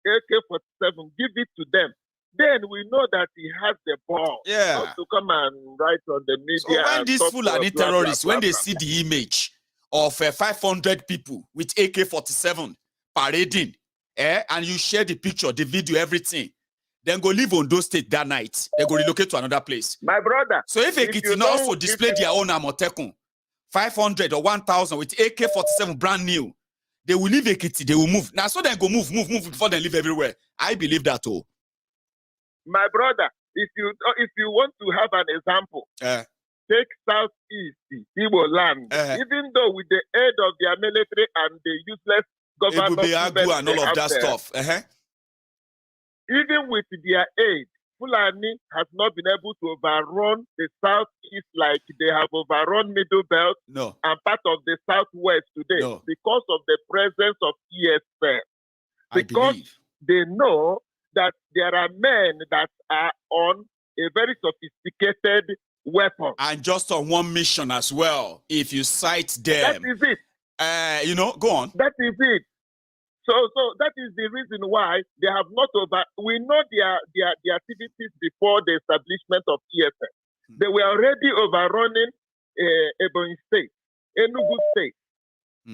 AK-47, give it to them. Then we know that he has the ball. Yeah. Not to come and write on the media. So when these Fulani terrorists, when they see the image of 500 people with AK-47 parading, and you share the picture, the video, everything, then go live on those State that night. They go relocate to another place. My brother. So if Ekiti also display their own Amotekun, 500 or 1,000 with AK-47 brand new, they will leave Ekiti, they will move. Now so they go move before they live everywhere. I believe that too. My brother, if you want to have an example, take Southeast Igbo land. Even though with the aid of their military and the useless government and all of that stuff. Even with their aid, Fulani has not been able to overrun the Southeast like they have overrun Middle Belt and part of the Southwest today because of the presence of ESL. Because they know that there are men that are on a very sophisticated weapon. And just on one mission as well, if you sight them. That is it. Go on. That is it. So that is the reason why they have not we know their activities before the establishment of ESN. They were already overrunning Ebonyi State, Enugu State.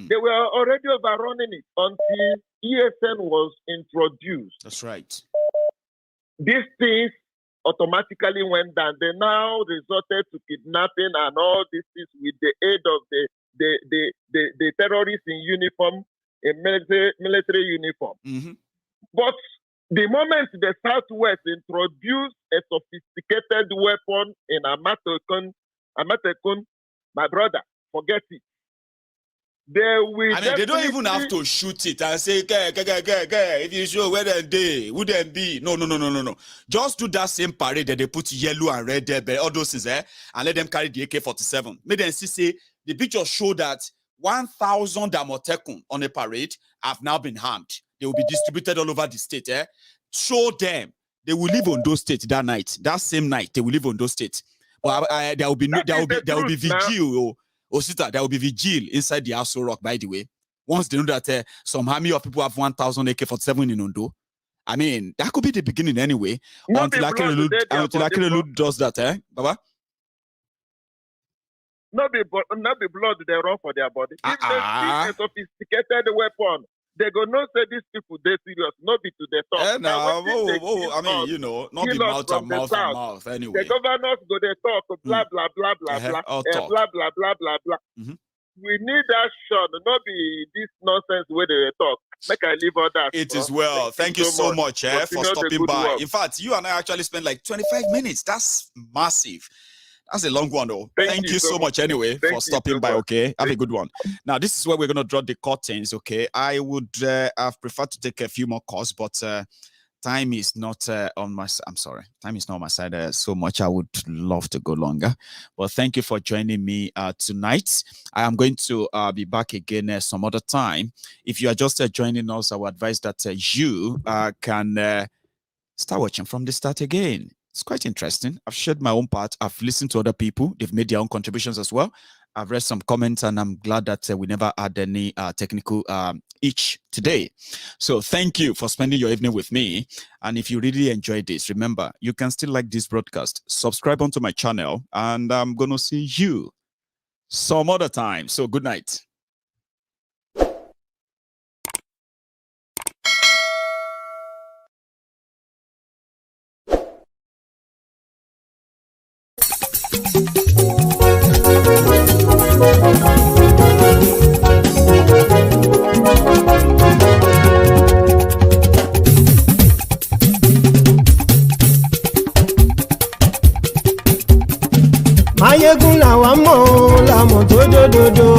They were already overrunning it until ESN was introduced. That's right. These things automatically went down. They now resorted to kidnapping and all these things with the aid of the terrorists in uniform, a military uniform. But the moment the Southwest introduced a sophisticated weapon in Amotekun, my brother, forget it. They don't even have to shoot it and say, if you show where they wouldn't be. No. Just do that same parade that they put yellow and red there, all those things, and let them carry the AK-47. Make them see, the picture show that 1,000 Amotekun on a parade have now been harmed. They will be distributed all over the state. Show them. They will live on those states that night. That same night, they will live on those states. But there will be vigil. Osita, there will be vigil inside the Aso Rock, by the way. Once they know that some army of people have 1,000 AK-47 in Ondo. I mean, that could be the beginning anyway. Until Akeredolu does that, Baba? Not be blood they run for their body. If they see a sophisticated weapon, they go not say these people they serious, not be to the top. Not be mouth anyway. The governors go they talk, blah blah blah blah blah, blah blah blah blah blah. We need action, not be this nonsense where they talk. Make I leave all that. It is well. Thank you so much for Continue the stopping good by. work. In fact, you and I actually spent like 25 minutes. That's massive. That's a long one, though. Thank you so much anyway for stopping by, okay? Have a good one. Now, this is where we're going to draw the curtains, okay? I would have preferred to take a few more calls, but time is not on my side. I'm sorry. Time is not on my side so much. I would love to go longer. But thank you for joining me tonight. I am going to be back again some other time. If you are just joining us, I would advise that you can start watching from the start again. It's quite interesting. I've shared my own part. I've listened to other people. They've made their own contributions as well. I've read some comments, and I'm glad that we never had any technical itch today. So thank you for spending your evening with me. And if you really enjoyed this, remember, you can still like this broadcast. Subscribe onto my channel, and I'm going to see you some other time. So good night. Maiyegun làwa mọ̀ làmọ̀ tó dòdòdò.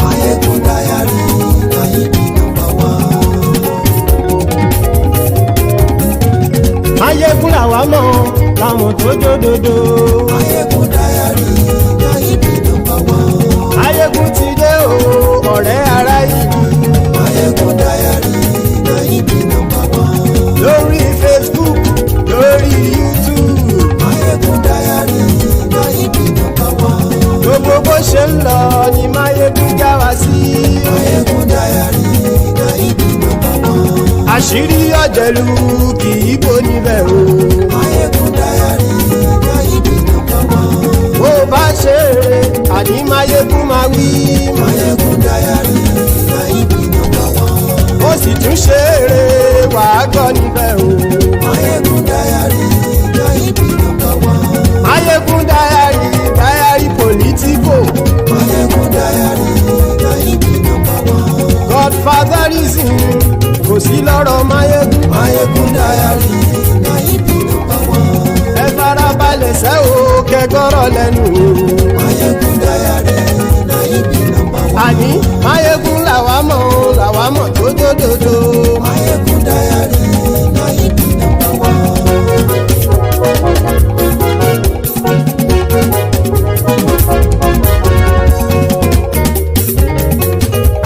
Maiyegun Diary, Maiyegun number one. Maiyegun làwa mọ̀ làmọ̀ tó dòdòdò. Maiyegun Diary, Maiyegun number one. Maiyegun ti dé o, ọ̀rẹ́ ará ìlú. Maiyegun Diary, Maiyegun number one. Lórí Facebook, lórí YouTube. Maiyegun Diary, Maiyegun number one. Gbogbo bó ṣe ń lọ ni Maiyegun já wa sí. Maiyegun Diary, Maiyegun number one. Àṣírí ọ̀jẹ̀lú kì í bò níbẹ̀ o. Maiyegun Diary, Maiyegun number one. Bó bá ṣe eré, àní Maiyegun máa wí. Maiyegun Diary, Maiyegun number one. Ó sì tún ṣe eré, wàá gbọ́ níbẹ̀ o. Maiyegun Diary, Maiyegun number one. Maiyegun Diary, Diary politico. Maiyegun Diary, Maiyegun number one. Godfatherism kò sí lọ́rọ̀ Maiyegun. Maiyegun Diary, Maiyegun number one. Ẹ farabalẹ̀ sẹ́ o kẹgọ́rọ̀ lẹ́nu o. Maiyegun Diary, Maiyegun number one. Àní Maiyegun làwa mọ̀ tó dòdòdò. Maiyegun Diary, Maiyegun number one.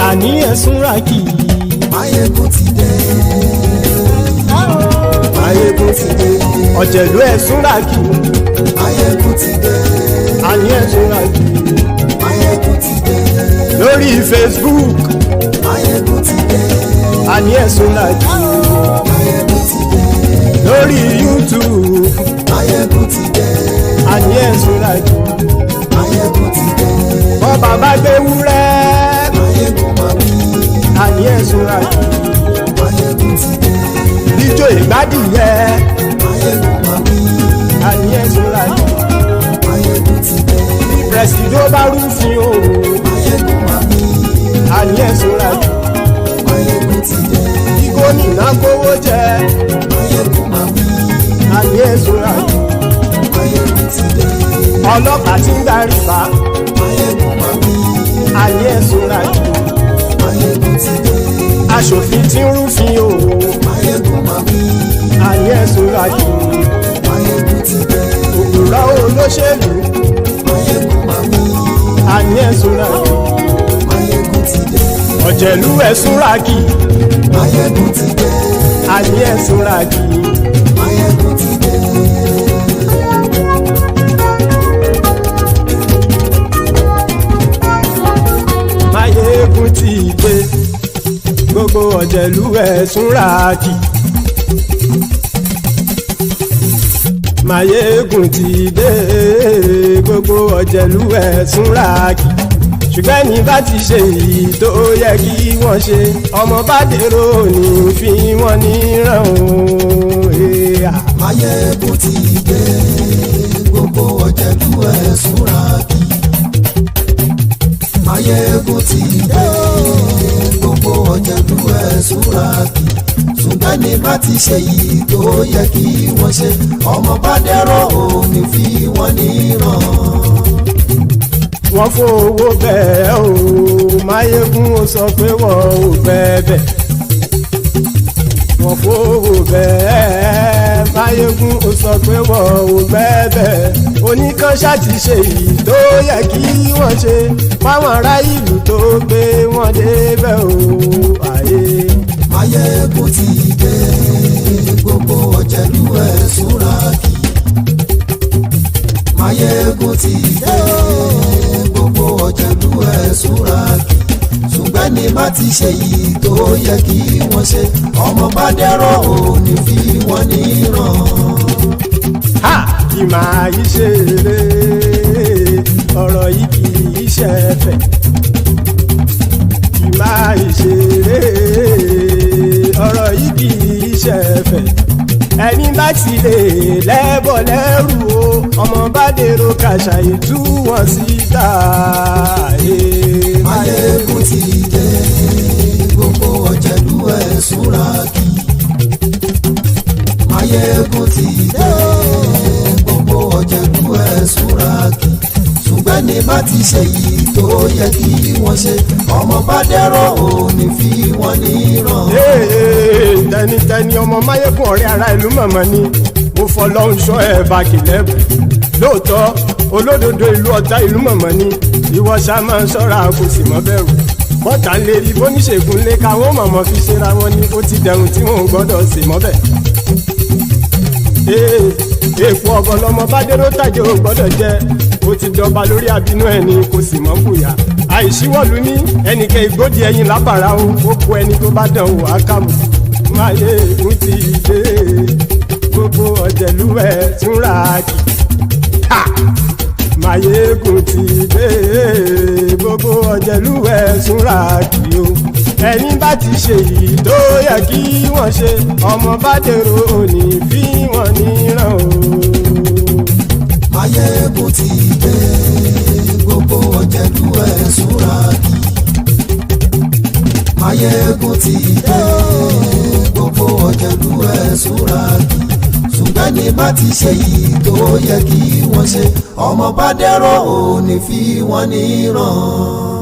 Àní ẹ̀sùn ràkì. Maiyegun ti dé. Maiyegun ti dé. Ọ̀jẹ̀lú ẹ̀sùn ràkì. Maiyegun ti dé. Àní ẹ̀sùn ràkì. Maiyegun ti dé. Lórí Facebook. Maiyegun ti dé. Àní ẹ̀sùn ràkì. Maiyegun ti dé. Lórí YouTube. Maiyegun ti dé. Àní ẹ̀sùn ràkì. Maiyegun ti dé. Bọ́ bàbá gbé wúrẹ́. Maiyegun máa wí. Àní ẹ̀sùn ràkì. Maiyegun ti dé. Ijó ìgbádìyẹ. Maiyegun máa wí. Àní ẹ̀sùn ràkì. Maiyegun ti dé. Presido bá rúfin o. Maiyegun máa wí. Àní ẹ̀sùn ràkì. Maiyegun ti dé. Kí gómìnà kówó jẹ. Maiyegun máa wí. Àní ẹ̀sùn ràkì. Maiyegun ti dé. Ọlọ́pàá tí ń gba rìbá. Maiyegun máa wí. Àní ẹ̀sùn ràkì. Maiyegun ti dé. Aṣòfin tí ń rúfin o. Maiyegun máa wí. Àní ẹ̀sùn ràkì. Maiyegun ti dé. Òpùrọ́ olóṣèlú. Maiyegun máa wí. Àní ẹ̀sùn ràkì. Maiyegun ti dé. Ọ̀jẹ̀lú ẹ̀sùn ràkì. Maiyegun ti dé. Àní ẹ̀sùn ràkì. Maiyegun ti dé. Maiyegun ti dé. Gbogbo ọ̀jẹ̀lú ẹ̀sùn ràkì. Maiyegun ti dé. Gbogbo ọ̀jẹ̀lú ẹ̀sùn ràkì. Ṣùgbọ́n ní bá ti ṣe èyí tó yẹ kí wọ́n ṣe, ọmọ bá dèrò ní fi wọ́n níran o. Maiyegun ti dé. Gbogbo ọ̀jẹ̀lú ẹ̀sùn ràkì. Maiyegun ti dé gbogbo ọ̀jẹ̀lú ẹ̀ súra kì ṣùgbọ́n ní bá ti ṣe yìí tó yẹ kí wọ́n ṣe ọmọ bá dẹ́rọ̀ òní fi wọ́n níran. wọ́n fowó bẹ́ẹ̀ o Maiyegun ó sọ pé wọ́n ò bẹ́ẹ̀ wọ́n fowó bẹ́ẹ̀ Maiyegun ó sọ pé wọ́n ò bẹ́ẹ̀ oníkanṣá ti ṣe èyí tó yẹ kí wọ́n ṣe fáwọn ará ìlú tó gbé wọn débẹ̀ o àyè. Maiyegun ti dé gbogbo ọ̀jẹ̀lú ẹ̀ súra kì Maiyegun ti dé gbogbo ọ̀jẹ̀lú ẹ̀ súra kì ṣùgbọ́n ní bá ti ṣe yìí tó yẹ kí wọ́n ṣe ọmọ bá dẹ́rọ̀ òní fi wọ́n níran. kì máa yí ṣeré ọ̀rọ̀ yìí kì í ṣẹ̀fẹ̀ kì máa yí ṣeré ọ̀rọ̀ yìí kì í ṣẹ̀fẹ̀ ẹni bá ti lè lẹ́bọ̀ lẹ́rù o ọmọ bá dèrò kàṣàyè tú wọn síta. Maiyegun ti dé gbogbo ọ̀jẹ̀lú ẹ̀ súra kì Maiyegun ti dé gbogbo ọ̀jẹ̀lú ẹ̀ súra kì ṣùgbọ́n ní bá ti ṣe yìí tó yẹ kí wọ́n ṣe ọmọ bá dẹ́rọ̀ òní fi wọ́n níran. tẹnitẹni ọmọ Maiyegun ọ̀rẹ́ ara ìlú mọ̀mọ́ ni mo fọlọ́hún ṣọ́ ẹ̀ bá kìlẹ́bù lóòótọ́ olódodo ìlú ọ̀tá ìlú mọ̀mọ́ ni ìwọ ṣá máa ń ṣọ́ra kò sì mọ́ bẹ̀rù bọ́tà ń lè rí bóníṣègùn lé káwọn mọ̀mọ́ fi ṣera wọn ni ó ti dẹrùn tí wọn ò gbọ́dọ̀ sì mọ́ bẹ̀. èèpo ọ̀gọ̀lọ́mọ bá dérò tàjẹ́ ò gbọ́dọ̀ jẹ́ ó ti dọba lórí àbínú ẹni kò sì mọ́ bùyà àìsíwọ́lu ní ẹnìkẹ́ ìgbódì ẹyin lábàrá o ó kó ẹni tó bá dán o àkàmù. Maiyegun ti dé gbogbo ọ̀jẹ̀lú ẹ̀ túnra kì Maiyegun ti dé gbogbo ọ̀jẹ̀lú ẹ̀ túnra kì o ẹni bá ti ṣe yìí tó yẹ kí wọ́n ṣe ọmọ bá dèrò òní fi wọ́n níran o. Maiyegun ti dé gbogbo ọ̀jẹ̀lú ẹ̀ súra kì Maiyegun ti dé gbogbo ọ̀jẹ̀lú ẹ̀ súra kì ṣùgbọ́n ní bá ti ṣe yìí tó yẹ kí wọ́n ṣe ọmọ bá dẹ́rọ̀ òní fi wọ́n níran.